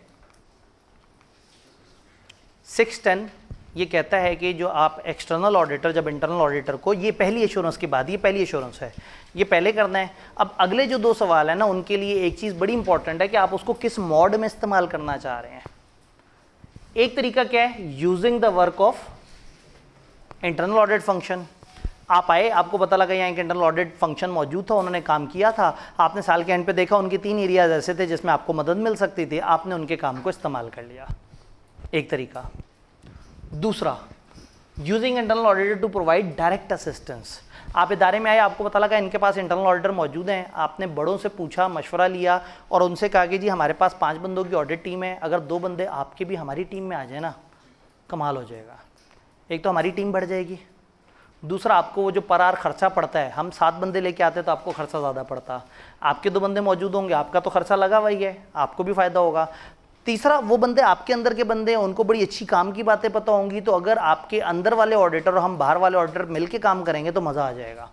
610 ये कहता है कि जो आप एक्सटर्नल ऑडिटर जब इंटरनल ऑडिटर को, ये पहली एश्योरेंस की बात, ये पहली एश्योरेंस है, ये पहले करना है। अब अगले जो 2 सवाल है ना उनके लिए एक चीज़ बड़ी इंपॉर्टेंट है कि आप उसको किस मोड में इस्तेमाल करना चाह रहे हैं। एक तरीका क्या है, using the work of internal audit function. आप आए, आपको पता लगा यहाँ एक इंटरनल ऑडिट फंक्शन मौजूद था, उन्होंने काम किया था, आपने साल के एंड पे देखा उनके 3 एरियाज ऐसे थे जिसमें आपको मदद मिल सकती थी, आपने उनके काम को इस्तेमाल कर लिया, एक तरीका। दूसरा, using internal auditor to provide direct assistance. आप इदारे में आए, आपको पता लगा इनके पास इंटरनल ऑडिटर मौजूद हैं, आपने बड़ों से पूछा, मशवरा लिया और उनसे कहा कि जी हमारे पास 5 बंदों की ऑडिट टीम है, अगर 2 बंदे आपके भी हमारी टीम में आ जाए ना, कमाल हो जाएगा। एक तो हमारी टीम बढ़ जाएगी, दूसरा आपको वो जो पर आवर खर्चा पड़ता है, हम 7 बंदे लेके आते तो आपको खर्चा ज़्यादा पड़ता, आपके 2 बंदे मौजूद होंगे, आपका तो खर्चा लगा हुआ ही है, आपको भी फ़ायदा होगा। तीसरा, वो बंदे आपके अंदर के बंदे हैं, उनको बड़ी अच्छी काम की बातें पता होंगी, तो अगर आपके अंदर वाले ऑडिटर और हम बाहर वाले ऑडिटर मिलके काम करेंगे तो मज़ा आ जाएगा।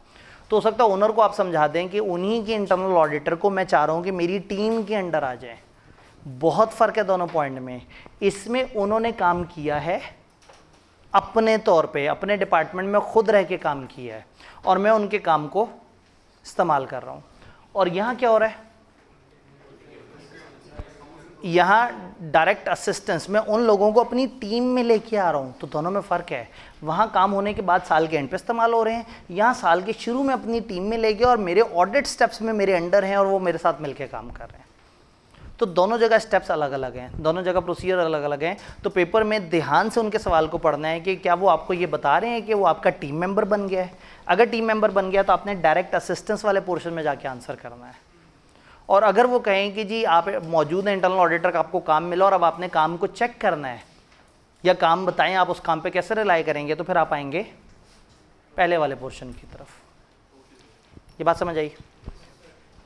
तो हो सकता है ओनर को आप समझा दें कि उन्हीं के इंटरनल ऑडिटर को मैं चाह रहा हूँ कि मेरी टीम के अंडर आ जाए। बहुत फ़र्क है दोनों पॉइंट में। इसमें उन्होंने काम किया है अपने तौर पे, अपने डिपार्टमेंट में खुद रह के काम किया है, और मैं उनके काम को इस्तेमाल कर रहा हूँ। और यहाँ क्या हो रहा है, यहाँ डायरेक्ट असिस्टेंस में उन लोगों को अपनी टीम में लेके आ रहा हूँ, तो दोनों में फ़र्क है। वहाँ काम होने के बाद साल के एंड पे इस्तेमाल हो रहे हैं, यहाँ साल के शुरू में अपनी टीम में लेके और मेरे ऑडिट स्टेप्स में मेरे अंडर हैं और वो मेरे साथ मिलके काम कर रहे हैं। तो दोनों जगह स्टेप्स अलग अलग हैं, दोनों जगह प्रोसीजर अलग अलग हैं। तो पेपर में ध्यान से उनके सवाल को पढ़ना है कि क्या वो आपको ये बता रहे हैं कि वो आपका टीम मेंबर बन गया है। अगर टीम मेंबर बन गया तो आपने डायरेक्ट असिस्टेंस वाले पोर्शन में जाके आंसर करना है। और अगर वो कहें कि जी आप मौजूद हैं, इंटरनल ऑडिटर का आपको काम मिला और अब आपने काम को चेक करना है या काम बताएं आप उस काम पे कैसे रिलाई करेंगे, तो फिर आप आएंगे पहले वाले पोर्शन की तरफ। ये बात समझ आई?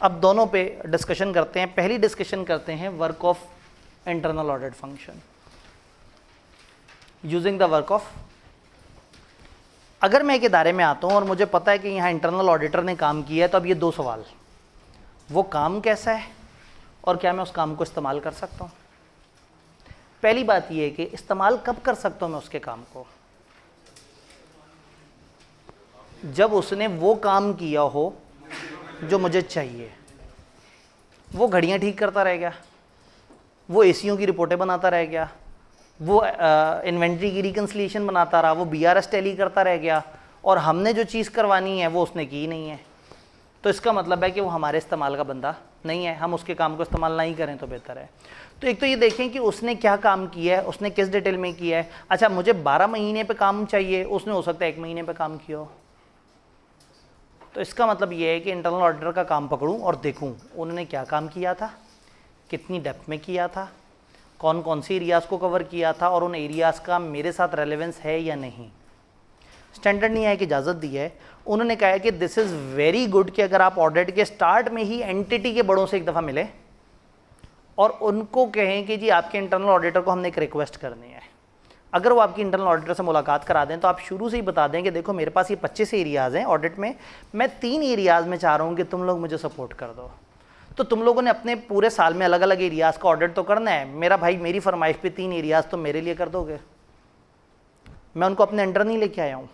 अब दोनों पे डिस्कशन करते हैं। पहली डिस्कशन करते हैं work of internal audit function using the work of. अगर मैं एक इदारे में आता हूं और मुझे पता है कि यहाँ इंटरनल ऑडिटर ने काम किया है, तो अब ये दो सवाल, वो काम कैसा है और क्या मैं उस काम को इस्तेमाल कर सकता हूँ। पहली बात ये है कि इस्तेमाल कब कर सकता हूँ मैं उसके काम को, जब उसने वो काम किया हो जो मुझे चाहिए। वो घड़ियाँ ठीक करता रह गया, वो एसीओ की रिपोर्टें बनाता रह गया, वो इन्वेंट्री की रिकन्सिलिएशन बनाता रहा, वो बीआरएस टैली करता रह गया, और हमने जो चीज़ करवानी है वो उसने की नहीं है। तो इसका मतलब है कि वो हमारे इस्तेमाल का बंदा नहीं है, हम उसके काम को इस्तेमाल नहीं करें तो बेहतर है। तो एक तो ये देखें कि उसने क्या काम किया है, उसने किस डिटेल में किया है। अच्छा, मुझे 12 महीने पे काम चाहिए, उसने हो सकता है 1 महीने पे काम किया हो। तो इसका मतलब ये है कि इंटरनल ऑडिटर का काम पकड़ूं और देखूं उन्होंने क्या काम किया था, कितनी डेप्थ में किया था, कौन कौन सी एरियाज़ को कवर किया था, और उन एरियाज़ का मेरे साथ रेलेवेंस है या नहीं। स्टैंडर्ड नहीं है कि इजाज़त दी है, उन्होंने कहा है कि दिस इज़ वेरी गुड कि अगर आप ऑडिट के स्टार्ट में ही एंटिटी के बड़ों से एक दफ़ा मिले और उनको कहें कि जी आपके इंटरनल ऑडिटर को हमने एक रिक्वेस्ट करनी है। अगर वो आपकी इंटरनल ऑडिटर से मुलाकात करा दें तो आप शुरू से ही बता दें कि देखो मेरे पास ये 25 एरियाज़ हैं ऑडिट में, मैं 3 एरियाज़ में चाह रहा हूँ कि तुम लोग मुझे सपोर्ट कर दो। तो तुम लोगों ने अपने पूरे साल में अलग अलग एरियाज़ का ऑडिट तो करना है, मेरा भाई मेरी फरमाइश पे 3 एरियाज़ तो मेरे लिए कर दोगे। मैं उनको अपने अंडर नहीं लेके आया हूँ,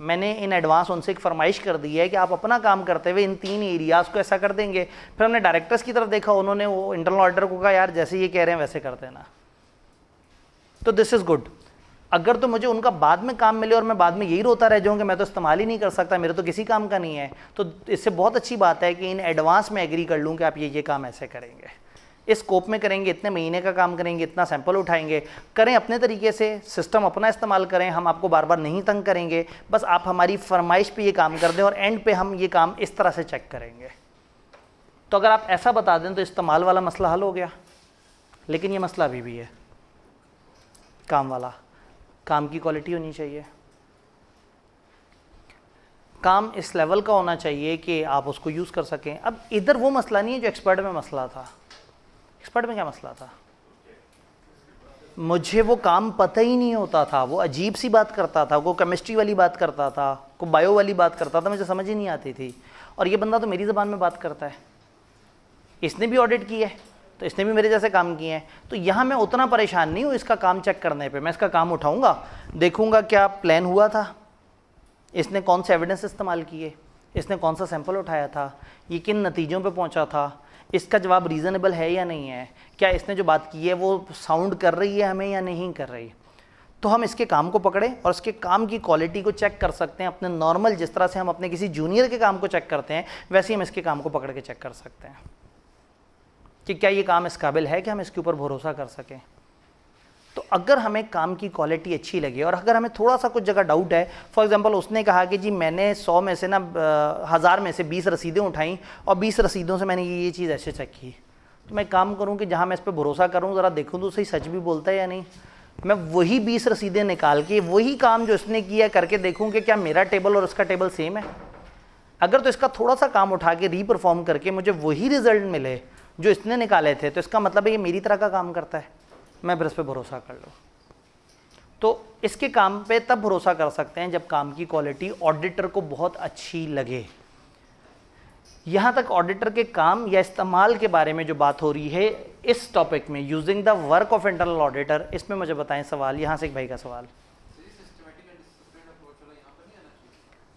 मैंने इन एडवांस उनसे एक फरमाइश कर दी है कि आप अपना काम करते हुए इन 3 एरियाज़ को ऐसा कर देंगे। फिर हमने डायरेक्टर्स की तरफ देखा, उन्होंने वो इंटरनल ऑडिटर को कहा यार जैसे ये कह रहे हैं वैसे कर देना। तो दिस इज़ गुड। अगर तो मुझे उनका बाद में काम मिले और मैं बाद में यही रोता रह जाऊँ कि मैं तो इस्तेमाल ही नहीं कर सकता, मेरे तो किसी काम का नहीं है, तो इससे बहुत अच्छी बात है कि इन एडवांस में एग्री कर लूँ कि आप ये काम ऐसे करेंगे, इस स्कोप में करेंगे, इतने महीने का काम करेंगे, इतना सैंपल उठाएंगे, करें अपने तरीके से, सिस्टम अपना इस्तेमाल करें, हम आपको बार बार नहीं तंग करेंगे, बस आप हमारी फरमाइश पे ये काम कर दें और एंड पे हम ये काम इस तरह से चेक करेंगे। तो अगर आप ऐसा बता दें तो इस्तेमाल वाला मसला हल हो गया। लेकिन ये मसला अभी भी है काम वाला, काम की क्वालिटी होनी चाहिए, काम इस लेवल का होना चाहिए कि आप उसको यूज़ कर सकें। अब इधर वो मसला नहीं है जो एक्सपर्ट में मसला था। एक्सपर्ट में क्या मसला था, मुझे वो काम पता ही नहीं होता था, वो अजीब सी बात करता था, वो केमिस्ट्री वाली बात करता था, वो बायो वाली बात करता था, मुझे समझ ही नहीं आती थी। और ये बंदा तो मेरी ज़बान में बात करता है, इसने भी ऑडिट किया है तो इसने भी मेरे जैसे काम किए हैं। तो यहाँ मैं उतना परेशान नहीं हूँ इसका काम चेक करने पे, मैं इसका काम उठाऊँगा, देखूँगा क्या प्लान हुआ था, इसने कौन से एविडेंस इस्तेमाल किए, इसने कौन सा सैंपल उठाया था, ये किन नतीजों पे पहुँचा था, इसका जवाब रीज़नेबल है या नहीं है, क्या इसने जो बात की है वो साउंड कर रही है हमें या नहीं कर रही। तो हम इसके काम को पकड़े और इसके काम की क्वालिटी को चेक कर सकते हैं अपने नॉर्मल, जिस तरह से हम अपने किसी जूनियर के काम को चेक करते हैं वैसे ही हम इसके काम को पकड़ के चेक कर सकते हैं कि क्या ये काम इस काबिल है कि हम इसके ऊपर भरोसा कर सकें। तो अगर हमें काम की क्वालिटी अच्छी लगे और अगर हमें थोड़ा सा कुछ जगह डाउट है, फॉर एग्जांपल उसने कहा कि जी मैंने 100 में से ना 1000 में से 20 रसीदें उठाई और 20 रसीदों से मैंने ये चीज़ ऐसे चेक की, तो मैं काम करूं कि जहां मैं इस पर भरोसा करूं ज़रा देखूं तो सही सच भी बोलता है या नहीं। मैं वही 20 रसीदें निकाल के वही काम जो इसने किया करके देखूँ कि क्या मेरा टेबल और इसका टेबल सेम है। अगर तो इसका थोड़ा सा काम उठा के रीपरफॉर्म करके मुझे वही रिजल्ट मिले जो इसने निकाले थे, तो इसका मतलब है ये मेरी तरह का काम करता है, मैं फिर इस पर भरोसा कर लूँ। तो इसके काम पे तब भरोसा कर सकते हैं जब काम की क्वालिटी ऑडिटर को बहुत अच्छी लगे। यहाँ तक ऑडिटर के काम या इस्तेमाल के बारे में जो बात हो रही है इस टॉपिक में, using the work of internal auditor, इसमें मुझे बताएं सवाल। यहाँ से एक भाई का सवाल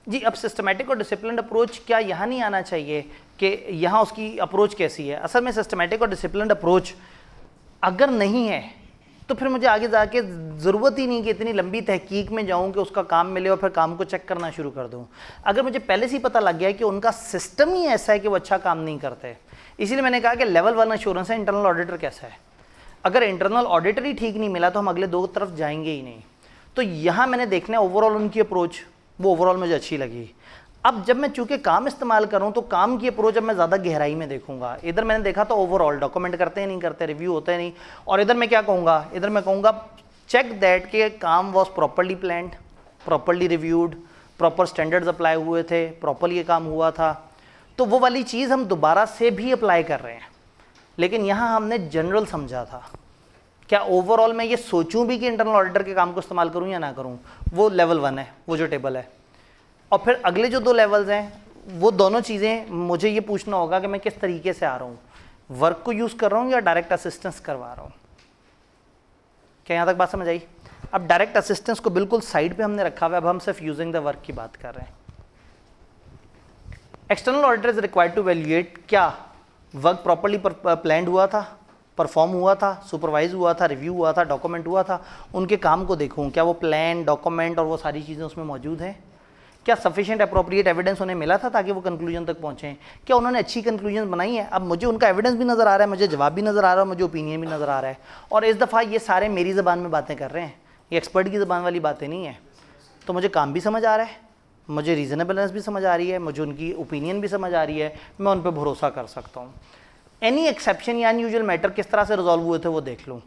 जी, अब सिस्टमैटिक और डिसिप्लिन अप्रोच क्या यहाँ नहीं आना चाहिए कि यहाँ उसकी अप्रोच कैसी है? असल में सिस्टमैटिक और डिसिप्लिन अप्रोच अगर नहीं है तो फिर मुझे आगे जाके ज़रूरत ही नहीं कि इतनी लंबी तहकीक में जाऊँ कि उसका काम मिले और फिर काम को चेक करना शुरू कर दूँ। अगर मुझे पहले से ही पता लग गया है कि उनका सिस्टम ही ऐसा है कि वो अच्छा काम नहीं करते, इसीलिए मैंने कहा कि लेवल 1 एश्योरेंस है इंटरनल ऑडिटर कैसा है। अगर इंटरनल ऑडिटर ही ठीक नहीं मिला तो हम अगले 2 तरफ जाएंगे ही नहीं। तो यहाँ मैंने देखना है ओवरऑल उनकी अप्रोच, वो ओवरऑल मुझे अच्छी लगी। अब जब मैं चूंकि काम इस्तेमाल करूं तो काम की अप्रोच अब मैं ज़्यादा गहराई में देखूंगा। इधर मैंने देखा तो ओवरऑल डॉक्यूमेंट करते हैं नहीं करते, रिव्यू होता है नहीं, और इधर मैं क्या कहूँगा, इधर मैं कहूँगा चेक दैट के काम was properly planned, properly reviewed, proper standards apply हुए थे, प्रॉपरली ये काम हुआ था। तो वो वाली चीज़ हम दोबारा से भी अप्लाई कर रहे हैं, लेकिन यहाँ हमने जनरल समझा था। क्या ओवरऑल मैं ये सोचूं भी कि इंटरनल ऑडिटर के काम को इस्तेमाल करूं या ना करूं, वो लेवल 1 है, वो जो टेबल है। और फिर अगले जो 2 लेवल्स हैं वो दोनों चीज़ें मुझे ये पूछना होगा कि मैं किस तरीके से आ रहा हूँ, वर्क को यूज़ कर रहा हूँ या डायरेक्ट असिस्टेंस करवा रहा हूँ। क्या यहाँ तक बात समझ आई? अब डायरेक्ट असिस्टेंस को बिल्कुल साइड पे हमने रखा हुआ है, अब हम सिर्फ यूजिंग द वर्क की बात कर रहे हैं। External auditor is required to evaluate क्या वर्क प्रॉपरली प्लान्ड हुआ था, परफॉर्म हुआ था, सुपरवाइज हुआ था, रिव्यू हुआ था, डॉक्यूमेंट हुआ था। उनके काम को देखूँ क्या वो प्लान, डॉक्यूमेंट और वो सारी चीज़ें उसमें मौजूद हैं, क्या सफिशिएंट अप्रोप्रिएट एविडेंस उन्हें मिला था ताकि वो कंक्लूजन तक पहुँचें, क्या उन्होंने अच्छी कंक्लूजन बनाई है। अब मुझे उनका एविडेंस भी नज़र आ रहा है, मुझे जवाब भी नज़र आ रहा है, मुझे ओपिनियन भी नज़र आ रहा है, और इस दफ़ा ये सारे मेरी ज़बान में बातें कर रहे हैं, ये एक्सपर्ट की ज़बान वाली बातें नहीं है। तो मुझे काम भी समझ आ रहा है, मुझे रीज़नेबलनेस भी समझ आ रही है, मुझे उनकी ओपिनियन भी समझ आ रही है, मैं उन पर भरोसा कर सकता हूँ। एनी एक्सेप्शन या अनयूजुअल मैटर किस तरह से रिजॉल्व हुए थे वो देख लूँ।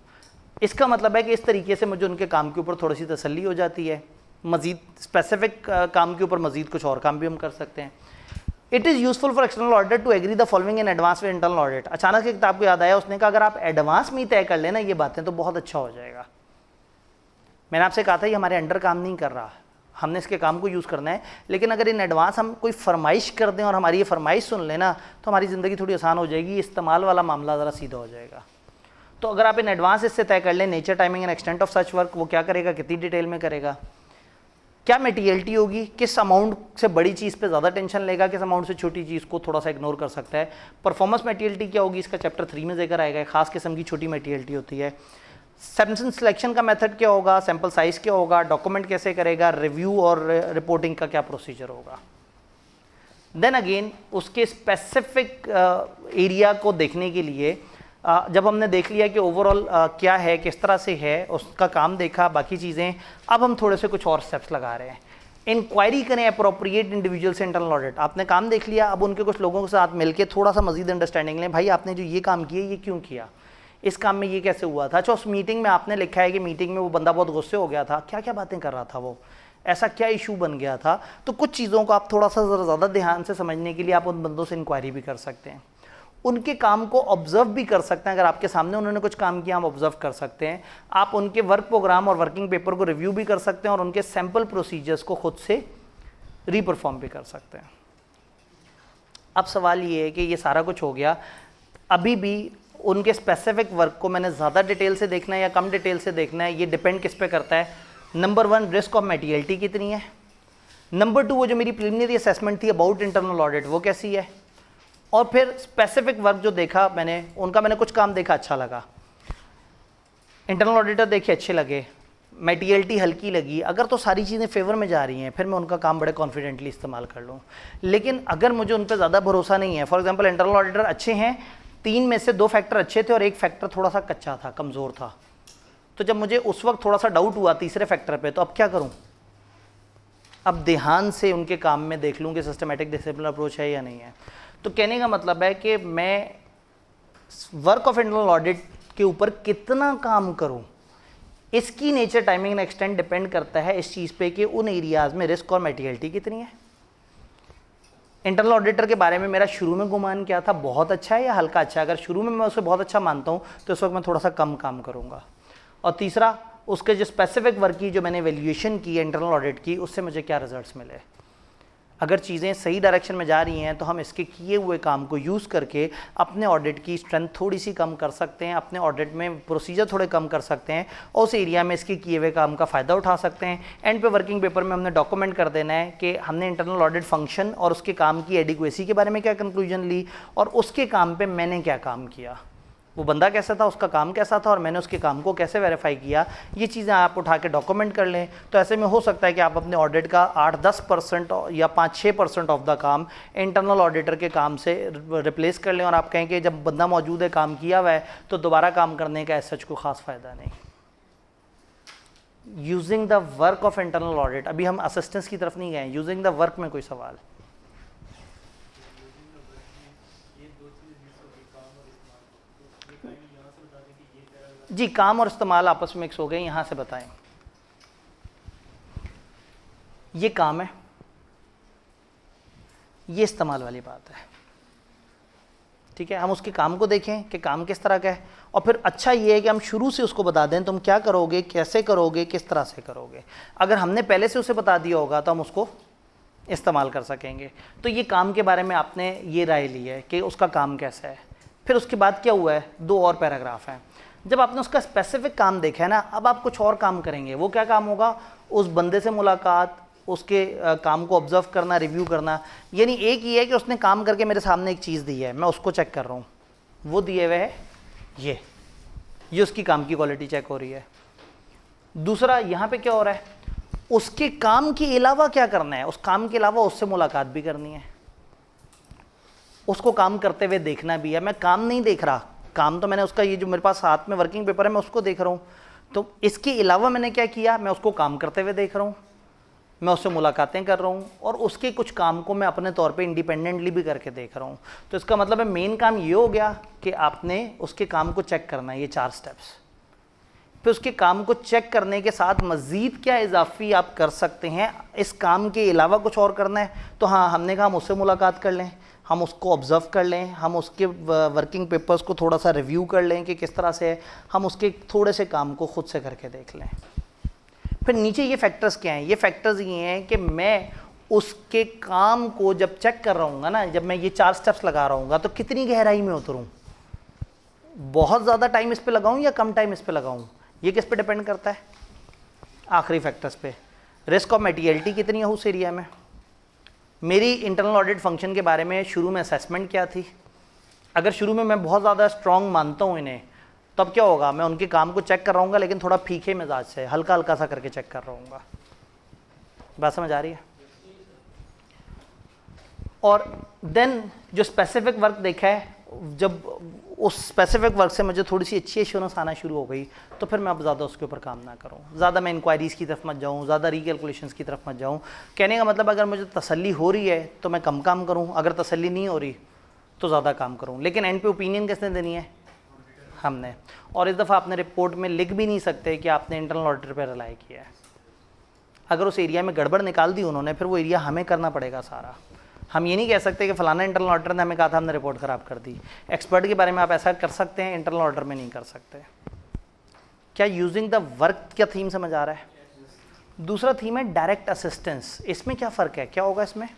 इसका मतलब है कि इस तरीके से मुझे उनके काम के ऊपर थोड़ी सी तसल्ली हो जाती है। मज़ीद स्पेसिफिक काम के ऊपर मज़ीद कुछ और काम भी हम कर सकते हैं। It is useful for external auditor to agree the following in advance with internal audit. अचानक से किताब को याद आया, उसने कहा अगर आप एडवांस में ही तय कर लेना ये बातें तो बहुत अच्छा हो जाएगा। मैंने आपसे कहा था ये हमारे अंडर काम नहीं कर रहा, हमने इसके काम को यूज़ करना है, लेकिन अगर इन एडवांस हम कोई फरमाइश कर दें और हमारी ये फरमाइश सुन लेना तो हमारी ज़िंदगी थोड़ी आसान हो जाएगी, इस्तेमाल वाला मामला ज़रा सीधा हो जाएगा। तो अगर आप इन एडवांस इससे तय कर लें nature, timing and extent of such work, वो क्या करेगा, कितनी डिटेल में करेगा, क्या मटेरियलिटी होगी, किस अमाउंट से बड़ी चीज़ पे ज़्यादा टेंशन लेगा, किस अमाउंट से छोटी चीज़ को थोड़ा सा इग्नोर कर सकता है, परफॉर्मेंस मटेरियलिटी क्या होगी, इसका चैप्टर 3 में जिक्र आएगा, खास किस्म की छोटी मटेरियलिटी होती है। सैमसन सिलेक्शन का मेथड क्या होगा, सैंपल साइज क्या होगा, डॉक्यूमेंट कैसे करेगा, रिव्यू और रिपोर्टिंग का क्या प्रोसीजर होगा। देन अगेन उसके स्पेसिफिक एरिया को देखने के लिए जब हमने देख लिया कि ओवरऑल क्या है, किस तरह से है, उसका काम देखा, बाकी चीज़ें, अब हम थोड़े से कुछ और स्टेप्स लगा रहे हैं। इंक्वायरी करें अप्रोप्रिएट इंडिविजुअल से इंटरनल ऑडिट। आपने काम देख लिया, अब उनके कुछ लोगों के साथ मिलकर थोड़ा सा मजीद अंडरस्टैंडिंग लें, भाई आपने जो ये काम किया ये क्यों किया, इस काम में ये कैसे हुआ था। अच्छा, उस मीटिंग में आपने लिखा है कि मीटिंग में वो बंदा बहुत गुस्से हो गया था, क्या क्या बातें कर रहा था वो, ऐसा क्या इशू बन गया था। तो कुछ चीज़ों को आप थोड़ा सा ज़्यादा ध्यान से समझने के लिए आप उन बंदों से इंक्वायरी भी कर सकते हैं, उनके काम को ऑब्जर्व भी कर सकते हैं। अगर आपके सामने उन्होंने कुछ काम किया हम ऑब्जर्व कर सकते हैं। आप उनके वर्क प्रोग्राम और वर्किंग पेपर को रिव्यू भी कर सकते हैं और उनके सैम्पल प्रोसीजर्स को खुद से रीपरफॉर्म भी कर सकते हैं। अब सवाल ये है कि ये सारा कुछ हो गया, अभी भी उनके स्पेसिफिक वर्क को मैंने ज़्यादा डिटेल से देखना है या कम डिटेल से देखना है, ये डिपेंड किस पे करता है। नंबर 1 रिस्क ऑफ मटेरियलिटी कितनी है, नंबर 2 वो जो मेरी प्रिलिमिनरी असेसमेंट थी अबाउट इंटरनल ऑडिट वो कैसी है, और फिर स्पेसिफिक वर्क जो देखा मैंने, उनका मैंने कुछ काम देखा अच्छा लगा, इंटरनल ऑडिटर देखे अच्छे लगे, मटेरियलिटी हल्की लगी, अगर तो सारी चीज़ें फेवर में जा रही हैं फिर मैं उनका काम बड़े कॉन्फिडेंटली इस्तेमाल कर लूँ। लेकिन अगर मुझे उन पर ज़्यादा भरोसा नहीं है, फॉर एग्जांपल इंटरनल ऑडिटर अच्छे हैं, 3 में से 2 फैक्टर अच्छे थे और 1 फैक्टर थोड़ा सा कच्चा था, कमज़ोर था, तो जब मुझे उस वक्त थोड़ा सा डाउट हुआ तीसरे फैक्टर पे, तो अब क्या करूं, अब ध्यान से उनके काम में देख लूं कि सिस्टमैटिक डिसिप्लिन अप्रोच है या नहीं है। तो कहने का मतलब है कि मैं वर्क ऑफ इंटरनल ऑडिट के ऊपर कितना काम करूं, इसकी nature, timing and extent depend करता है इस चीज़ पे कि उन एरियाज़ में रिस्क और मटेरियलिटी कितनी है। इंटरनल ऑडिटर के बारे में मेरा शुरू में गुमान क्या था, बहुत अच्छा है या हल्का अच्छा है? अगर शुरू में मैं उसे बहुत अच्छा मानता हूँ तो इस वक्त मैं थोड़ा सा कम काम करूँगा। और तीसरा, उसके जो स्पेसिफिक वर्क की जो मैंने वैल्यूएशन की है इंटरनल ऑडिट की, उससे मुझे क्या रिजल्ट्स मिले। अगर चीज़ें सही डायरेक्शन में जा रही हैं तो हम इसके किए हुए काम को यूज़ करके अपने ऑडिट की स्ट्रेंथ थोड़ी सी कम कर सकते हैं, अपने ऑडिट में प्रोसीजर थोड़े कम कर सकते हैं और उस एरिया में इसके किए हुए काम का फ़ायदा उठा सकते हैं। एंड पे वर्किंग पेपर में हमने डॉक्यूमेंट कर देना है कि हमने इंटरनल ऑडिट फंक्शन और उसके काम की एडिक्वेसी के बारे में क्या कंक्लूजन ली और उसके काम पर मैंने क्या काम किया, वो बंदा कैसा था, उसका काम कैसा था और मैंने उसके काम को कैसे वेरीफाई किया। ये चीज़ें आप उठा के डॉक्यूमेंट कर लें तो ऐसे में हो सकता है कि आप अपने ऑडिट का 8-10% या 5-6% ऑफ द काम इंटरनल ऑडिटर के काम से रिप्लेस कर लें और आप कहें कि जब बंदा मौजूद है, काम किया हुआ है, तो दोबारा काम करने का ऐसा कोई ख़ास फ़ायदा नहीं। Using the work of internal audit, अभी हम असिस्टेंस की तरफ नहीं गए, यूजिंग द वर्क में कोई सवाल? जी, काम और इस्तेमाल आपस में मिक्स हो गए, यहाँ से बताएं। ये काम है, ये इस्तेमाल वाली बात है, ठीक है। हम उसके काम को देखें कि काम किस तरह का है और फिर अच्छा ये है कि हम शुरू से उसको बता दें तुम क्या करोगे, कैसे करोगे, किस तरह से करोगे। अगर हमने पहले से उसे बता दिया होगा तो हम उसको इस्तेमाल कर सकेंगे। तो ये काम के बारे में आपने ये राय ली है कि उसका काम कैसा है। फिर उसके बाद क्या हुआ है, 2 और पैराग्राफ हैं। जब आपने उसका स्पेसिफिक काम देखा है ना, अब आप कुछ और काम करेंगे। वो क्या काम होगा, उस बंदे से मुलाकात, उसके काम को ऑब्जर्व करना, रिव्यू करना। यानी एक ही है कि उसने काम करके मेरे सामने एक चीज़ दी है, मैं उसको चेक कर रहा हूँ, वो दिए हुए है ये उसकी काम की क्वालिटी चेक हो रही है। दूसरा यहाँ पे क्या हो रहा है, उसके काम के अलावा क्या करना है, उस काम के अलावा उससे मुलाकात भी करनी है, उसको काम करते हुए देखना भी है। मैं काम नहीं देख रहा, काम तो मैंने उसका, ये जो मेरे पास हाथ में वर्किंग पेपर है मैं उसको देख रहा हूँ, तो इसके अलावा मैंने क्या किया, मैं उसको काम करते हुए देख रहा हूँ, मैं उससे मुलाकातें कर रहा हूँ और उसके कुछ काम को मैं अपने तौर पे इंडिपेंडेंटली भी करके देख रहा हूँ। तो इसका मतलब है मेन काम ये हो गया कि आपने उसके काम को चेक करना है, ये 4 स्टेप्स। फिर उसके काम को चेक करने के साथ मज़ीद क्या इजाफी आप कर सकते हैं, इस काम के अलावा कुछ और करना है तो हाँ, हमने कहा हम उससे मुलाकात कर लें, हम उसको ऑब्ज़र्व कर लें, हम उसके वर्किंग पेपर्स को थोड़ा सा रिव्यू कर लें कि किस तरह से है, हम उसके थोड़े से काम को खुद से करके देख लें। फिर नीचे ये फैक्टर्स क्या हैं, ये फैक्टर्स ये हैं कि मैं उसके काम को जब चेक कर रहा हूँ ना, जब मैं ये 4 स्टेप्स लगा रहा हूँ तो कितनी गहराई में उतरूँ, बहुत ज़्यादा टाइम इस पे लगाऊँ या कम टाइम इस पे लगाऊँ, ये किस पे डिपेंड करता है, आखिरी फैक्टर्स पे। रिस्क ऑफ मटेरियलिटी कितनी है उस एरिया में। मेरी इंटरनल ऑडिट फंक्शन के बारे में शुरू में असेसमेंट क्या थी, अगर शुरू में मैं बहुत ज़्यादा स्ट्रॉन्ग मानता हूँ इन्हें, तब क्या होगा, मैं उनके काम को चेक कर रहा हूँ लेकिन थोड़ा फीके मिजाज से, हल्का हल्का सा करके चेक कर रहा हूँ। बात समझ आ रही है। और देन जो स्पेसिफिक वर्क देखा है, जब उस स्पेसिफिक वर्क से मुझे थोड़ी सी अच्छी एश्योरेंस आना शुरू हो गई तो फिर मैं अब ज़्यादा उसके ऊपर काम ना करूँ, ज़्यादा मैं इंक्वायरीज़ की तरफ मत जाऊँ, ज़्यादा रिकैलकुलेशंस की तरफ मत जाऊँ। कहने का मतलब अगर मुझे तसल्ली हो रही है तो मैं कम काम करूँ, अगर तसल्ली नहीं हो रही तो ज़्यादा काम करूँ। लेकिन एंड पे ओपिनियन किसने देनी है, हमने। और इस दफ़ा आपने रिपोर्ट में लिख भी नहीं सकते कि आपने इंटरनल ऑडिटर पर रिलाई किया है। अगर उस एरिया में गड़बड़ निकाल दी उन्होंने, फिर वो एरिया हमें करना पड़ेगा सारा। हम ये नहीं कह सकते कि फलाना इंटरनल ऑडिटर ने हमें कहा था, हमने रिपोर्ट ख़राब कर दी। एक्सपर्ट के बारे में आप ऐसा कर सकते हैं, इंटरनल ऑडिटर में नहीं कर सकते। क्या यूजिंग द वर्क क्या थीम समझ आ रहा है। दूसरा थीम है डायरेक्ट असिस्टेंस। इसमें क्या फ़र्क है, क्या होगा इसमें,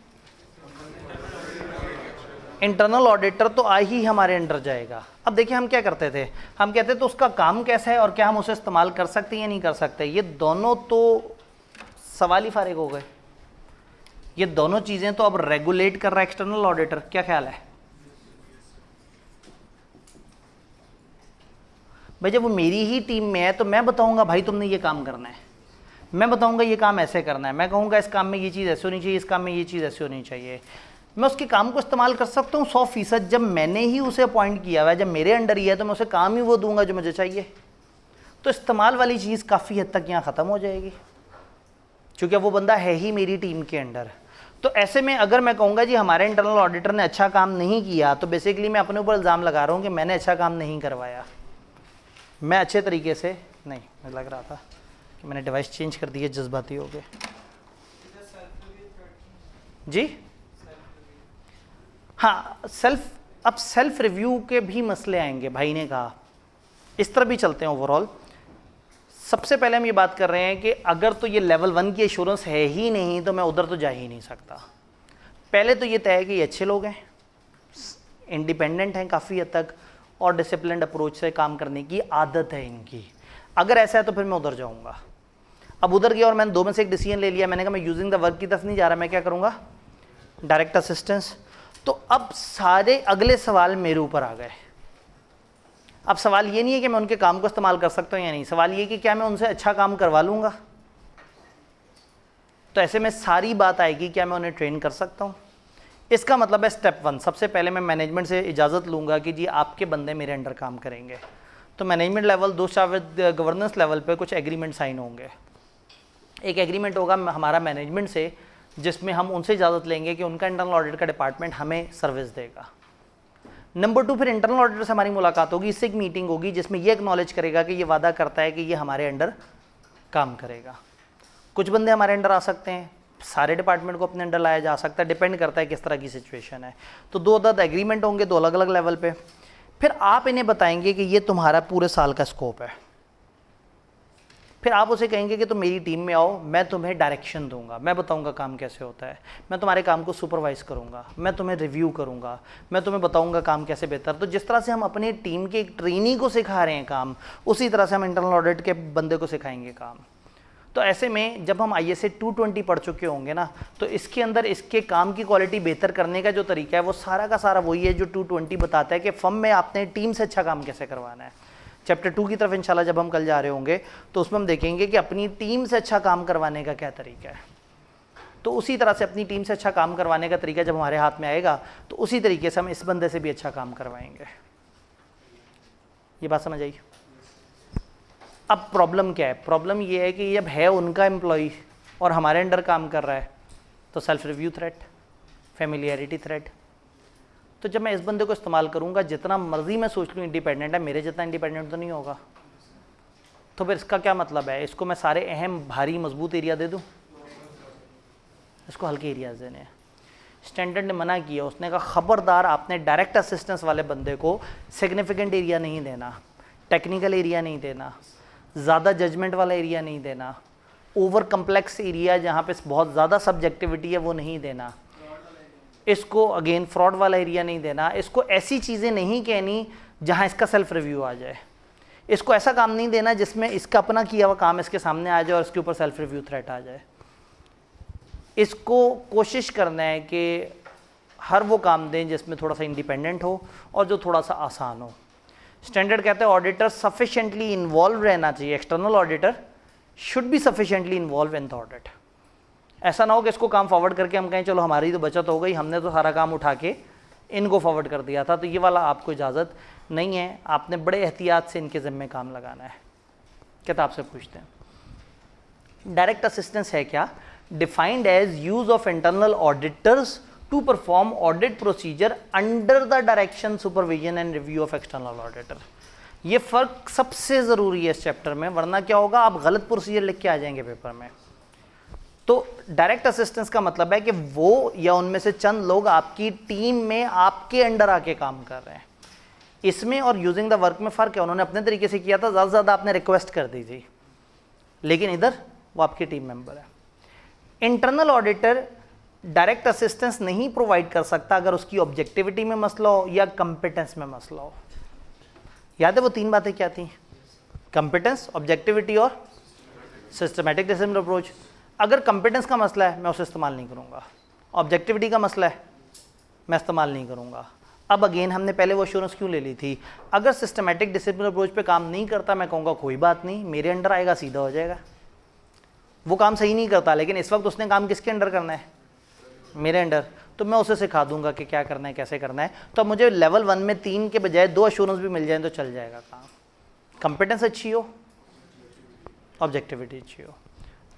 इंटरनल ऑडिटर तो आ ही हमारे अंडर जाएगा। अब देखिए हम क्या करते थे, हम कहते तो उसका काम कैसा है और क्या हम उसे इस्तेमाल कर सकते हैं या नहीं कर सकते, ये दोनों तो सवाल ही फारिग हो गए। ये दोनों चीज़ें तो अब रेगुलेट कर रहा है एक्सटर्नल ऑडिटर। क्या ख्याल है भाई, जब वो मेरी ही टीम में है तो मैं बताऊंगा भाई तुमने ये काम करना है, मैं बताऊंगा ये काम ऐसे करना है, मैं कहूँगा इस काम में ये चीज़ ऐसे होनी चाहिए, इस काम में ये चीज़ ऐसे होनी चाहिए। मैं उसके काम को इस्तेमाल कर सकता हूँ 100%। जब मैंने ही उसे अपॉइंट किया हुआ है, जब मेरे अंडर ही है, तो मैं उसे काम ही वो दूंगा जो मुझे चाहिए। तो इस्तेमाल वाली चीज़ काफ़ी हद तक यहाँ ख़त्म हो जाएगी, क्योंकि वो बंदा है ही मेरी टीम के अंडर। तो ऐसे में अगर मैं कहूँगा जी हमारे इंटरनल ऑडिटर ने अच्छा काम नहीं किया, तो बेसिकली मैं अपने ऊपर इल्ज़ाम लगा रहा हूँ कि मैंने अच्छा काम नहीं करवाया, मैं अच्छे तरीके से नहीं। मुझे लग रहा था कि मैंने डिवाइस चेंज कर दी है, जज्बाती हो गए जी। हाँ, अब सेल्फ रिव्यू के भी मसले आएंगे, भाई ने कहा। इस तरह भी चलते हैं ओवरऑल। सबसे पहले हम ये बात कर रहे हैं कि अगर तो ये लेवल 1 की एश्योरेंस है ही नहीं तो मैं उधर तो जा ही नहीं सकता। पहले तो ये तय है कि ये अच्छे लोग हैं, इंडिपेंडेंट हैं काफ़ी हद तक, और डिसिप्लिन्ड अप्रोच से काम करने की आदत है इनकी। अगर ऐसा है तो फिर मैं उधर जाऊँगा। अब उधर गया और मैंने 2 में से एक डिसीजन ले लिया, मैंने कहा मैं यूजिंग द वर्क की तरफ नहीं जा रहा, मैं क्या करूँगा, डायरेक्ट असिस्टेंस। तो अब सारे अगले सवाल मेरे ऊपर आ गए। अब सवाल ये नहीं है कि मैं उनके काम को इस्तेमाल कर सकता हूँ या नहीं, सवाल ये कि क्या मैं उनसे अच्छा काम करवा लूँगा। तो ऐसे में सारी बात आएगी क्या मैं उन्हें ट्रेन कर सकता हूँ। इसका मतलब है स्टेप 1, सबसे पहले मैं मैनेजमेंट से इजाज़त लूँगा कि जी आपके बंदे मेरे अंडर काम करेंगे। तो मैनेजमेंट लेवल, दूसरा गवर्नेंस लेवल पे कुछ एग्रीमेंट साइन होंगे। एक एग्रीमेंट होगा हमारा मैनेजमेंट से, जिसमें हम उनसे इजाज़त लेंगे कि उनका इंटरनल ऑडिट का डिपार्टमेंट हमें सर्विस देगा। नंबर 2, फिर इंटरनल ऑडिटर से हमारी मुलाकात होगी, इससे एक मीटिंग होगी जिसमें ये एक्नॉलेज करेगा कि ये वादा करता है कि ये हमारे अंडर काम करेगा। कुछ बंदे हमारे अंडर आ सकते हैं, सारे डिपार्टमेंट को अपने अंडर लाया जा सकता है, डिपेंड करता है किस तरह की सिचुएशन है। तो 2 अदद एग्रीमेंट होंगे 2 अलग अलग लेवल पे। फिर आप इन्हें बताएंगे कि ये तुम्हारा पूरे साल का स्कोप है। फिर आप उसे कहेंगे कि तुम मेरी टीम में आओ, मैं तुम्हें डायरेक्शन दूंगा, मैं बताऊंगा काम कैसे होता है, मैं तुम्हारे काम को सुपरवाइज करूंगा, मैं तुम्हें रिव्यू करूंगा, मैं तुम्हें बताऊंगा काम कैसे बेहतर। तो जिस तरह से हम अपनी टीम के एक ट्रेनी को सिखा रहे हैं काम, उसी तरह से हम इंटरनल ऑडिट के बंदे को सिखाएंगे काम। तो ऐसे में जब हम ISA 220 पढ़ चुके होंगे ना, तो इसके अंदर इसके काम की क्वालिटी बेहतर करने का जो तरीका है वो सारा का सारा वही है जो 220 बताता है कि फर्म में आपने टीम से अच्छा काम कैसे करवाना है। चैप्टर 2 की तरफ इंशाल्लाह जब हम कल जा रहे होंगे तो उसमें हम देखेंगे कि अपनी टीम से अच्छा काम करवाने का क्या तरीका है। तो उसी तरह से अपनी टीम से अच्छा काम करवाने का तरीका जब हमारे हाथ में आएगा तो उसी तरीके से हम इस बंदे से भी अच्छा काम करवाएंगे। ये बात समझ आई। अब प्रॉब्लम क्या है, प्रॉब्लम ये है कि जब है उनका एम्प्लॉय और हमारे अंडर काम कर रहा है तो self review threat, familiarity threat. तो जब मैं इस बंदे को इस्तेमाल करूंगा, जितना मर्जी मैं सोच लूँ इंडिपेंडेंट है, मेरे जितना इंडिपेंडेंट तो नहीं होगा। तो फिर इसका क्या मतलब है, इसको मैं सारे अहम भारी मजबूत एरिया दे दूँ, इसको हल्के एरियाज देने हैं। स्टैंडर्ड ने मना किया, उसने कहा खबरदार आपने डायरेक्ट असिस्टेंस वाले बंदे को सिग्निफिकेंट एरिया नहीं देना, टेक्निकल एरिया नहीं देना, ज़्यादा जजमेंट वाला एरिया नहीं देना, ओवर कम्प्लेक्स एरिया जहाँ पे बहुत ज़्यादा सब्जेक्टिविटी है वो नहीं देना, इसको अगेन फ्रॉड वाला एरिया नहीं देना, इसको ऐसी चीज़ें नहीं कहनी जहाँ इसका सेल्फ रिव्यू आ जाए, इसको ऐसा काम नहीं देना जिसमें इसका अपना किया हुआ काम इसके सामने आ जाए और इसके ऊपर सेल्फ रिव्यू थ्रेट आ जाए। इसको कोशिश करना है कि हर वो काम दें जिसमें थोड़ा सा इंडिपेंडेंट हो और जो थोड़ा सा आसान हो। स्टैंडर्ड कहते हैं ऑडिटर सफिशिएंटली इन्वॉल्व रहना चाहिए, external auditor should be sufficiently involve in the audit. ऐसा ना हो कि इसको काम फॉरवर्ड करके हम कहें चलो हमारी तो बचत हो गई, हमने तो सारा काम उठा के इनको फॉरवर्ड कर दिया था। तो ये वाला आपको इजाज़त नहीं है, आपने बड़े एहतियात से इनके ज़िम्मे काम लगाना है। किताब से पूछते हैं डायरेक्ट असिस्टेंस है क्या, defined as use of internal auditors to perform audit procedure under the direction, supervision and review of external auditor. ये फ़र्क सबसे ज़रूरी है इस चैप्टर में, वरना क्या होगा आप गलत प्रोसीजर लिख के आ जाएंगे पेपर में। तो डायरेक्ट असिस्टेंस का मतलब है कि वो या उनमें से चंद लोग आपकी टीम में आपके अंडर आके काम कर रहे हैं। इसमें और यूजिंग द वर्क में फ़र्क है, उन्होंने अपने तरीके से किया था, ज़्यादा से ज़्यादा आपने रिक्वेस्ट कर दी थी, लेकिन इधर वो आपकी टीम मेंबर है। इंटरनल ऑडिटर डायरेक्ट असिस्टेंस नहीं प्रोवाइड कर सकता अगर उसकी ऑब्जेक्टिविटी में मसला हो या कंपिटेंस में मसला हो। याद है वो 3 बातें क्या थी, कंपिटेंस, ऑब्जेक्टिविटी और सिस्टमैटिक डिसिप्लिन अप्रोच। अगर कंपिटेंस का मसला है मैं उसे इस्तेमाल नहीं करूँगा, ऑब्जेक्टिविटी का मसला है मैं इस्तेमाल नहीं करूँगा। अब अगेन हमने पहले वो एश्योरेंस क्यों ले ली थी, अगर सिस्टमैटिक डिसिप्लिन अप्रोच पे काम नहीं करता मैं कहूँगा कोई बात नहीं, मेरे अंडर आएगा सीधा हो जाएगा। वो काम सही नहीं करता लेकिन इस वक्त उसने काम किसके अंडर करना है, मेरे अंडर, तो मैं उसे सिखा दूंगा कि क्या करना है कैसे करना है। तो अब मुझे लेवल 1 में 3 के बजाय 2 एश्योरेंस भी मिल जाए तो चल जाएगा काम। कंपिटेंस अच्छी हो, ऑब्जेक्टिविटी अच्छी हो।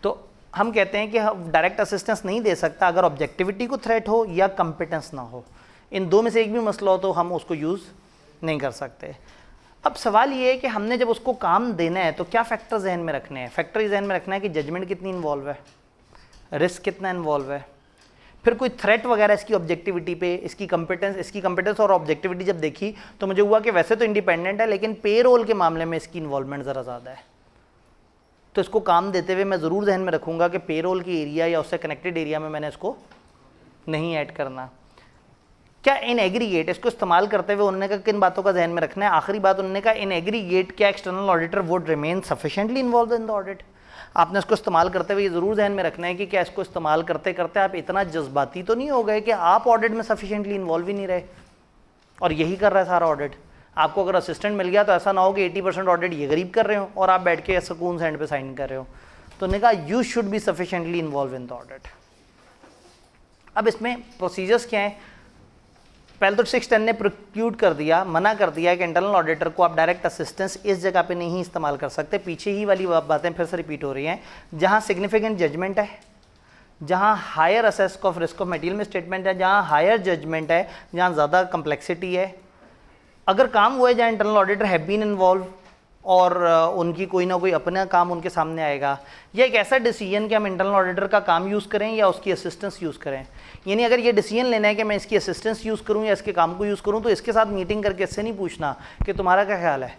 तो हम कहते हैं कि हम डायरेक्ट असिस्टेंस नहीं दे सकता अगर ऑब्जेक्टिविटी को थ्रेट हो या कंपिटेंस ना हो, इन 2 में से एक भी मसला हो तो हम उसको यूज़ नहीं कर सकते। अब सवाल ये है कि हमने जब उसको काम देना है तो क्या फैक्टर जहन में रखने हैं। फैक्टर जहन में रखना है कि जजमेंट कितनी इन्वॉल्व है, रिस्क कितना इन्वॉल्व है, फिर कोई थ्रेट वगैरह इसकी ऑब्जेक्टिविटी पे, इसकी कंपिटेंस और ऑब्जेक्टिविटी जब देखी तो मुझे हुआ कि वैसे तो इंडिपेंडेंट है लेकिन पेरोल के मामले में इसकी इन्वॉल्वमेंट ज़रा ज़्यादा है। तो इसको काम देते हुए मैं ज़रूर ध्यान में रखूँगा कि पेरोल की एरिया या उससे कनेक्टेड एरिया में मैंने इसको नहीं ऐड करना। क्या इन एग्रीगेट इसको इस्तेमाल करते हुए उन्होंने कहा किन बातों का ध्यान में रखना है। आखिरी बात उन्होंने कहा इन एग्रीगेट क्या external auditor would remain sufficiently involve in the audit. आपने इसको इस्तेमाल करते हुए ये ज़रूर ध्यान में रखना है कि क्या इसको इस्तेमाल करते करते आप इतना जज्बाती तो नहीं हो गए कि आप ऑडिट में सफिशिएंटली इन्वॉल्व ही नहीं रहे और यही कर रहा है सारा ऑडिट। आपको अगर असिस्टेंट मिल गया तो ऐसा ना हो कि 80% ऑडिट ये गरीब कर रहे हो और आप बैठ के सुकून से एंड पे साइन कर रहे हो। तो उन्होंने कहा you should be sufficiently involve in the audit. अब इसमें प्रोसीजर्स क्या हैं। पहले तो 610 ने प्रिक्यूट कर दिया, मना कर दिया कि इंटरनल ऑडिटर को आप डायरेक्ट असिस्टेंस इस जगह पे नहीं इस्तेमाल कर सकते। पीछे ही वाली बातें फिर से रिपीट हो रही हैं, जहां सिग्निफिकेंट जजमेंट है, जहां higher assess of risk of material में स्टेटमेंट है, जहां हायर जजमेंट है, जहां ज़्यादा कम्प्लेक्सिटी है। अगर काम हुआ है जहाँ internal auditor have been involve और उनकी कोई ना कोई अपना काम उनके सामने आएगा, या एक ऐसा डिसीजन कि हम इंटरनल ऑडिटर का काम यूज़ करें या उसकी असिस्टेंस यूज़ करें। यानी अगर ये डिसीजन लेना है कि मैं इसकी असिस्टेंस यूज़ करूं या इसके काम को यूज़ करूं, तो इसके साथ मीटिंग करके इससे नहीं पूछना कि तुम्हारा क्या ख्याल है,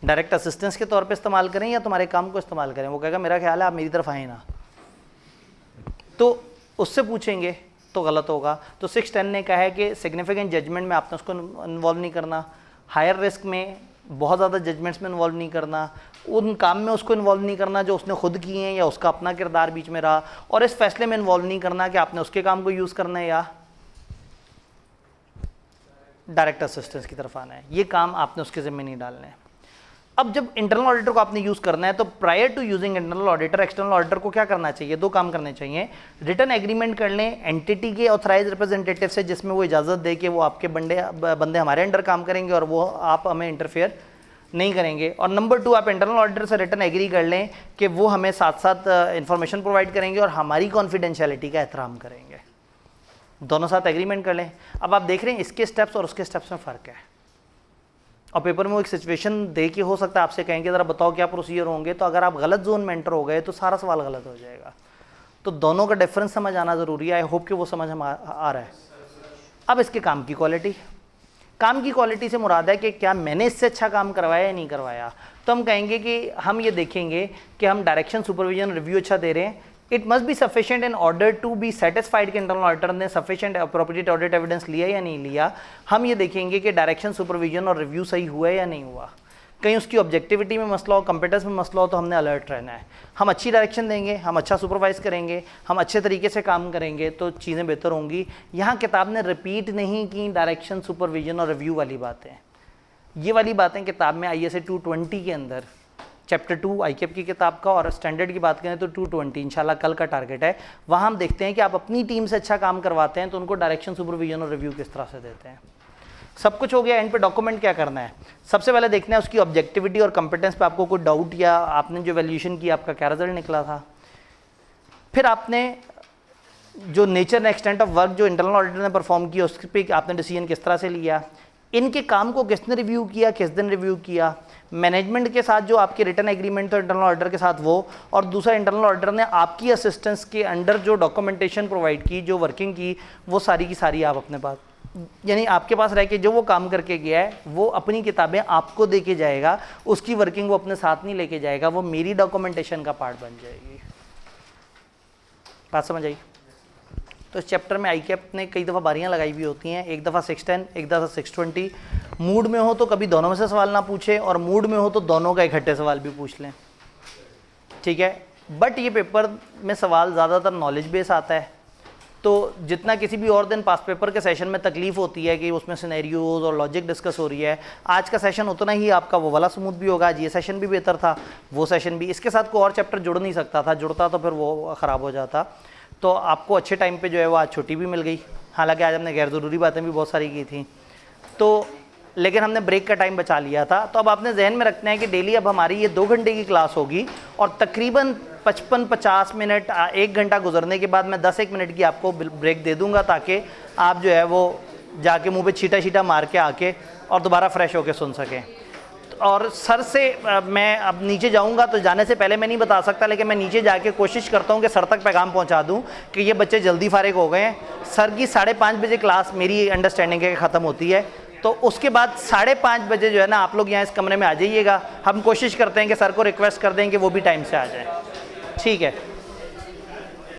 डायरेक्ट असिस्टेंस के तौर पे इस्तेमाल करें या तुम्हारे काम को इस्तेमाल करें। वो कहेगा मेरा ख्याल है आप मेरी तरफ आए ना, तो उससे पूछेंगे तो गलत होगा। तो 610 ने कहा है कि सिग्निफिकेंट जजमेंट में आपने उसको इन्वॉल्व नहीं करना, हायर रिस्क में बहुत ज़्यादा जजमेंट्स में इन्वॉल्व नहीं करना, उन काम में उसको इन्वॉल्व नहीं करना जो उसने खुद किए हैं या उसका अपना किरदार बीच में रहा, और इस फैसले में इन्वॉल्व नहीं करना कि आपने उसके काम को यूज़ करना है या डायरेक्ट असिस्टेंस की तरफ आना है। ये काम आपने उसके ज़िम्मे नहीं डालने हैं। अब जब इंटरनल ऑडिटर को आपने यूज़ करना है तो prior to using internal auditor, external auditor को क्या करना चाहिए, दो काम करने चाहिए। रिटर्न एग्रीमेंट कर लें एंटिटी के ऑथराइज रिप्रेजेंटेटिव से, जिसमें वो इजाज़त दे कि वो आपके बंदे हमारे अंडर काम करेंगे और वो आप हमें इंटरफेयर नहीं करेंगे। और नंबर 2, आप इंटरनल ऑडिटर से रिटर्न एग्री कर लें कि वो हमें साथ साथ इंफॉर्मेशन प्रोवाइड करेंगे और हमारी कॉन्फिडेंशियलिटी का एहतराम करेंगे। दोनों साथ एग्रीमेंट कर लें। अब आप देख रहे हैं इसके स्टेप्स और उसके स्टेप्स में फ़र्क है, और पेपर में वो एक सिचुएशन दे के हो सकता है आपसे कहेंगे ज़रा बताओ क्या प्रोसीजर होंगे, तो अगर आप गलत जोन में एंटर हो गए तो सारा सवाल गलत हो जाएगा। तो दोनों का डिफरेंस समझ आना ज़रूरी है। आई होप कि वो समझ हम आ रहा है। अब इसके काम की क्वालिटी, काम की क्वालिटी से मुराद है कि क्या मैंने इससे अच्छा काम करवाया या नहीं करवाया। तो हम कहेंगे कि हम ये देखेंगे कि हम डायरेक्शन सुपरविजन रिव्यू अच्छा दे रहे हैं। It must be sufficient in order to be satisfied कि इंटरनल ऑडिटर ने सफिशिएंट अप्रोप्रिएट ऑडिट एविडेंस लिया या नहीं लिया। हम ये देखेंगे कि डायरेक्शन सुपरविजन और रिव्यू सही हुआ है या नहीं हुआ। कहीं उसकी ऑब्जेक्टिविटी में मसला हो, कंपिटेंस में मसला हो, तो हमने अलर्ट रहना है। हम अच्छी डायरेक्शन देंगे, हम अच्छा सुपरवाइज करेंगे, हम अच्छे तरीके से काम करेंगे तो चीज़ें बेहतर होंगी। यहाँ किताब ने रिपीट नहीं की डायरेक्शन सुपरविजन और रिव्यू वाली बातें। ये वाली बातें किताब में ISA 220 के अंदर चैप्टर 2 ICAP की किताब का, और स्टैंडर्ड की बात करें तो 220 इंशाल्लाह कल का टारगेट है। वहाँ हम देखते हैं कि आप अपनी टीम से अच्छा काम करवाते हैं तो उनको डायरेक्शन सुपरविजन और रिव्यू किस तरह से देते हैं। सब कुछ हो गया, एंड पे डॉक्यूमेंट क्या करना है। सबसे पहले देखना है उसकी ऑब्जेक्टिविटी और कंपिटेंस पे आपको कोई डाउट, या आपने जो वैल्यूएशन की आपका क्या रिजल्ट निकला था। फिर आपने जो nature and extent of work जो इंटरनल ऑडिटर ने परफॉर्म किया उस पर आपने डिसीजन किस तरह से लिया, इनके काम को किसने रिव्यू किया, किस दिन रिव्यू किया, मैनेजमेंट के साथ जो आपके रिटर्न एग्रीमेंट तो इंटरनल ऑडिटर के साथ वो, और दूसरा इंटरनल ऑडिटर ने आपकी असिस्टेंस के अंडर जो डॉक्यूमेंटेशन प्रोवाइड की, जो वर्किंग की, वो सारी की सारी आप अपने पास, यानी आपके पास रह के जो वो काम करके गया है वो अपनी किताबें आपको दे के जाएगा, उसकी वर्किंग वो अपने साथ नहीं लेके जाएगा, वो मेरी डॉक्यूमेंटेशन का पार्ट बन जाएगी। बात समझ आई। तो इस चैप्टर में ICAP ने कई दफ़ा बारियां लगाई हुई होती हैं, एक दफ़ा 610, एक दफ़ा 620। मूड में हो तो कभी दोनों में से सवाल ना पूछे, और मूड में हो तो दोनों का इकट्ठे सवाल भी पूछ लें, ठीक है। बट ये पेपर में सवाल ज़्यादातर नॉलेज बेस आता है, तो जितना किसी भी और दिन पास पेपर के सेशन में तकलीफ होती है कि उसमें सिनेरियोज और लॉजिक डिस्कस हो रही है, आज का सेशन उतना ही आपका वो वाला स्मूथ भी होगा। आज ये सेशन भी बेहतर था, वो सेशन भी, इसके साथ कोई और चैप्टर जुड़ नहीं सकता था, जुड़ता तो फिर वो ख़राब हो जाता। तो आपको अच्छे टाइम पे जो है वो आज छुट्टी भी मिल गई, हालांकि आज हमने गैर ज़रूरी बातें भी बहुत सारी की थी, तो लेकिन हमने ब्रेक का टाइम बचा लिया था। तो अब आपने जहन में रखना है कि डेली अब हमारी ये 2 घंटे की क्लास होगी, और तकरीबन 55-50 मिनट, 1 घंटा गुजरने के बाद मैं 10-1 मिनट की आपको ब्रेक दे दूंगा, ताकि आप जो है वो जाके मुँह पे छीटा छीटा मार के आके और दोबारा फ्रेश होके सुन सकें। तो और सर से मैं अब नीचे जाऊंगा, तो जाने से पहले मैं नहीं बता सकता, लेकिन मैं नीचे जाके कोशिश करता हूं कि सर तक पैगाम पहुंचा दूं कि ये बच्चे जल्दी फारिग हो गए हैं। सर की 5:30 बजे क्लास मेरी अंडरस्टैंडिंग है ख़त्म होती है, तो उसके बाद 5:30 बजे जो है ना आप लोग यहाँ इस कमरे में आ जाइएगा। हम कोशिश करते हैं कि सर को रिक्वेस्ट कर दें कि वो भी टाइम से आ जाए। ठीक है।